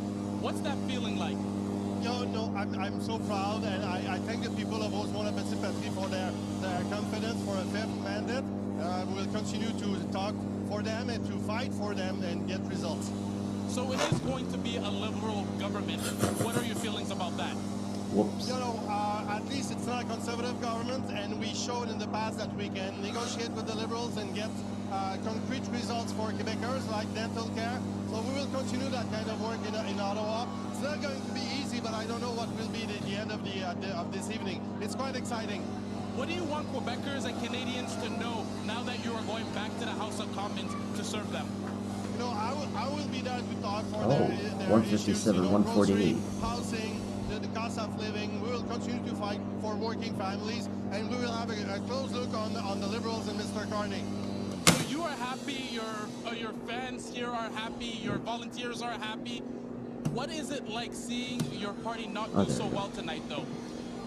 What's that feeling like? No, I'm so proud, and I thank the people of Rosemont-la-Petite-Patrie for their confidence for a fifth mandate. We will continue to talk for them and to fight for them and get results. So it is going to be a Liberal government. What are your feelings about that? Whoops. At least it's not a Conservative government, and we showed in the past that we can negotiate with the Liberals and get concrete results for Quebecers, like dental care. So we will continue that kind of work in Ottawa. It's not going to be easy, but I don't know what will be the end of this evening. It's quite exciting. What do you want Quebecers and Canadians to know now that you are going back to the House of Commons to serve them? I will be there to talk for their 157, issues, 148. Housing, the cost of living. We will continue to fight for working families, and we will have a close look on the Liberals and Mr. Carney. So you are happy, your fans here are happy, your volunteers are happy. What is it like seeing your party not do so well tonight, though?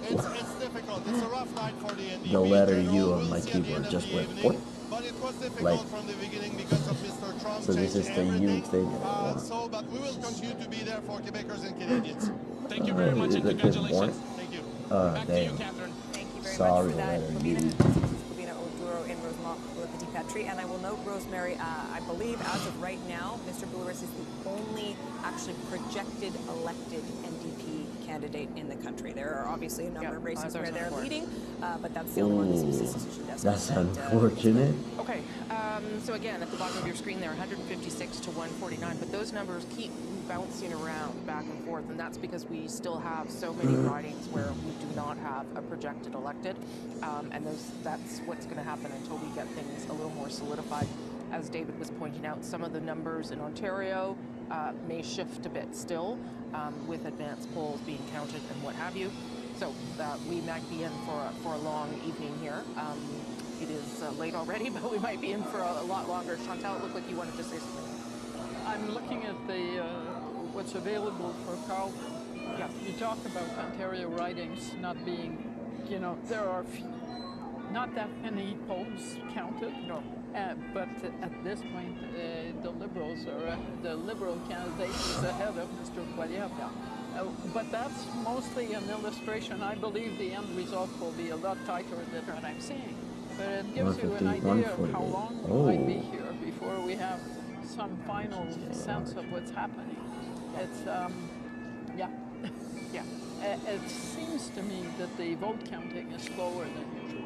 It's difficult. It's a rough night for the NDP. The letter U on my keyboard just went what? But it was difficult from the beginning because of Mr. Trump. So this is the U thing. But we will continue to be there for Quebecers and Canadians. Thank you very much, and congratulations. Thank you. Back to you, Catherine. Thank you very Sorry, much for that. letter U. Corbina Oduro in Rosemont-la-Petite-Patrie, and I will note, Rosemary, I believe as of right now, Mr. Boulris is the only actually projected elected NDP candidate in the country. There are obviously a number of races where they're leading, but that's the only one the CBC decision desk. That's unfortunate. Okay, so again, at the bottom of your screen there, 156 to 149, but those numbers keep bouncing around back and forth, and that's because we still have so many ridings where we do not have a projected elected, and that's what's going to happen until we get things a little more solidified. As David was pointing out, some of the numbers in Ontario may shift a bit still, with advanced polls being counted and what have you. So we might be in for a long evening here. It is late already, but we might be in for a lot longer. Chantal, it looked like you wanted to say something. I'm looking at the what's available for Carleton. Yeah. You talk about Ontario ridings not being, there are not that many polls counted. No. But at this point, the Liberal candidate is ahead of Mr. Poilievre. But that's mostly an illustration. I believe the end result will be a lot tighter than what I'm seeing. But it gives you an idea of how long we might be here before we have some final sense of what's happening. It's, yeah. It seems to me that the vote counting is slower than usual.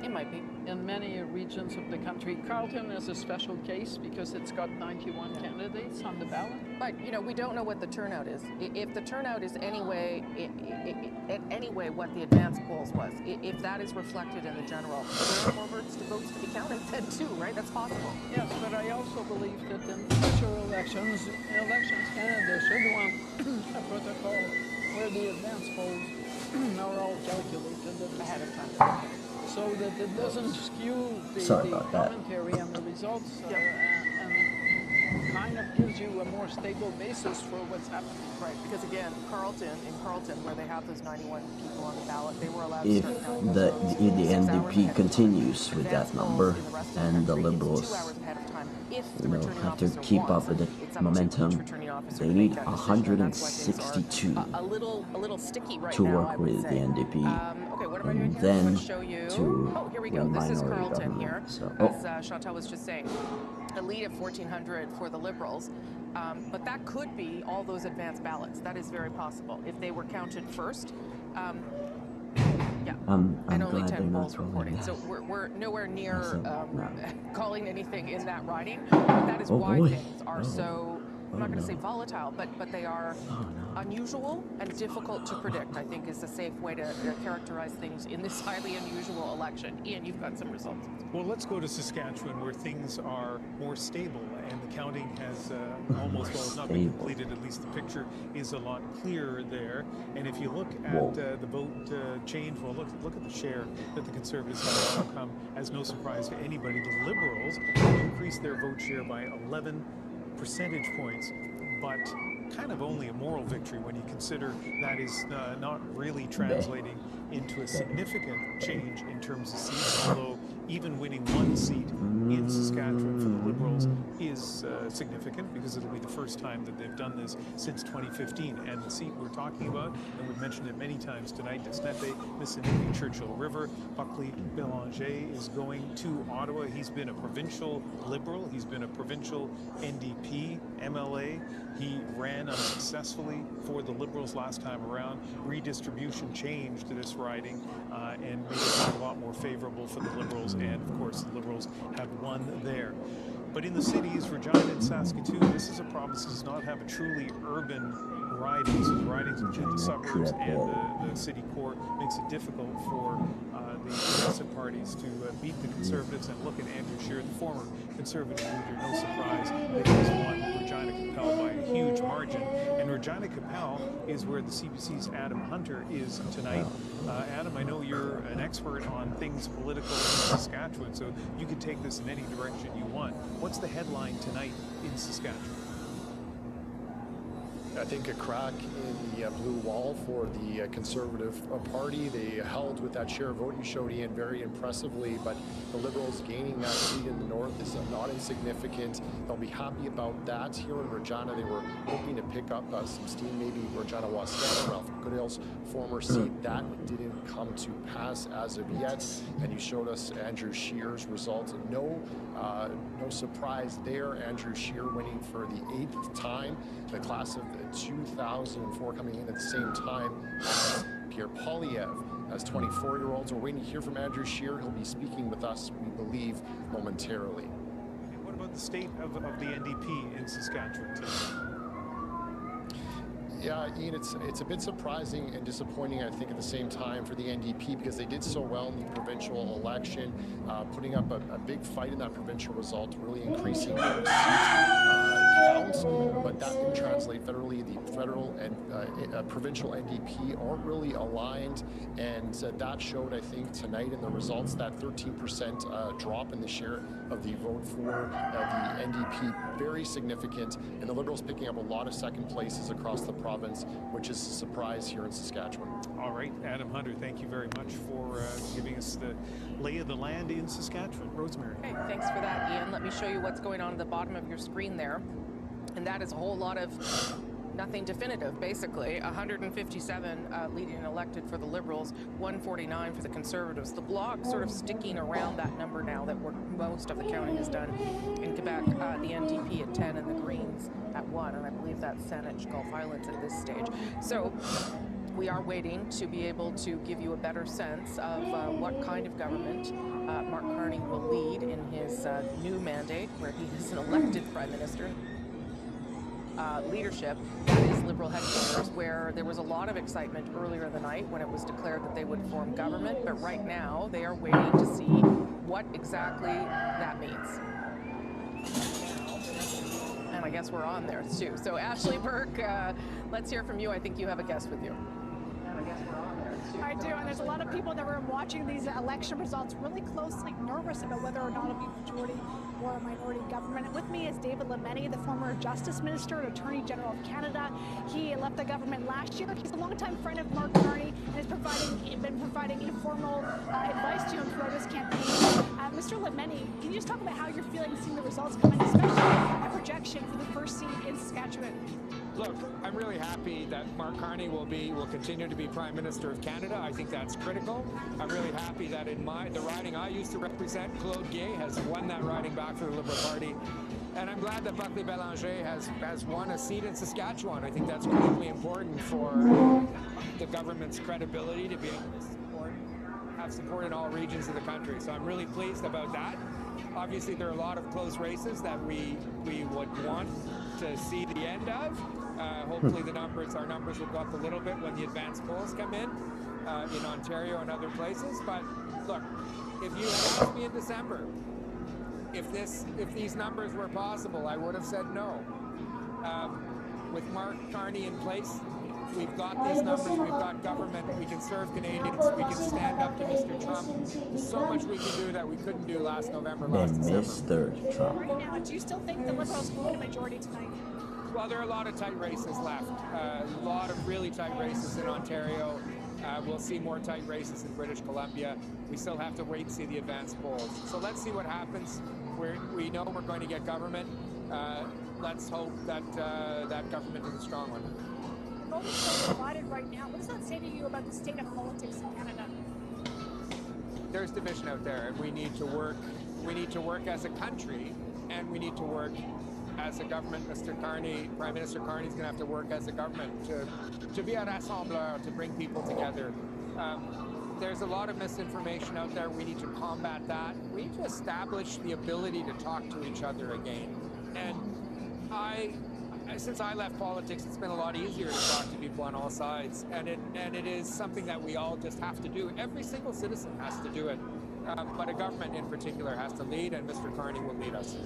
It might be. In many regions of the country. Carleton is a special case because it's got 91 candidates on the ballot. But, we don't know what the turnout is. If the turnout is anyway what the advance polls was, if that is reflected in the general, there are more votes to be counted then too, right? That's possible. Yes, but I also believe that in future elections Canada should want a protocol where the advance polls are all calculated ahead of time. So that it doesn't skew the commentary and the results and kind of gives you a more stable basis for what's happening. Right, because again, in Carleton, where they have those 91 people on the ballot, they were allowed If to start the NDP continues with that number and the Liberals have to keep up with the momentum, they need 162 a little sticky right to now, work with the NDP, okay, what am I doing and here? then Show you. to Here we go. win This is minority Carleton government. here, So, as Chantal was just saying. A lead of 1,400 for the Liberals, but that could be all those advance ballots. That is very possible. If they were counted first, I'm and only glad 10 they're not polls calling reporting. that. So we're nowhere near No. calling anything in that riding. But that is Oh, why boy. things are so I'm not going to say volatile, but they are unusual and difficult to predict, I think is a safe way to characterize things in this highly unusual election. Ian, you've got some results. Well, let's go to Saskatchewan, where things are more stable and the counting has almost, well, it's not been completed. At least the picture is a lot clearer there. And if you look at the vote change, well, look at the share that the Conservatives have come as no surprise to anybody. The Liberals increased their vote share by 11 percentage points, but kind of only a moral victory when you consider that is not really translating into a significant change in terms of seats, although even winning one seat in Saskatchewan for the Liberals is significant because it'll be the first time that they've done this since 2015. And the seat we're talking about, and we've mentioned it many times tonight, Desnepe, Missinippi, Churchill River, Buckley Bélanger is going to Ottawa. He's been a provincial Liberal. He's been a provincial NDP MLA. He ran unsuccessfully for the Liberals last time around. Redistribution changed this riding and made it a lot more favorable for the Liberals, and of course the Liberals have won there. But in the cities, Regina and Saskatoon, this is a province that does not have a truly urban riding. So the ridings between the suburbs and the city core makes it difficult for the progressive parties to beat the Conservatives. And look at Andrew Scheer, the former Conservative leader, no surprise that he's won Regina Qu'Appelle by a huge margin. And Regina Qu'Appelle is where the CBC's Adam Hunter is tonight. Adam, I know you're an expert on things political in Saskatchewan, so you can take this in any direction you want. What's the headline tonight in Saskatchewan? I think a crack in the blue wall for the Conservative Party. They held with that share of vote you showed, Ian, very impressively, but the Liberals gaining that seat in the north is not insignificant. They'll be happy about that. Here in Regina, they were hoping to pick up some steam, maybe Regina Wascana, Ralph Goodale's former seat. That didn't come to pass as of yet, and you showed us Andrew Scheer's results. No surprise there. Andrew Scheer winning for the 8th time. The class of 2004 coming in at the same time as Pierre Poilievre as 24-year-olds. We're waiting to hear from Andrew Scheer. He'll be speaking with us, we believe, momentarily. And what about the state of the NDP in Saskatchewan today? Yeah, Ian, it's a bit surprising and disappointing, I think, at the same time for the NDP, because they did so well in the provincial election, putting up a big fight in that provincial result, really increasing their seat counts, but that didn't translate federally. The federal and provincial NDP aren't really aligned, and that showed, I think, tonight in the results, that 13% drop in the share of the vote for the NDP, very significant, and the Liberals picking up a lot of second places across the province, which is a surprise here in Saskatchewan. All right, Adam Hunter, thank you very much for giving us the lay of the land in Saskatchewan. Rosemary. Okay, thanks for that, Ian. Let me show you what's going on at the bottom of your screen there. And that is a whole lot of nothing definitive, basically. 157 leading and elected for the Liberals, 149 for the Conservatives. The Bloc sort of sticking around that number now that most of the counting is done in Quebec. The NDP at 10 and the Greens at 1, and I believe that's Saanich Gulf Islands at this stage. So we are waiting to be able to give you a better sense of what kind of government Mark Carney will lead in his new mandate, where he is an elected Prime Minister. Leadership, that is Liberal headquarters, where there was a lot of excitement earlier in the night when it was declared that they would form government, but right now they are waiting to see what exactly that means. And I guess we're on there too. So Ashley Burke, let's hear from you. I think you have a guest with you. And I guess we're on there too. I do, and there's a lot of people in the room watching these election results really closely, nervous about whether or not it'll be majority or a minority government. And with me is David Lametti, the former Justice Minister and Attorney General of Canada. He left the government last year. He's a longtime friend of Mark Carney and has been providing informal advice to him throughout his campaign. Mr. Lametti, can you just talk about how you're feeling seeing the results come in, especially a projection for the first seat in Saskatchewan? Look, I'm really happy that Mark Carney will continue to be Prime Minister of Canada. I think that's critical. I'm really happy that in the riding I used to represent, Claude Gay has won that riding back for the Liberal Party. And I'm glad that Buckley Bélanger has won a seat in Saskatchewan. I think that's critically important for the government's credibility to be able to have support in all regions of the country. So I'm really pleased about that. Obviously, there are a lot of close races that we would want see the end of. Hopefully our numbers will go up a little bit when the advanced polls come in Ontario and other places. But look, if you had asked me in December if these numbers were possible, I would have said no. With Mark Carney in place, we've got these numbers, we've got government, we can serve Canadians, we can stand up to Mr. Trump. There's so much we can do that we couldn't do last November, last December. Mr. Trump. Right now, do you still think the Liberals will win a majority tonight? Well, there are a lot of tight races left. A lot of really tight races in Ontario. We'll see more tight races in British Columbia. We still have to wait and see the advanced polls. So let's see what happens. We know we're going to get government. Let's hope that that government is a strong one. The vote is so divided right now. What does that say to you about the state of politics in Canada? There's division out there, and we need to work. We need to work as a country, and we need to work as a government. Mr. Carney, Prime Minister Carney, is going to have to work as a government to be a rassembleur, to bring people together. There's a lot of misinformation out there. We need to combat that. We need to establish the ability to talk to each other again. And since I left politics, it's been a lot easier to talk to people on all sides, and it is something that we all just have to do. Every single citizen has to do it, but a government in particular has to lead, and Mr. Carney will lead us.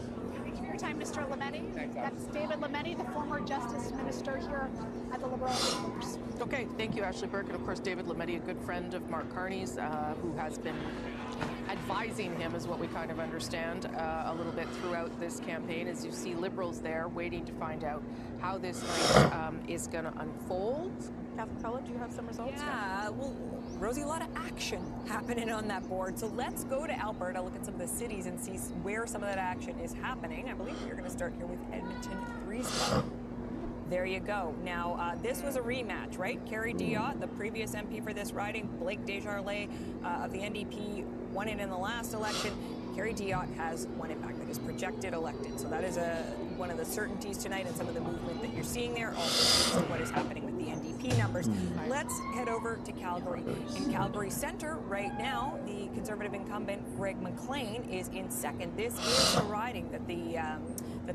Thank you for your time, Mr. Lametti. That's David Lametti, the former Justice Minister here at the Liberal Congress. Okay, thank you, Ashley Burke, and of course David Lametti, a good friend of Mark Carney's, who has been advising him, is what we kind of understand, a little bit throughout this campaign, as you see Liberals there waiting to find out how this race is going to unfold. Catherine Cullen, do you have some results? Yeah, well, Rosie, a lot of action happening on that board. So let's go to Alberta, look at some of the cities and see where some of that action is happening. I believe you're going to start here with Edmonton, Freesville. There you go. Now, this was a rematch, right? Kerry Diot, the previous MP for this riding, Blake Desjardins of the NDP, won it in the last election. Kerry Diot has won it back. That is projected elected. So that is one of the certainties tonight, and some of the movement that you're seeing there also what is happening with the NDP numbers. Let's head over to Calgary. In Calgary Centre right now, the Conservative incumbent Greg McLean is in second. This is a riding that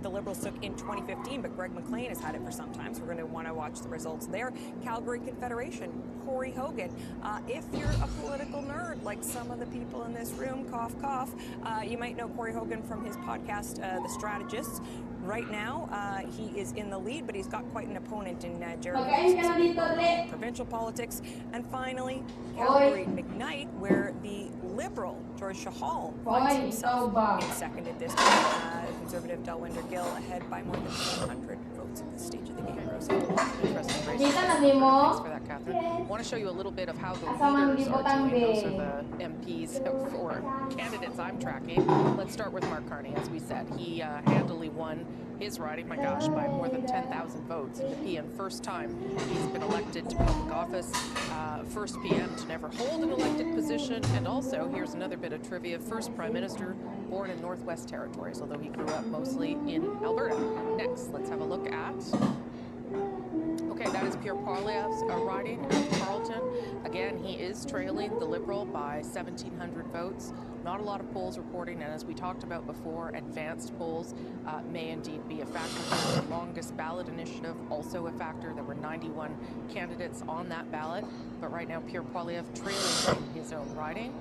the Liberals took in 2015, but Greg McLean has had it for some time, so we're going to want to watch the results there. Calgary Confederation, Corey Hogan. If you're a political nerd, like some of the people in this room, cough, cough, you might know Corey Hogan from his podcast, The Strategists. Right now, he is in the lead, but he's got quite an opponent in Jeremy provincial politics. And finally, Calgary McKnight, where the Liberal George Chahal finds himself in second at this point. Conservative Delwinder Gill ahead by more than 100 votes at this stage of the game. Rosie. Interesting race. Thanks for that, Catherine. I want to show you a little bit of how the leaders are doing. Those are the MPs or candidates I'm tracking. Let's start with Mark Carney. As we said, he handily won his riding, my gosh, by more than 10,000 votes in the PM. First time he's been elected to public office, first PM to never hold an elected position, and also, here's another bit of trivia, first Prime Minister born in Northwest Territories, although he grew up mostly in Alberta. Next, let's have a look at... Okay, that is Pierre Poilievre's riding in Carleton. Again, he is trailing the Liberal by 1,700 votes. Not a lot of polls reporting, and as we talked about before, advanced polls may indeed be a factor. The longest ballot initiative, also a factor. There were 91 candidates on that ballot, but right now Pierre Poilievre trailing in his own riding.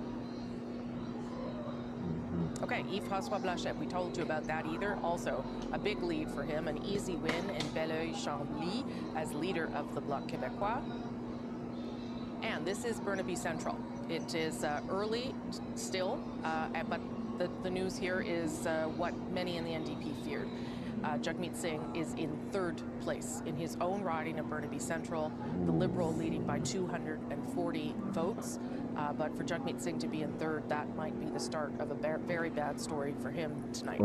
Okay, Yves-François Blanchet, we told you about that either. Also, a big lead for him, an easy win in Belleuil-Chambly as leader of the Bloc Québécois. And this is Burnaby Central. It is early still, but the news here is what many in the NDP feared. Jagmeet Singh is in third place in his own riding of Burnaby Central, the Liberal leading by 240 votes. But for Jagmeet Singh to be in third, that might be the start of a very bad story for him tonight.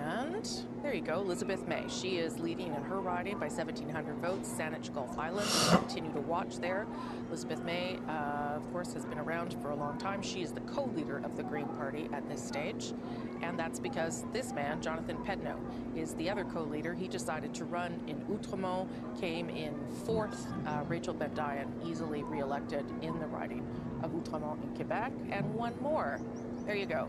And there you go, Elizabeth May. She is leading in her riding by 1,700 votes. Saanich Gulf Island, continue to watch there. Elizabeth May, of course, has been around for a long time. She is the co-leader of the Green Party at this stage. And that's because this man, Jonathan Pedneau, is the other co-leader. He decided to run in Outremont, came in fourth. Rachel Bendayan easily re-elected in the riding of Outremont in Quebec. And one more. There you go.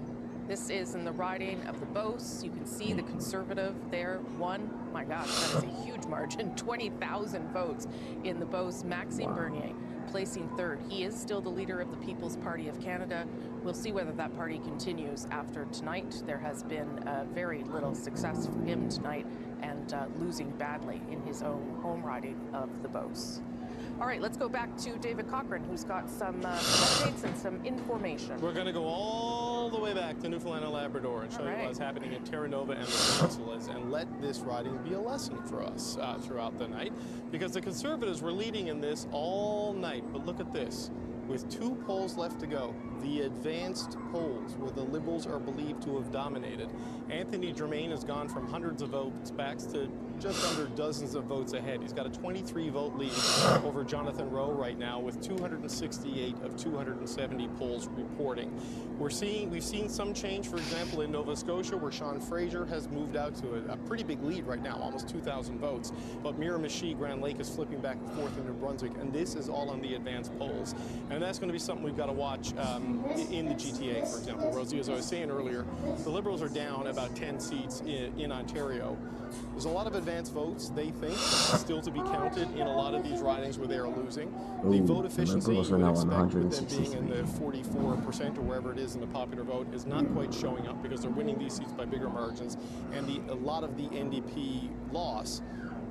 This is in the riding of the Beauce. You can see the Conservative there won. My gosh, that is a huge margin. 20,000 votes in the Beauce. Maxime Bernier placing third. He is still the leader of the People's Party of Canada. We'll see whether that party continues after tonight. There has been very little success for him tonight, and losing badly in his own home riding of the Beauce. All right, let's go back to David Cochrane, who's got some updates and some information. We're going to go all the way back to Newfoundland and Labrador and show you what's happening in Terra Nova and the Peninsulas, and let this riding be a lesson for us throughout the night, because the Conservatives were leading in this all night. But look at this. With 2 polls left to go, the advanced polls, where the Liberals are believed to have dominated, Anthony Germain has gone from hundreds of votes back to just under dozens of votes ahead. He's got a 23-vote lead over Jonathan Rowe right now, with 268 of 270 polls reporting. We've seen some change, for example, in Nova Scotia, where Sean Fraser has moved out to a pretty big lead right now, almost 2,000 votes. But Miramichi, Grand Lake is flipping back and forth in New Brunswick, and this is all on the advanced polls. And that's going to be something we've got to watch in the GTA, for example. Rosie, as I was saying earlier, the Liberals are down about 10 seats in Ontario. There's a lot of advanced votes, they think, still to be counted in a lot of these ridings where they are losing. The vote efficiency, you would expect, with them being in the 44% or wherever it is in the popular vote, is not quite showing up, because they're winning these seats by bigger margins. And a lot of the NDP loss,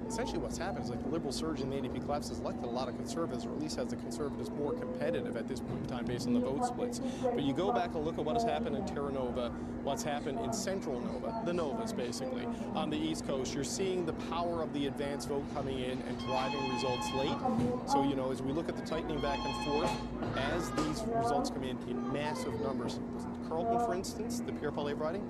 essentially what's happened is, like, the Liberal surge and the NDP collapse has elected a lot of Conservatives, or at least has the Conservatives more competitive at this point in time based on the vote splits. But you go back and look at what has happened in Terra Nova, what's happened in Central Nova, the Novas basically, on the East Coast. You're seeing the power of the advance vote coming in and driving results late. So, you know, as we look at the tightening back and forth, as these results come in massive numbers. Carleton, for instance, the Pierre Poilievre riding,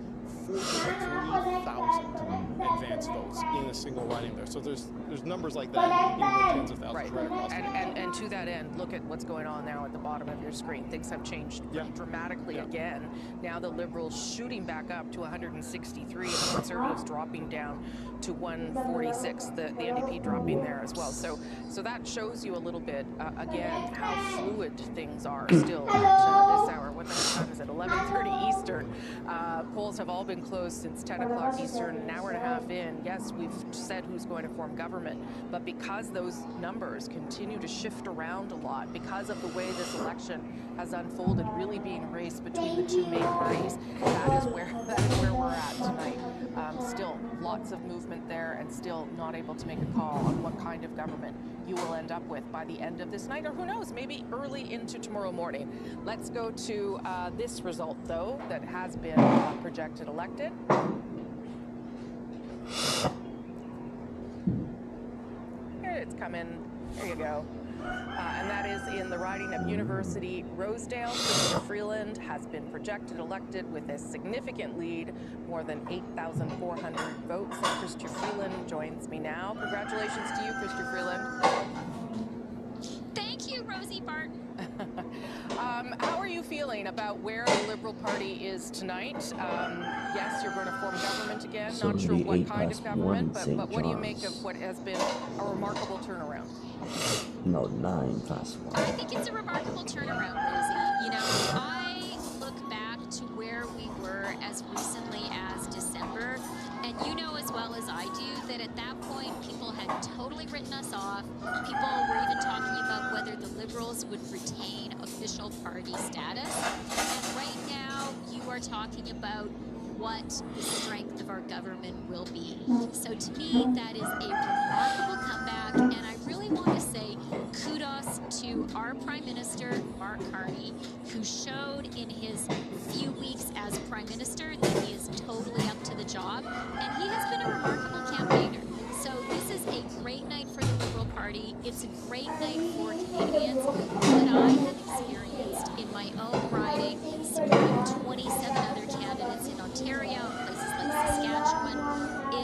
43,000 advance votes in a single riding there. So there's numbers like that in the tens of thousands right across the country. And to that end, look at what's going on now at the bottom of your screen. Things have changed dramatically again. Now the Liberals shooting back up to 163, and the Conservatives dropping down to 146. The NDP dropping there as well. So that shows you a little bit, again, how fluid things are still at this hour. What the time is it? 11:30 Eastern. Polls have all been closed since 10 o'clock Eastern, an hour and a half in. Yes, we've said who's going to form government, but because those numbers continue to shift around a lot, because of the way this election has unfolded, really being raced between the two main parties, that is where we're at tonight. Still lots of movement there, and still not able to make a call on what kind of government you will end up with by the end of this night, or who knows, maybe early into tomorrow morning. Let's go to this result, though, that has been projected elected. Here it's coming. There you go. And that is in the riding of University Rosedale. Christopher Freeland has been projected elected with a significant lead, more than 8,400 votes. And Christopher Freeland joins me now. Congratulations to you, Christopher Freeland. Thank you, Rosie Barton. How are you feeling about where the Liberal Party is tonight? Yes, you're going to form government again. Not sure what kind of government, but what do you make of what has been a remarkable turnaround? No, 9+1. I think it's a remarkable turnaround, Rosie. You know, I look back to where we were as recently as December, and you know as well as I do that at that point people had totally written us off. People were even talking about whether the Liberals would retain official party status. And right now you are talking about what the strength of our government will be. So to me, that is a remarkable comeback, and I really want to say kudos to our Prime Minister, Mark Carney, who showed in his few weeks as Prime Minister that he is totally up to the job, and he has been a remarkable campaigner. So this is a great night for the Liberal Party. It's a great night for Canadians. What I have experienced in my own riding, supporting 27 other candidates in Ontario, places like Saskatchewan,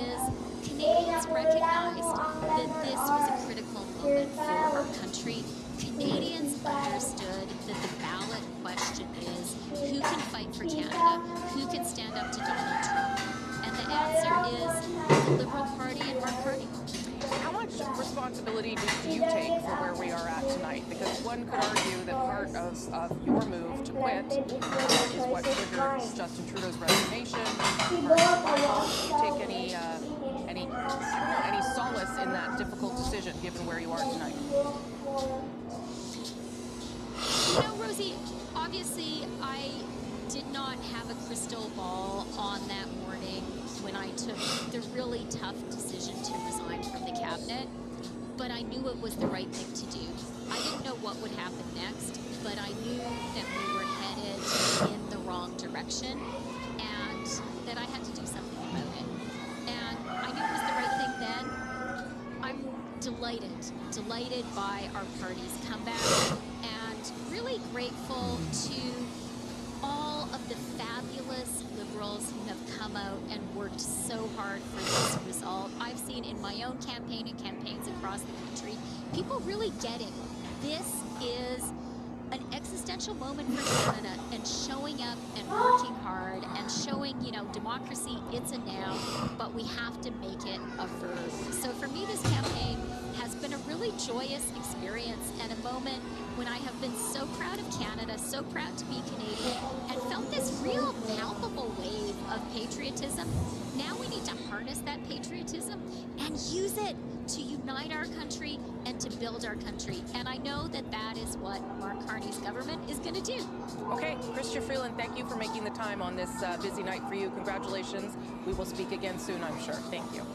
is Canadians recognized that this was a critical moment for our country. Canadians understood that the ballot question is who can fight for Canada, who can stand up to Donald Trump, and the answer is the Liberal Party and Mark Carney. How much responsibility do you take for where we are at tonight? Because one could argue that part of your move to quit is what triggers Justin Trudeau's resignation. Take any solace in that difficult decision, given where you are tonight? You know, Rosie, obviously I did not have a crystal ball on that morning when I took the really tough decision to resign from the cabinet, but I knew it was the right thing to do. I didn't know what would happen next, but I knew that we were headed in the wrong direction and that I had to do something about it. And I knew it was the right thing then. I'm delighted by our party's comeback and really grateful to all of the fabulous Liberals who have come out and worked so hard for this result. I've seen in my own campaign and campaigns across the country, people really get it. This is an existential moment for Canada, and showing up and working hard and showing, you know, democracy, it's a now, but we have to make it a verb. So for me, this campaign has been a really joyous experience and a moment when I have been so proud of Canada, so proud to be Canadian, and felt this real palpable wave of patriotism. Now we need to harness that patriotism and use it to unite our country and to build our country. And I know that that is what Mark Carney's government is going to do. Okay, Chrystia Freeland, thank you for making the time on this busy night for you. Congratulations. We will speak again soon, I'm sure. Thank you.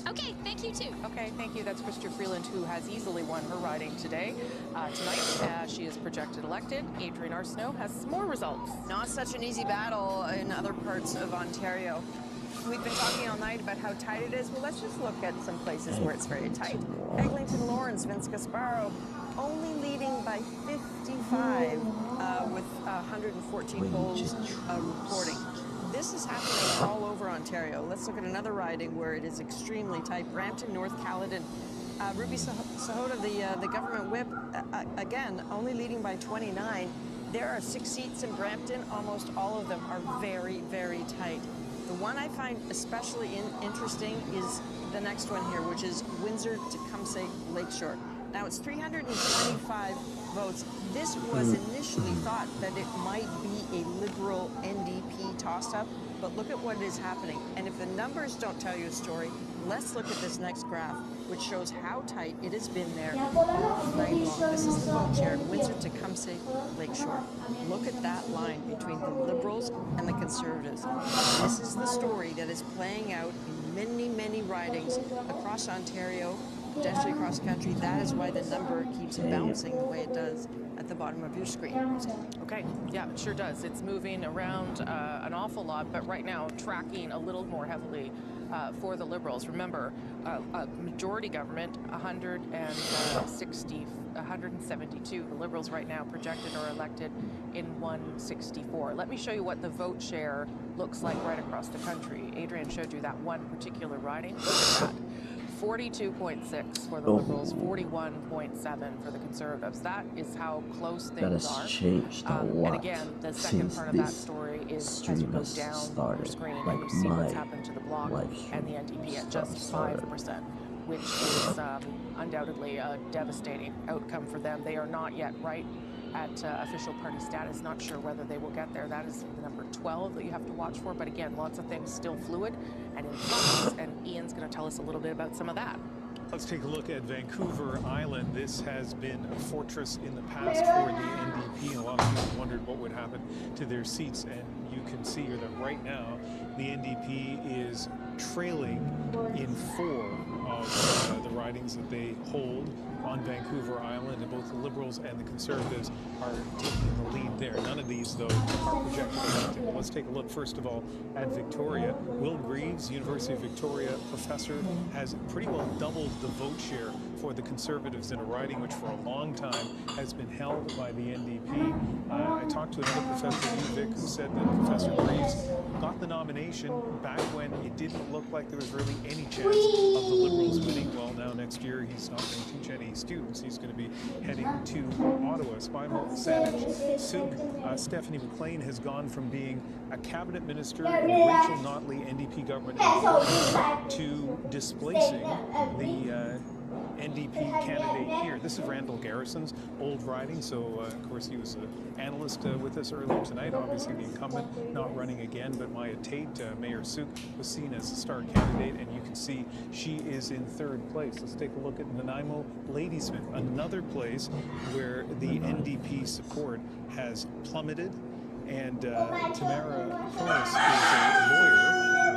Okay, thank you too. Okay, thank you. That's Chrystia Freeland, who has easily won her riding today. Tonight, she is projected elected. Adrienne Arsenault has some more results. Not such an easy battle in other parts of Ontario. We've been talking all night about how tight it is. Well, let's just look at some places where it's very tight. Eglinton Lawrence, Vince Gasparo, only leading by 55 with 114 polls reporting. This is happening all over Ontario. Let's look at another riding where it is extremely tight. Brampton, North Caledon. Ruby Sahota, the government whip, again, only leading by 29. There are 6 seats in Brampton. Almost all of them are very, very tight. The one I find especially interesting is the next one here, which is Windsor-Tecumseh Lakeshore. Now, it's 325 votes. This was initially thought that it might be a Liberal NDP toss-up, but look at what is happening. And if the numbers don't tell you a story, let's look at this next graph, which shows how tight it has been there all night long. This is the vote share in Windsor-Tecumseh Lakeshore. Look at that line between the Liberals and the Conservatives. This is the story that is playing out in many, many ridings across Ontario, potentially across the country. That is why the number keeps bouncing the way it does at the bottom of your screen. Okay, yeah, it sure does. It's moving around an awful lot, but right now tracking a little more heavily for the Liberals. Remember, a majority government, 172. The Liberals right now projected or elected in 164. Let me show you what the vote share looks like right across the country. Adrienne showed you that one particular riding. Look at that. 42.6 for the Liberals, 41.7 for the Conservatives. That is how close things that has are. changed a lot And again, the second part of that story is as you go down your screen and you see what's happened to the Bloc and the NDP at just 5%, which is undoubtedly a devastating outcome for them. They are not yet right at official party status. Not sure whether they will get there. That is the number 12 that you have to watch for. But again, lots of things still fluid and in flux. And Ian's going to tell us a little bit about some of that. Let's take a look at Vancouver Island. This has been a fortress in the past for the NDP. A lot of people wondered what would happen to their seats. And you can see here that right now, the NDP is trailing in 4 of the ridings that they hold on Vancouver Island, and both the Liberals and the Conservatives are taking the lead there. None of these, though, are projected elected. Well, let's take a look, first of all, at Victoria. Will Greaves, University of Victoria professor, has pretty well doubled the vote share for the Conservatives in a riding which for a long time has been held by the NDP. I talked to another professor at UVic who said that Professor Greaves got the nomination back when it didn't look like there was really any chance of the Liberals winning. Well, now next year he's not going to teach any students. He's going to be heading to Ottawa. Spimo Saanich Suk, Stephanie McLean has gone from being a cabinet minister in the Rachel Notley NDP government to displacing the NDP candidate here. This is Randall Garrison's old riding, so of course he was an analyst with us earlier tonight. Obviously the incumbent not running again, but Maya Tate, Mayor Suk, was seen as a star candidate, and you can see she is in third place. Let's take a look at Nanaimo Ladysmith, another place where the NDP support has plummeted. And Tamara Kronis is a lawyer,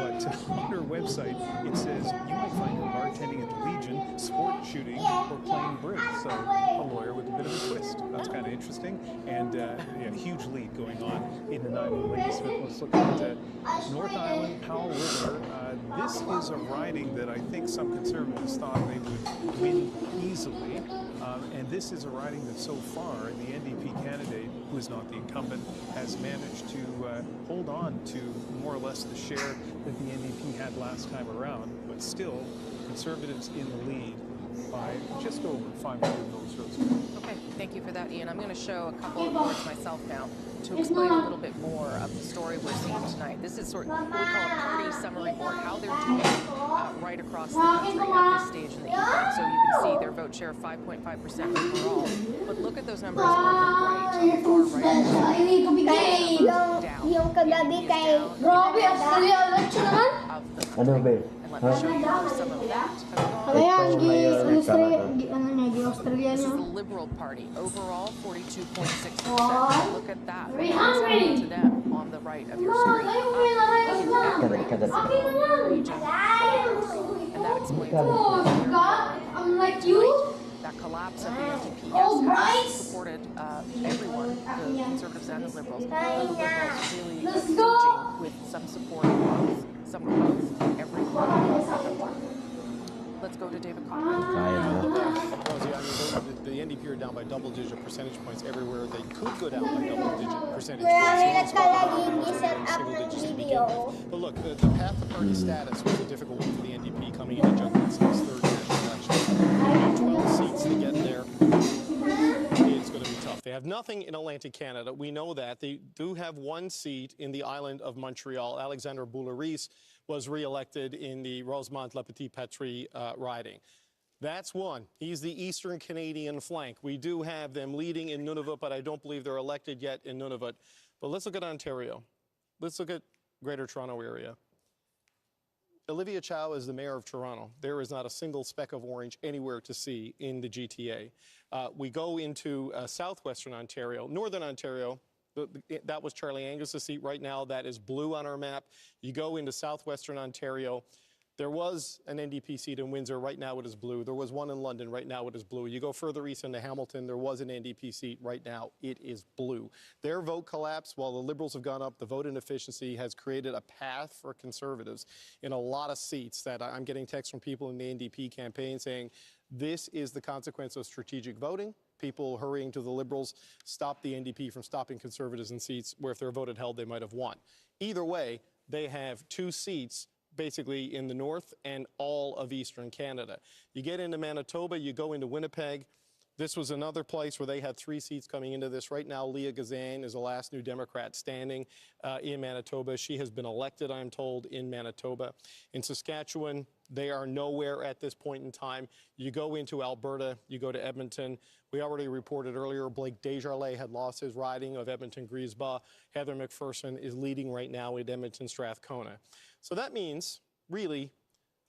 but on her website it says you might find her bartending at the Legion, sport shooting, or playing bridge. So a lawyer with a bit of a twist. That's kind of interesting. And yeah, huge lead going on in Nanaimo Ladysmith. Let's look at North Island, Powell River. This is a riding that I think some conservatives thought they would win easily. And this is a riding that so far the NDP candidate, who is not the incumbent, has managed to hold on to more or less the share that the NDP had last time around, but still conservatives in the lead by just over 500 votes. Okay, thank you for that, Ian. I'm going to show a couple of reports myself now to explain a little bit more of the story we're seeing tonight. This is sort of what we call a party summary report, how they're doing right across the country at this stage in the evening. So you can see their vote share of 5.5% overall. But look at those numbers on the right, far right. And let me show you some of that. This is the Liberal Party. Overall, 42.6%. Look at that. What's happening to them on the right of your screen. And that explains I'm like you. That collapse of the NDP has supported everyone, the Conservatives and the Liberals. The Liberals really surging with some support growth, some growth everywhere. Let's go to David Cochran. The NDP are down by double-digit percentage points everywhere. They could go down by double-digit percentage points. But look, the path to party status was a difficult one for the NDP coming into Judgment C's third national election. 12 seats to get there. It's going to be tough. They have nothing in Atlantic Canada. We know that. They do have one seat in the island of Montreal. Alexandre Boulay-Reisse was re-elected in the Rosemont-La Petite-Patrie riding. That's one. He's the Eastern Canadian flank. We do have them leading in Nunavut, but I don't believe they're elected yet in Nunavut. But let's look at Ontario. Let's look at Greater Toronto Area. Olivia Chow is the mayor of Toronto. There is not a single speck of orange anywhere to see in the GTA. We go into southwestern Ontario, northern Ontario. That was Charlie Angus' seat. Right now, that is blue on our map. You go into southwestern Ontario. There was an NDP seat in Windsor. Right now, it is blue. There was one in London. Right now, it is blue. You go further east into Hamilton. There was an NDP seat. Right now, it is blue. Their vote collapse, while the Liberals have gone up, the vote inefficiency has created a path for Conservatives in a lot of seats that I'm getting texts from people in the NDP campaign saying, this is the consequence of strategic voting. People hurrying to the Liberals stop the NDP from stopping Conservatives in seats where if they're voted held, they might have won. Either way, they have two seats basically in the north and all of Eastern Canada. You get into Manitoba, you go into Winnipeg. This was another place where they had three seats coming into this. Right now, Leah Gazan is the last New Democrat standing in Manitoba. She has been elected, I'm told, in Manitoba. In Saskatchewan, they are nowhere at this point in time. You go into Alberta, you go to Edmonton. We already reported earlier, Blake Desjardins had lost his riding of Edmonton-Griesbach. Heather McPherson is leading right now in Edmonton-Strathcona. So that means, really,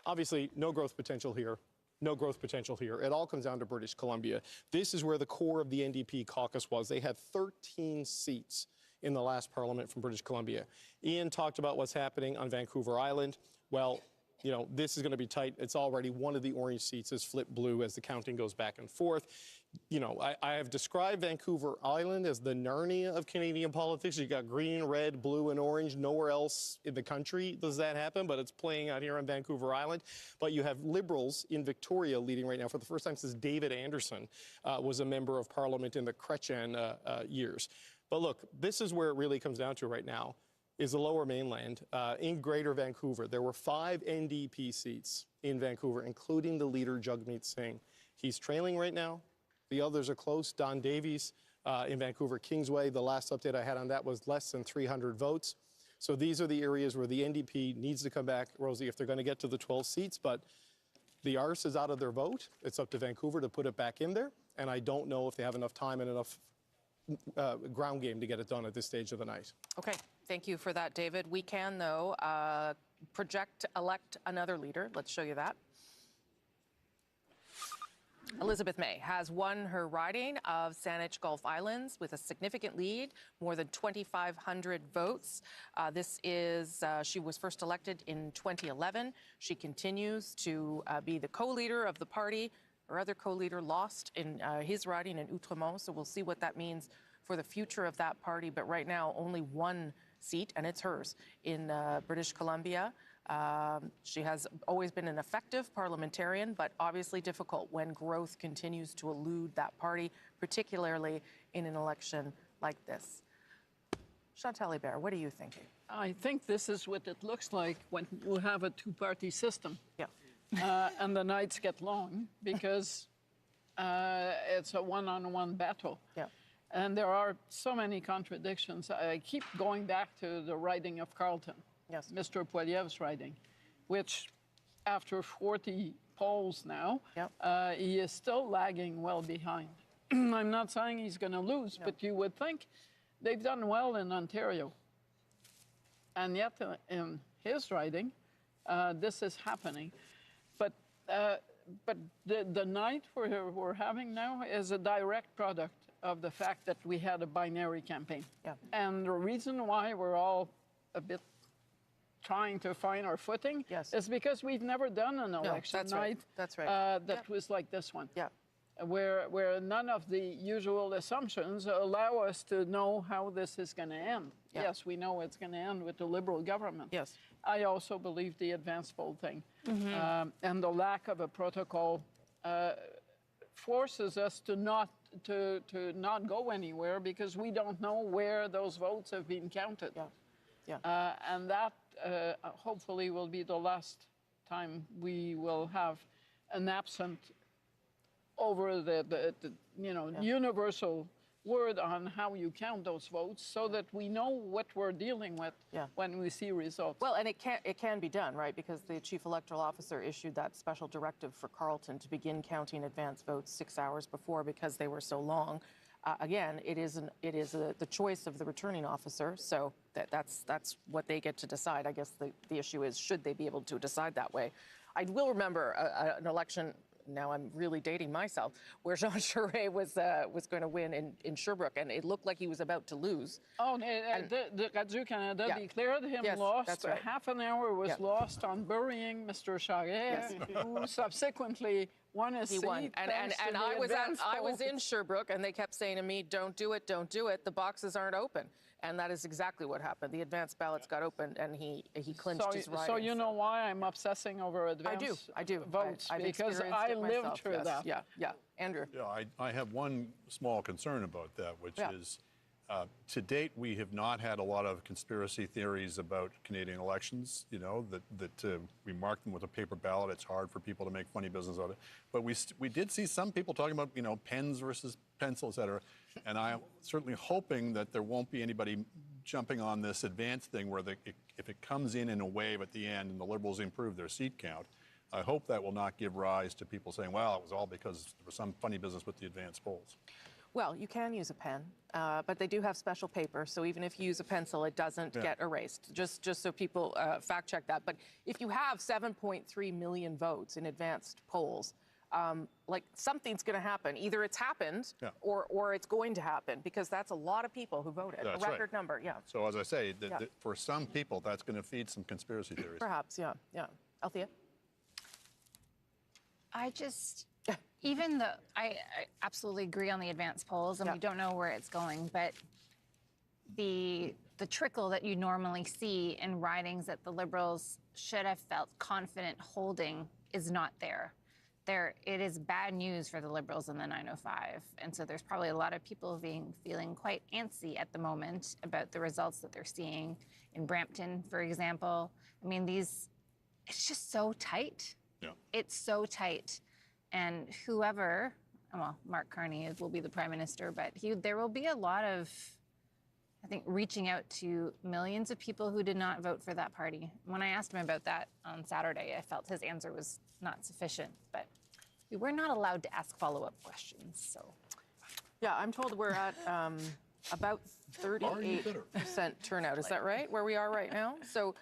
obviously, no growth potential here. No growth potential here. It all comes down to British Columbia. This is where the core of the NDP caucus was. They had 13 seats in the last parliament from British Columbia. Ian talked about what's happening on Vancouver Island. Well, you know, this is going to be tight. It's already one of the orange seats is flipped blue as the counting goes back and forth. You know, I have described Vancouver Island as the Narnia of Canadian politics. You got green, red, blue, and orange. Nowhere else in the country does that happen, but it's playing out here on Vancouver Island. But you have Liberals in Victoria leading right now for the first time since David Anderson was a member of Parliament in the Chrétien years. But look, this is where it really comes down to right now, is the Lower Mainland. In Greater Vancouver, there were 5 NDP seats in Vancouver, including the leader, Jagmeet Singh. He's trailing right now. The others are close. Don Davies in Vancouver Kingsway, the last update I had on that was less than 300 votes. So these are the areas where the NDP needs to come back, Rosie, if they're going to get to the 12 seats. But The arse is out of their vote. It's up to Vancouver to put it back in there. And I don't know if they have enough time and enough ground game to get it done at this stage of the night. Okay, thank you for that, David. We can, though, elect another leader. Let's show you that. Elizabeth May has won her riding of Saanich Gulf Islands with a significant lead, more than 2,500 votes. She was first elected in 2011. She continues to be the co-leader of the party. Her other co-leader lost in his riding in Outremont, so we'll see what that means for the future of that party. But right now, only one seat, and it's hers, in British Columbia. She has always been an effective parliamentarian, but obviously difficult when growth continues to elude that party, particularly in an election like this. Chantal Hébert, what are you thinking? I think this is what it looks like when you have a two-party system. Yeah. And the nights get long because it's a one-on-one battle. Yeah. And there are so many contradictions. I keep going back to the riding of Carleton. Yes. Mr. Poilievre's riding, which after 40 polls now, he is still lagging well behind. I'm not saying he's going to lose, but you would think they've done well in Ontario. And yet in his riding, this is happening. But the night we're having now is a direct product of the fact that we had a binary campaign. Yeah. And the reason why we're all a bit trying to find our footing is because we've never done an election night that was like this one. Yeah. Where none of the usual assumptions allow us to know how this is going to end. Yeah. Yes, we know it's going to end with the Liberal government. Yes. I also believe the advanced poll thing and the lack of a protocol forces us to not go anywhere because we don't know where those votes have been counted. Yeah. Yeah. And that hopefully will be the last time we will have an absent over the universal word on how you count those votes so that we know what we're dealing with when we see results. Well, and it can be done, right? Because the chief electoral officer issued that special directive for Carleton to begin counting advance votes 6 hours before because they were so long. Again, it is the choice of the returning officer, so that's what they get to decide. I guess the issue is, should they be able to decide that way? I will remember an election, now I'm really dating myself, where Jean Charest was going to win in Sherbrooke, and it looked like he was about to lose. Oh, the Radio-Canada declared him lost. That's right. Half an hour was lost on burying Mr. Charest, who subsequently won a seat. He won. And I was in Sherbrooke, and they kept saying to me, don't do it, don't do it. The boxes aren't open. And that is exactly what happened. The advanced ballots got opened, and he clinched his riding. So you know why I'm obsessing over advance votes? I've because I lived through that. Yeah. Andrew? Yeah, I have one small concern about that, which is to date, we have not had a lot of conspiracy theories about Canadian elections, that we mark them with a paper ballot. It's hard for people to make funny business out of it. But we did see some people talking about, pens versus pencil, et cetera. And I'm certainly hoping that there won't be anybody jumping on this advanced thing where if it comes in a wave at the end and the Liberals improve their seat count, I hope that will not give rise to people saying, well, it was all because there was some funny business with the advanced polls. Well, you can use a pen, but they do have special paper, so even if you use a pencil, it doesn't get erased, just so people fact check that. But if you have 7.3 million votes in advanced polls, something's going to happen. Either it's happened or it's going to happen, because that's a lot of people who voted, That's a record number, So as I say, for some people, that's going to feed some conspiracy theories. Perhaps, yeah. Althea? Even though I absolutely agree on the advanced polls, and we don't know where it's going, but the trickle that you normally see in ridings that the Liberals should have felt confident holding is not there. It is bad news for the Liberals in the 905, and so there's probably a lot of people feeling quite antsy at the moment about the results that they're seeing in Brampton, for example. I mean, it's just so tight. Yeah. It's so tight. And whoever, Mark Carney will be the Prime Minister, but there will be a lot of I think, reaching out to millions of people who did not vote for that party. When I asked him about that on Saturday, I felt his answer was not sufficient, but we were not allowed to ask follow-up questions, so. Yeah, I'm told we're at about 38% turnout. Is that right, where we are right now? So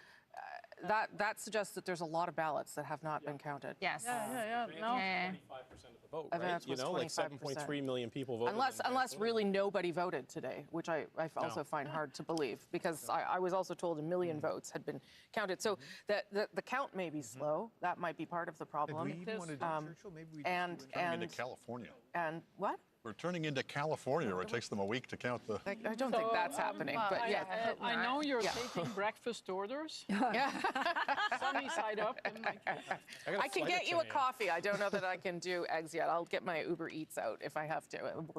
that suggests that there's a lot of ballots that have not been counted. Yes. Yeah. No. 25% of the vote, right? That's You know, like 7.3 million people voted. Unless really nobody voted today, which I also find hard to believe, because I was also told 1 million votes had been counted. So the count may be slow. That might be part of the problem. If we even wanted to, Churchill, maybe we just Turning into California. And what? We're turning into California, where it takes them a week to count the. I don't think that's happening, but yeah. I know you're taking breakfast orders. Sunny side up. I can get you a coffee. I don't know that I can do eggs yet. I'll get my Uber Eats out if I have to.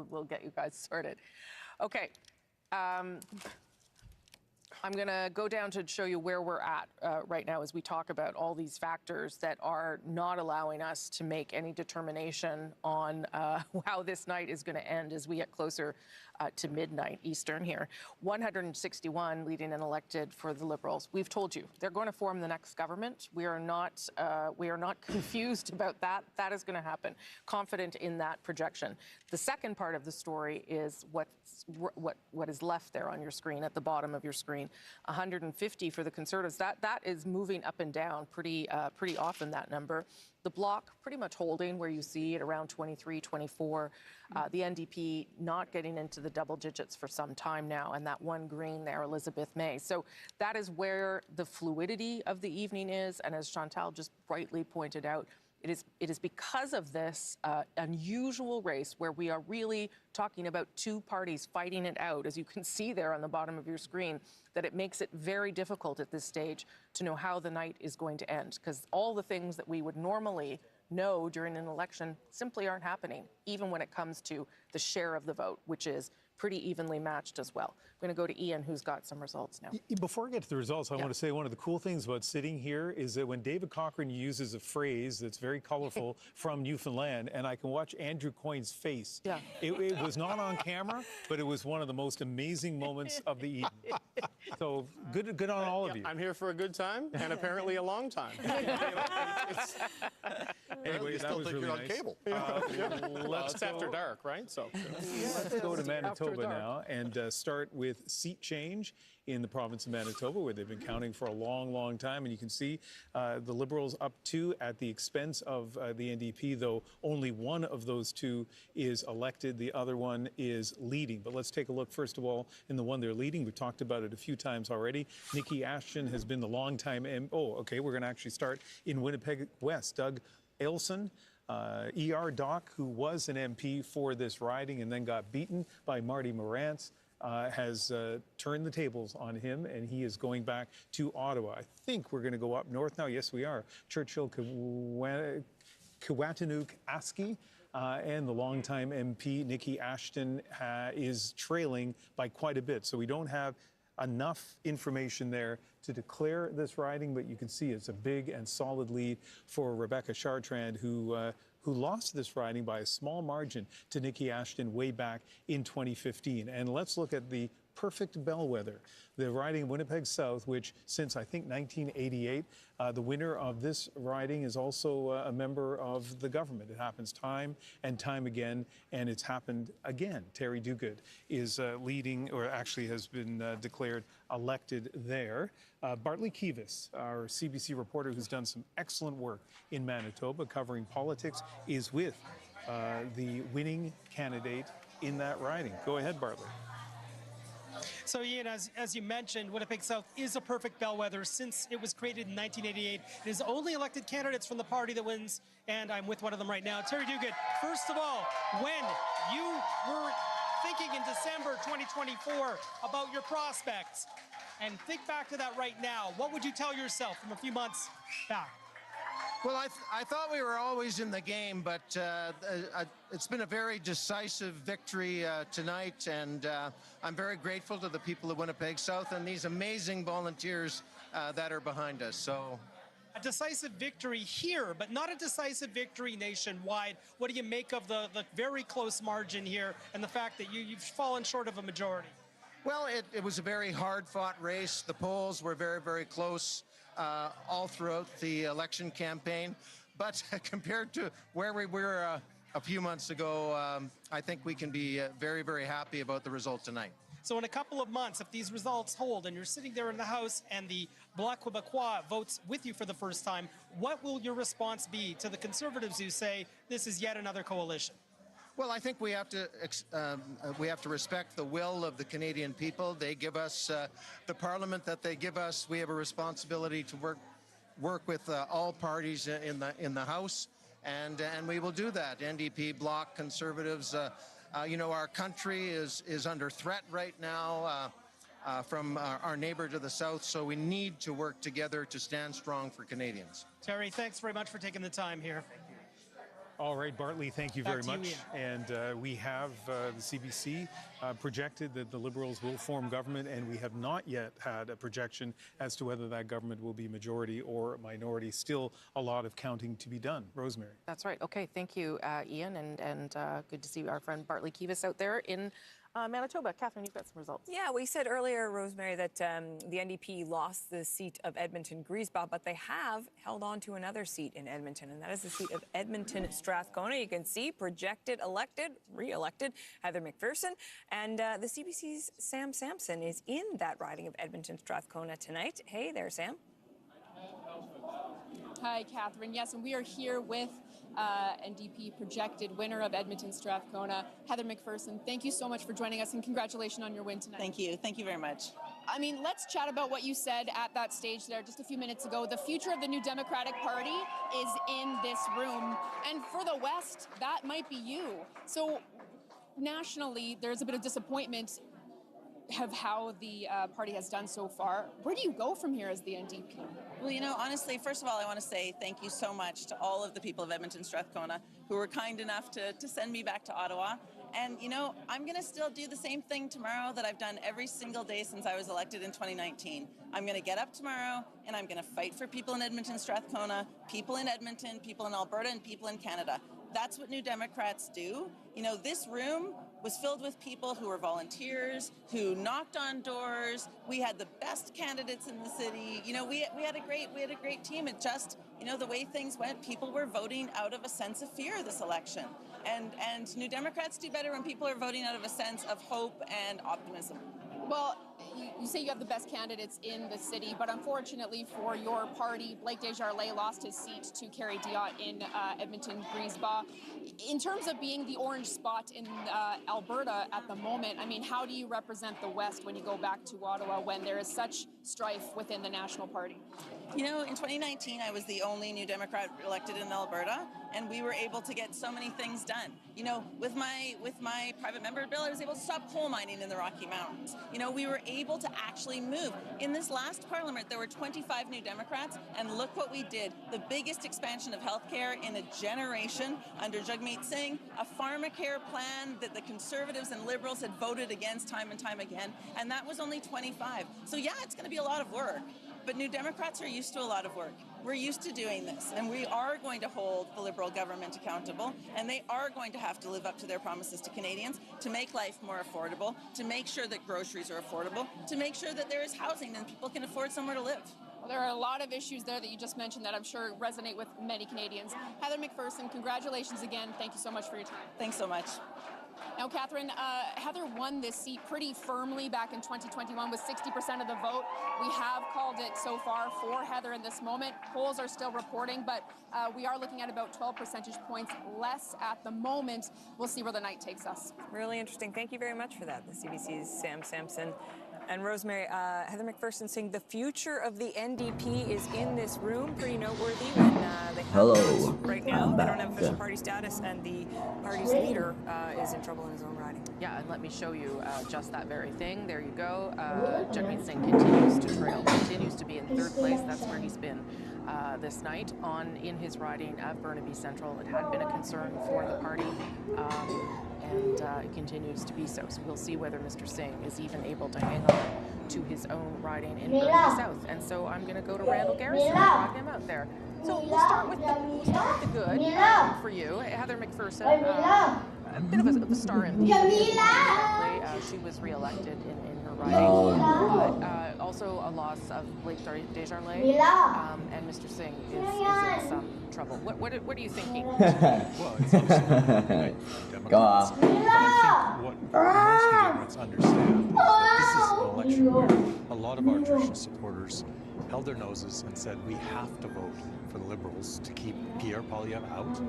We'll get you guys sorted. Okay. I'm going to go down to show you where we're at right now as we talk about all these factors that are not allowing us to make any determination on how this night is going to end as we get closer to midnight Eastern here. 161 leading and elected for the Liberals. We've told you they're going to form the next government. We are not confused about that. That is going to happen. Confident in that projection. The second part of the story is what is left there on your screen at the bottom of your screen. 150 for the Conservatives. That is moving up and down pretty often, that number. The Bloc pretty much holding where you see it around 23, 24. The NDP not getting into the double digits for some time now, and that one green there, Elizabeth May. So that is where the fluidity of the evening is, and as Chantal just brightly pointed out, it is because of this unusual race where we are really talking about two parties fighting it out, as you can see there on the bottom of your screen, that it makes it very difficult at this stage to know how the night is going to end, because all the things that we would normally know during an election simply aren't happening, even when it comes to the share of the vote, which is pretty evenly matched as well. I'm going to go to Ian, who's got some results now. Before I get to the results, I want to say one of the cool things about sitting here is that when David Cochrane uses a phrase that's very colorful from Newfoundland, and I can watch Andrew Coyne's face. Yeah. It was not on camera, but it was one of the most amazing moments of the evening. So good on all of you. I'm here for a good time, and apparently a long time. Anyway, that was really nice. Cable. It's after dark, right? So let's go to Manitoba now and start with seat change in the province of Manitoba, where they've been counting for a long time. And you can see the Liberals up 2 at the expense of the NDP, though only one of those 2 is elected. The other one is leading. But let's take a look, first of all, in the one they're leading. We've talked about it a few times already. Nikki Ashton has been the longtime we're going to actually start in Winnipeg West. Doug Ailson, ER Doc, who was an MP for this riding and then got beaten by Marty Morantz, has turned the tables on him, and he is going back to Ottawa. I think we're going to go up north now. Yes, we are. Churchill Kiwatanuk-Aski and the longtime MP, Nikki Ashton, is trailing by quite a bit. So we don't have enough information there to declare this riding, but you can see it's a big and solid lead for Rebecca Chartrand, who lost this riding by a small margin to Nikki Ashton way back in 2015. And let's look at the perfect bellwether, the riding Winnipeg South, which since I think 1988, the winner of this riding is also a member of the government. It happens time and time again, and it's happened again. Terry Duguid is leading, or actually has been declared elected there. Bartley Kives, our CBC reporter who's done some excellent work in Manitoba covering politics, is with the winning candidate in that riding. Go ahead, Bartley. So, Ian, as you mentioned, Winnipeg South is a perfect bellwether since it was created in 1988. It is only elected candidates from the party that wins, and I'm with one of them right now. Terry Duguid, first of all, when you were thinking in December 2024 about your prospects, and think back to that right now, what would you tell yourself from a few months back? Well, I thought we were always in the game, but it's been a very decisive victory tonight, and I'm very grateful to the people of Winnipeg South and these amazing volunteers that are behind us. So, a decisive victory here, but not a decisive victory nationwide. What do you make of the very close margin here and the fact that you've fallen short of a majority? Well, it was a very hard-fought race. The polls were very, very close all throughout the election campaign. But compared to where we were a few months ago, I think we can be very, very happy about the result tonight. So in a couple of months, if these results hold and you're sitting there in the House and the Bloc Québécois votes with you for the first time, what will your response be to the Conservatives who say this is yet another coalition? Well, I think we have to respect the will of the Canadian people. They give us the Parliament that they give us. We have a responsibility to work with all parties in the House, and we will do that. NDP, Bloc, Conservatives. You know, our country is under threat right now from our neighbor to the south, so we need to work together to stand strong for Canadians. Terry, thanks very much for taking the time here. All right, Bartley, thank you very Back to much. you, And we have the CBC projected that the Liberals will form government, and we have not yet had a projection as to whether that government will be majority or minority. Still a lot of counting to be done. Rosemary. That's right. Okay, thank you, Ian, and good to see our friend Bartley Kives out there in Manitoba. Catherine, you've got some results. Yeah, we said earlier, Rosemary, that the NDP lost the seat of Edmonton-Griesbach, but they have held on to another seat in Edmonton, and that is the seat of Edmonton-Strathcona. You can see projected, elected, re-elected Heather McPherson, and the CBC's Sam Sampson is in that riding of Edmonton-Strathcona tonight. Hey there, Sam. Hi, Catherine. Yes, and we are here with NDP projected winner of Edmonton-Strathcona, Heather McPherson. Thank you so much for joining us, and congratulations on your win tonight. Thank you. Thank you very much. I mean, let's chat about what you said at that stage there just a few minutes ago. The future of the New Democratic Party is in this room, and for the West, that might be you. So nationally, there's a bit of disappointment of how the party has done so far. Where do you go from here as the NDP? Well, you know, honestly, first of all, I want to say thank you so much to all of the people of Edmonton-Strathcona who were kind enough to send me back to Ottawa. And, you know, I'm going to still do the same thing tomorrow that I've done every single day since I was elected in 2019. I'm going to get up tomorrow and I'm going to fight for people in Edmonton-Strathcona, people in Edmonton, people in Alberta, and people in Canada. That's what New Democrats do. You know, this room was filled with people who were volunteers, who knocked on doors. We had the best candidates in the city. You know, we had a great team. It just, you know, the way things went, people were voting out of a sense of fear this election. And New Democrats do better when people are voting out of a sense of hope and optimism. Well, you say you have the best candidates in the city, but unfortunately for your party, Blake Desjardins lost his seat to Kerry Diot in Edmonton-Griesbach. In terms of being the orange spot in Alberta at the moment, I mean, how do you represent the West when you go back to Ottawa when there is such strife within the National Party? You know, in 2019, I was the only New Democrat elected in Alberta, and we were able to get so many things done. You know, with my private member bill, I was able to stop coal mining in the Rocky Mountains. You know, we were able to actually move. In this last parliament, there were 25 New Democrats, and look what we did. The biggest expansion of healthcare in a generation under Jagmeet Singh, a pharmacare plan that the Conservatives and Liberals had voted against time and time again, and that was only 25. So yeah, it's going to be a lot of work. But New Democrats are used to a lot of work. We're used to doing this, and we are going to hold the Liberal government accountable, and they are going to have to live up to their promises to Canadians to make life more affordable, to make sure that groceries are affordable, to make sure that there is housing and people can afford somewhere to live. Well, there are a lot of issues there that you just mentioned that I'm sure resonate with many Canadians. Heather McPherson, congratulations again. Thank you so much for your time. Thanks so much. Now, Catherine, Heather won this seat pretty firmly back in 2021 with 60% of the vote. We have called it so far for Heather in this moment. Polls are still reporting, but we are looking at about 12 percentage points less at the moment. We'll see where the night takes us. Really interesting. Thank you very much for that, the CBC's Sam Sampson. And Rosemary, Heather McPherson saying the future of the NDP is in this room. Pretty noteworthy when they have votes right now. They don't have official party status, and the party's leader is in trouble in his own riding. Yeah, and let me show you just that very thing. There you go. Jagmeet Singh continues to trail, continues to be in third place. That's where he's been this night in his riding of Burnaby Central. It had been a concern for the party. And it continues to be so. So we'll see whether Mr. Singh is even able to hang on to his own riding in Burnaby South. And so I'm going to go to Randall Garrison and drag him out there. So we'll start with the good for you, Heather McPherson. A bit of a star MP. She was re-elected in her riding. But also a loss of Blake Desjardins, and Mr. Singh is in some trouble. What are you thinking? Well, it's obviously Go off. But I think what most Degenerates understand is that this is an election where a lot of our traditional supporters held their noses and said we have to vote for the Liberals to keep Pierre Poilievre out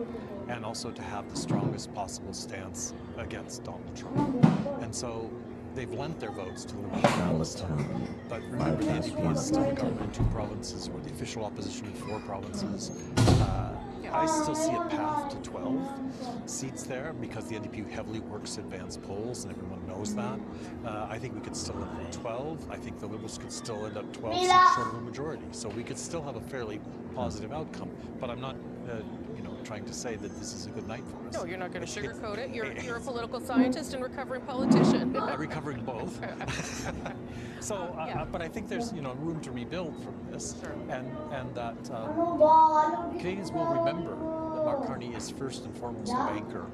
and also to have the strongest possible stance against Donald Trump. And so they've lent their votes to Liberals. But remember, the NDP is still the government in 2 provinces, or the official opposition in 4 provinces. I still see a path to 12 seats there because the NDP heavily works advanced polls and everyone knows that. I think we could still end up at 12. I think the Liberals could still end up 12 seats short of a majority. So we could still have a fairly positive outcome. But I'm not trying to say that this is a good night for us. No, you're not going to sugarcoat it. You're a political scientist and recovering politician. Recovering both. So, but I think there's room to rebuild from this, and that Canadians will remember that Mark Carney is first and foremost a banker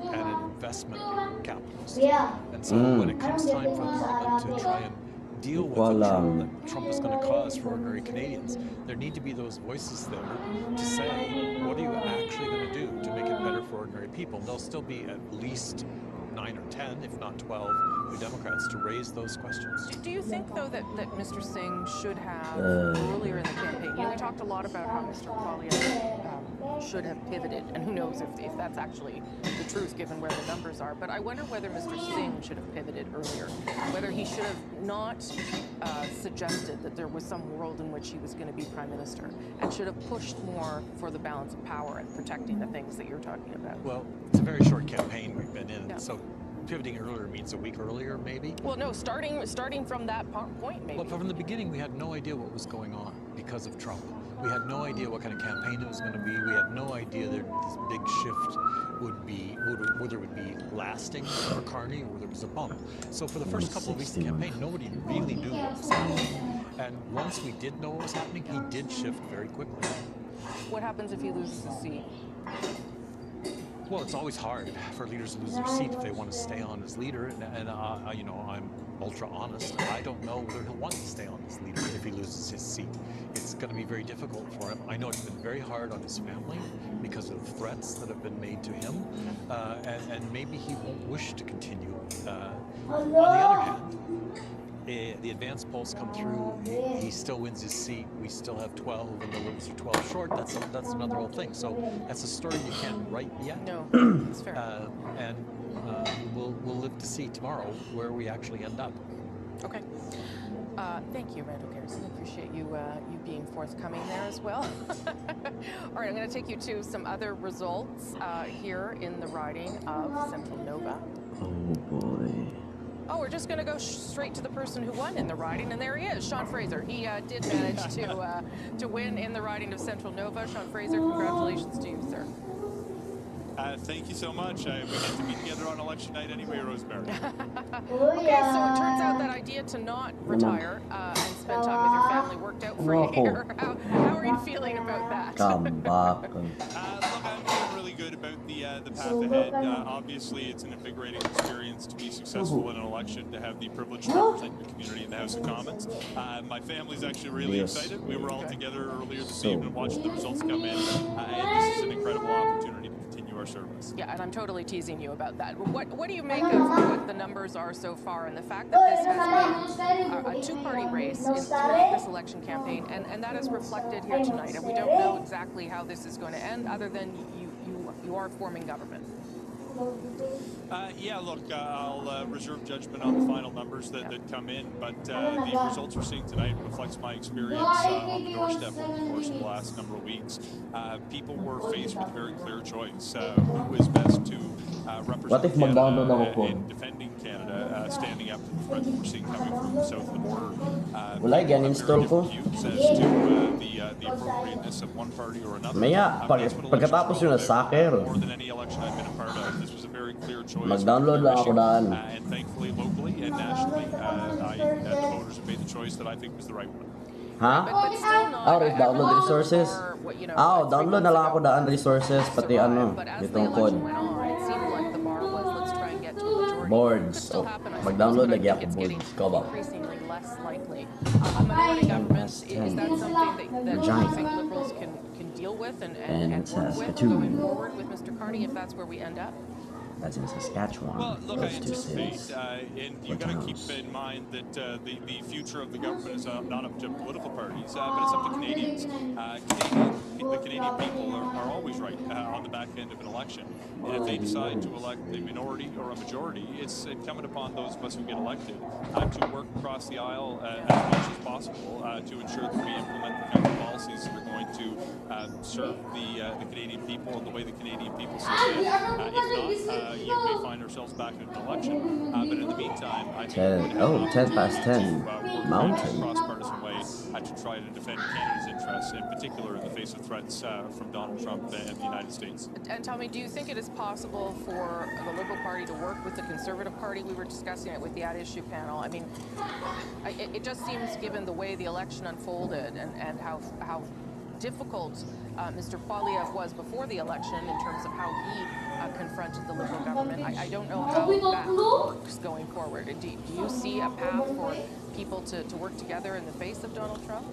and an investment capitalist. And so when it comes time for the Parliament to try and deal with the trouble that Trump is going to cause for ordinary Canadians, there need to be those voices there to say, what are you actually going to do to make it better for ordinary people? And there'll still be at least 9 or 10, if not 12, New Democrats to raise those questions. Do you think, though, that Mr. Singh should have, earlier in the campaign, we talked a lot about how Mr. Poilievre should have pivoted, and who knows if that's actually the truth given where the numbers are, but I wonder whether Mr. Singh should have pivoted earlier, whether he should have not suggested that there was some world in which he was going to be Prime Minister, and should have pushed more for the balance of power and protecting the things that you're talking about. Well, it's a very short campaign we've been in, so pivoting earlier means a week earlier, maybe? Well, no, starting from that point, maybe. Well, from the beginning, we had no idea what was going on because of Trump. We had no idea what kind of campaign it was going to be. We had no idea that this big shift would be, whether it would be lasting for Carney or whether it was a bump. So for the first couple of weeks of the campaign, nobody really knew what was happening. And once we did know what was happening, he did shift very quickly. What happens if he loses the seat? Well, it's always hard for leaders to lose their seat if they want to stay on as leader, and I'm ultra honest. I don't know whether he'll want to stay on as leader if he loses his seat. It's going to be very difficult for him. I know it's been very hard on his family because of threats that have been made to him, and maybe he won't wish to continue. On the other hand, the advanced polls come through, he still wins his seat, we still have 12, and the Liberals are 12 short. That's another whole thing. So that's a story you can't write yet. No, that's fair. And we'll live to see tomorrow where we actually end up. Okay. Thank you, Randall Garrison. I appreciate you being forthcoming there as well. All right, I'm going to take you to some other results here in the riding of Central Nova. Oh boy. Oh, we're just going to go straight to the person who won in the riding, and there he is, Sean Fraser. He did manage to win in the riding of Central Nova. Sean Fraser, congratulations to you, sir. Thank you so much. We get to be together on election night anyway, Rosemary. Okay, so it turns out that idea to not retire and spend time with your family worked out for you here. How are you feeling about that? Come back. Look, I'm feeling really good about the path ahead. Obviously, it's an invigorating experience to be successful in an election, to have the privilege to represent your community in the House of Commons. My family's actually really excited. We were all together earlier this evening watching the results come in, and this is an incredible opportunity to continue our service. Yeah, and I'm totally teasing you about that. What do you make of what the numbers are so far, and the fact that this has been a two-party race throughout this election campaign, and that is reflected here tonight, and we don't know exactly how this is going to end, other than you are forming government. Yeah, look, I'll reserve judgment on the final numbers that come in, but the results we're seeing tonight reflects my experience on the doorstep over the course of the last number of weeks. People were faced with a very clear choice. Who is best to represent Canada in defending Canada, standing up to the threat that we're seeing coming from south of the border. Wala, gan-install ko. As to the appropriateness of one party or another. Maya, pagkatapos yun na soccer. More than any election I've been a part of, this was a very clear choice. Mag-download lang ako daan. And thankfully, locally and nationally, the voters have made the choice that I think was the right one. Ha? Download resources? Download na lang ako daan resources, pati ano, itong code. It seemed like the bar was, let's try and get to a majority. boards. Oh, mag-download lagi ako boards. Ikaw ba? Increasingly less likely. A minority government, is that something that you think Liberals can deal with and work with going forward with Mr. Carney if that's where we end up? That's in Saskatchewan. Well, look, I Those two anticipate, cities. and you've got to keep in mind that the future of the government is not up to political parties, but it's up to Canadians. The Canadian people are always right on the back end of an election. And if they decide to elect a minority or a majority, it's incumbent upon those of us who get elected to work across the aisle as much as possible to ensure that we implement the kind of policies that are going to serve the Canadian people and the way the Canadian people see it. If not, you may find ourselves back in an election. But in the meantime, I think 10 past 10 Mountain. in a cross-partisan way to try to defend Canada's interests, in particular in the face of threats from Donald Trump and the United States. And tell me, do you think it is possible for the Liberal Party to work with the Conservative Party? We were discussing it with the at-issue panel. I mean, it just seems, given the way the election unfolded and how difficult Mr. Poilievre was before the election in terms of how he confronted the Liberal government. I don't know how that works going forward. Do you see a path for people to work together in the face of Donald Trump?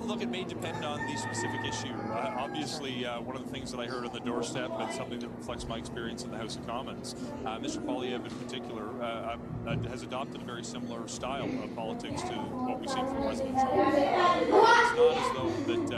Look, it may depend on the specific issue. Obviously, one of the things that I heard on the doorstep, and something that reflects my experience in the House of Commons, Mr. Poilievre in particular has adopted a very similar style of politics to what we see from President Trump. It's not as though that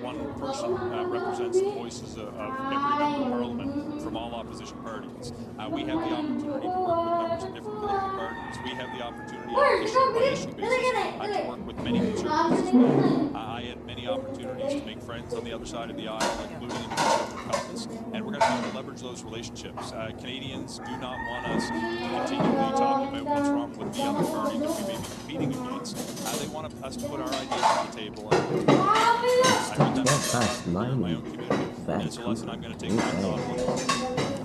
one person represents the voices of every member of Parliament from all opposition parties. We have the opportunity to work with members of different political parties. We have the opportunity on an issue-by-issue basis to work with many Conservatives as well. I had many opportunities to make friends on the other side of the aisle, including in the Conservative caucus, and we're going to have to leverage those relationships. Canadians do not want us to continually talk about what's wrong with the other party that we may be competing against. They want us to put our ideas on the table. Fast my own community. And it's a lesson I'm going to take back to Ottawa.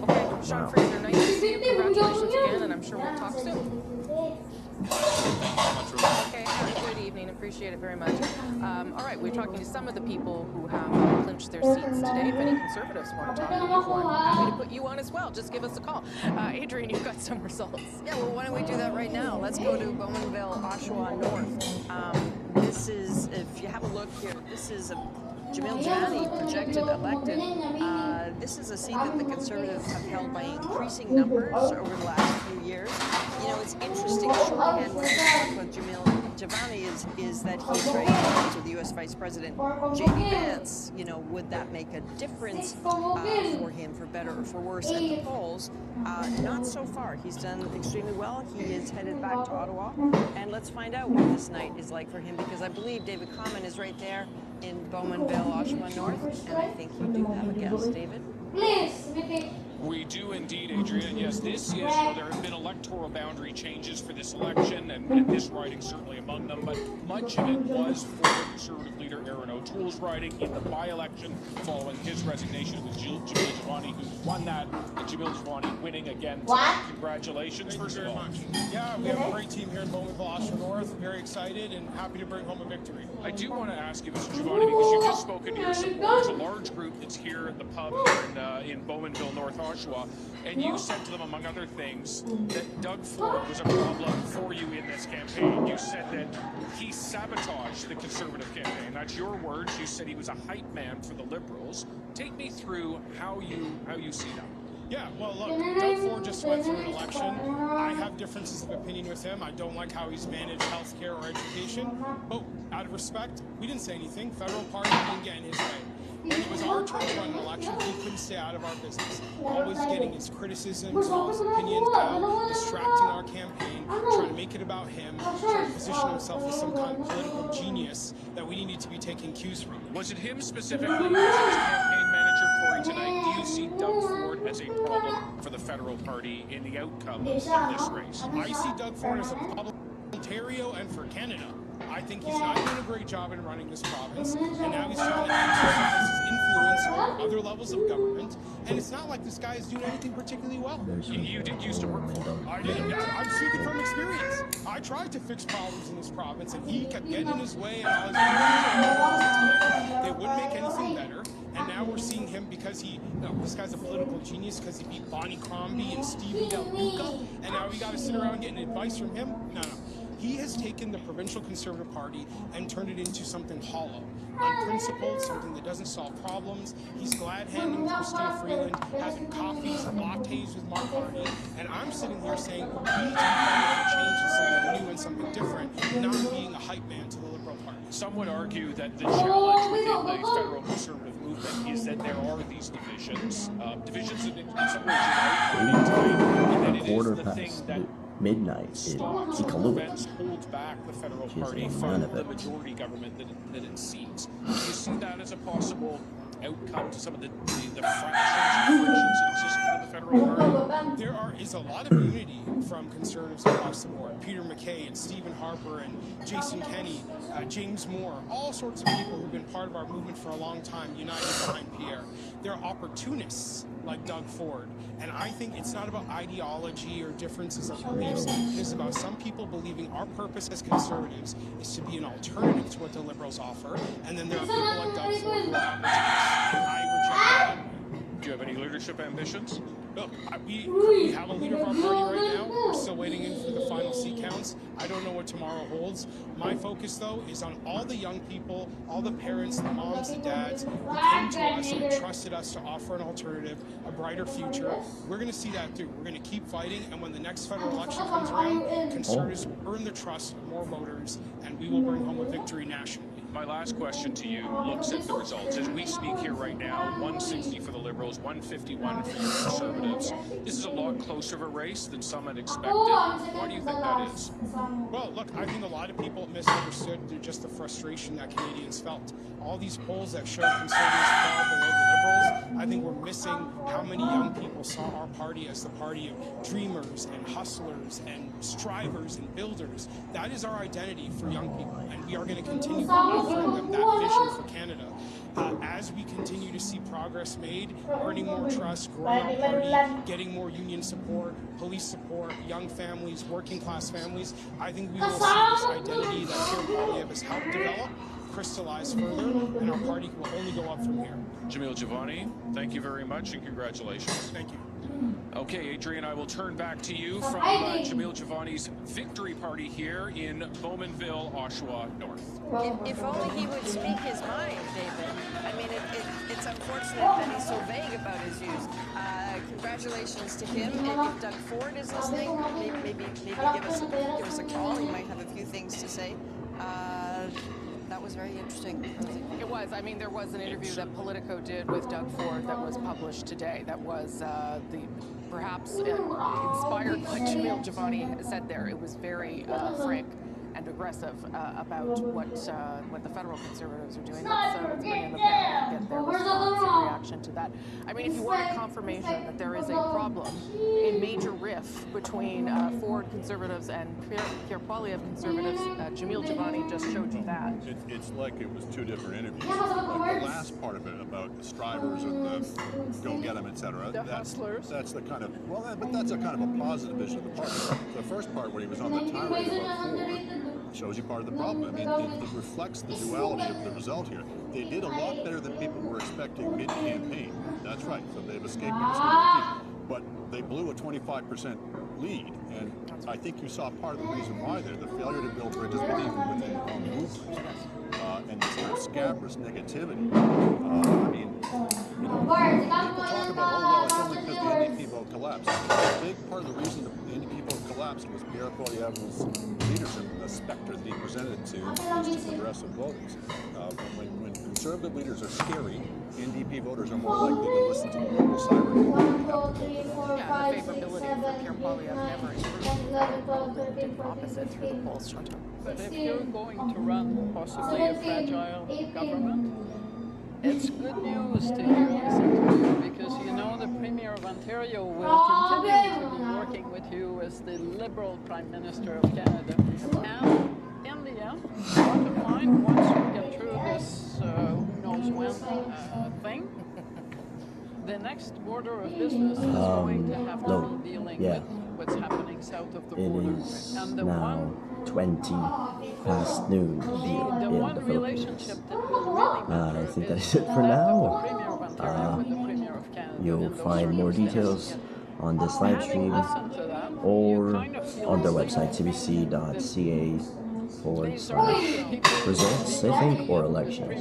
Okay, Sean Fraser, nice to see you. Congratulations again, and I'm sure we'll talk soon. Okay, have a good evening. Appreciate it very much. All right, we're talking to some of the people who have clinched their seats today. If any Conservatives want to talk to you, I'm happy to put you on as well. Just give us a call. Adrian, you've got some results. Yeah, well, why don't we do that right now? Let's go to Bowmanville, Oshawa North. This is, if you have a look here, this is Jamil Jani projected elected. This is a seat that the Conservatives have held by increasing numbers over the last few years. You know, it's interesting, shorthand when we talk about Jamil Jani is that he's very close with the U.S. Vice President J.D. Vance. You know, would that make a difference for him, for better or for worse, at the polls? Not so far. He's done extremely well. He is headed back to Ottawa, and let's find out what this night is like for him, because I believe David Common is right there in Bowmanville, Oshawa North, and I think you do have a guess, David. We do indeed, Adrian. Yes, this is, there have been electoral boundary changes for this election, and this riding certainly among them, but much of it was for the Conservative leader Erin O'Toole's riding in the by-election following his resignation with Jamil Jani, who won that, and Jamil Jani winning again. Congratulations, first of all. Yeah, we have a great team here in Bowmanville, Oshawa North. Very excited and happy to bring home a victory. I do want to ask you, Mr. Giovanni, because you've just spoken to your supporters, a large group that's here at the pub here in Bowmanville, North Oshawa, and you said to them, among other things, that Doug Ford was a problem for you in this campaign. You said that he sabotaged the Conservative campaign. That's your words. You said he was a hype man for the Liberals. Take me through how you see that. Yeah, well, look, Doug Ford just went through an election. I have differences of opinion with him. I don't like how he's managed healthcare or education. But out of respect, we didn't say anything. Federal party didn't get in his way. When it was our turn to run an election, he couldn't stay out of our business. Always getting his criticisms and all his opinions out, distracting our campaign, trying to make it about him, trying to position himself as some kind of political genius that we needed to be taking cues from. Was it him specifically, as his campaign manager, Corey, tonight? Do you see Doug Ford as a problem for the federal party in the outcome of this race? I see Doug Ford as a problem for Ontario and for Canada. I think he's not doing a great job in running this province, and now he's trying to exercise his influence on other levels of government, and it's not like this guy is doing anything particularly well. You did used to work for him. I did. I'm speaking from experience. I tried to fix problems in this province, and he kept getting in his way, and all his they wouldn't make anything better. And now we're seeing him because this guy's a political genius because he beat Bonnie Crombie and Stephen Del Duca, and now we got to sit around getting advice from him? No. He has taken the provincial Conservative Party and turned it into something hollow, unprincipled, something that doesn't solve problems. He's glad-handing Chrystia Freeland, having coffees and lattes with Mark Carney, and I'm sitting here saying we need to be fighting for change and something new and something different, not being a hype man to the Liberal Party. Some would argue that the challenge within the federal Conservative movement is that there are these divisions, divisions in some ways unite tonight, and that it is the thing that midnight in Iqaluit. holds back the federal party from the majority government that it seeks. Do you see that as a possible outcome to some of the fractions and frictions that exist within the federal party? There is a lot of unity from Conservatives across the board. Peter MacKay and Stephen Harper and Jason Kenney, James Moore, all sorts of people who've been part of our movement for a long time, united behind Pierre. There are opportunists like Doug Ford. And I think it's not about ideology or differences of beliefs. It is about some people believing our purpose as Conservatives is to be an alternative to what the Liberals offer. And then there are people like Doug Ford who are opportunists. And I reject that. Do you have any leadership ambitions? Look, we have a leader of our party right now. We're still waiting in for the final seat counts. I don't know what tomorrow holds. My focus, though, is on all the young people, all the parents, the moms, the dads who came to us and trusted us to offer an alternative, a brighter future. We're going to see that through. We're going to keep fighting, and when the next federal election comes around, Conservatives will earn the trust of more voters, and we will bring home a victory nationally. My last question to you looks at the results. As we speak here right now, 160 for the Liberals, 151 for your Conservatives. This is a lot closer of a race than some had expected. Why do you think that is? Well, look, I think a lot of people misunderstood just the frustration that Canadians felt. All these polls that showed Conservatives far below the Liberals, I think we're missing how many young people saw our party as the party of dreamers and hustlers and strivers and builders. That is our identity for young people, and we are going to continue offering them that vision for Canada. As we continue to see progress made, earning more trust, growing our party, getting more union support, police support, young families, working class families, I think we will see this identity that Pierre Poilievre has helped develop crystallize further, and our party will only go up from here. Jamil Jivani, thank you very much and congratulations. Thank you. Okay, Adrian, I will turn back to you from Jamil Jivani's victory party here in Bowmanville, Oshawa North. If only he would speak his mind, David. I mean, it's unfortunate that he's so vague about his views. Congratulations to him. If Doug Ford is listening, maybe give us a call. He might have a few things to say. That was very interesting. It was. I mean, there was an interview that Politico did with Doug Ford that was published today. That was perhaps inspired by Jamil Jivani said there. It was very frank and aggressive about what the federal Conservatives are doing. Let's bring in the panel and get their response and reaction to that. I mean, if you want a confirmation that there is a problem, a major rift between Ford Conservatives and Pierre Poilievre Conservatives, Jamil Jivani just showed you that. It's like it was two different interviews. Like the last part of it about the strivers and the go get them, etc. The hustlers. That's the kind of but that's a kind of a positive vision of the party. The first part where he was on the tirade about Ford shows you part of the problem. I mean, it reflects the duality of the result here. They did a lot better than people were expecting mid-campaign. That's right. So they've escaped the defeat. But they blew a 25% lead, and I think you saw part of the reason why there, the failure to build bridges even within their own movement, and this kind of scabrous negativity. I mean, you know, people talk about, oh, well, it's only because the NDP vote collapsed. A big part of the reason the NDP vote collapsed was Pierre Poilievre's leadership and the specter that he presented to these progressive voters. When conservative leaders are scary, NDP voters are more likely to listen to the local siren. Yeah, the favorability for Pierre Poilievre never improved. Did the opposite through the polls, Chantal. But if you're going to run possibly a fragile government, it's good news to hear listen to you, because you know the Premier of Ontario will continue to be working with you as the Liberal Prime Minister of Canada. And in the end, bottom line, once you get through this who knows when thing, the next order of business is going to have to be dealing with what's happening south of the border. It is And the now 20 past noon here the in one the relationship Philippines. that will really matter I think that is is it for that of the now. Premier You'll find more details on this live stream or on their website, cbc.ca/results, I think, or elections.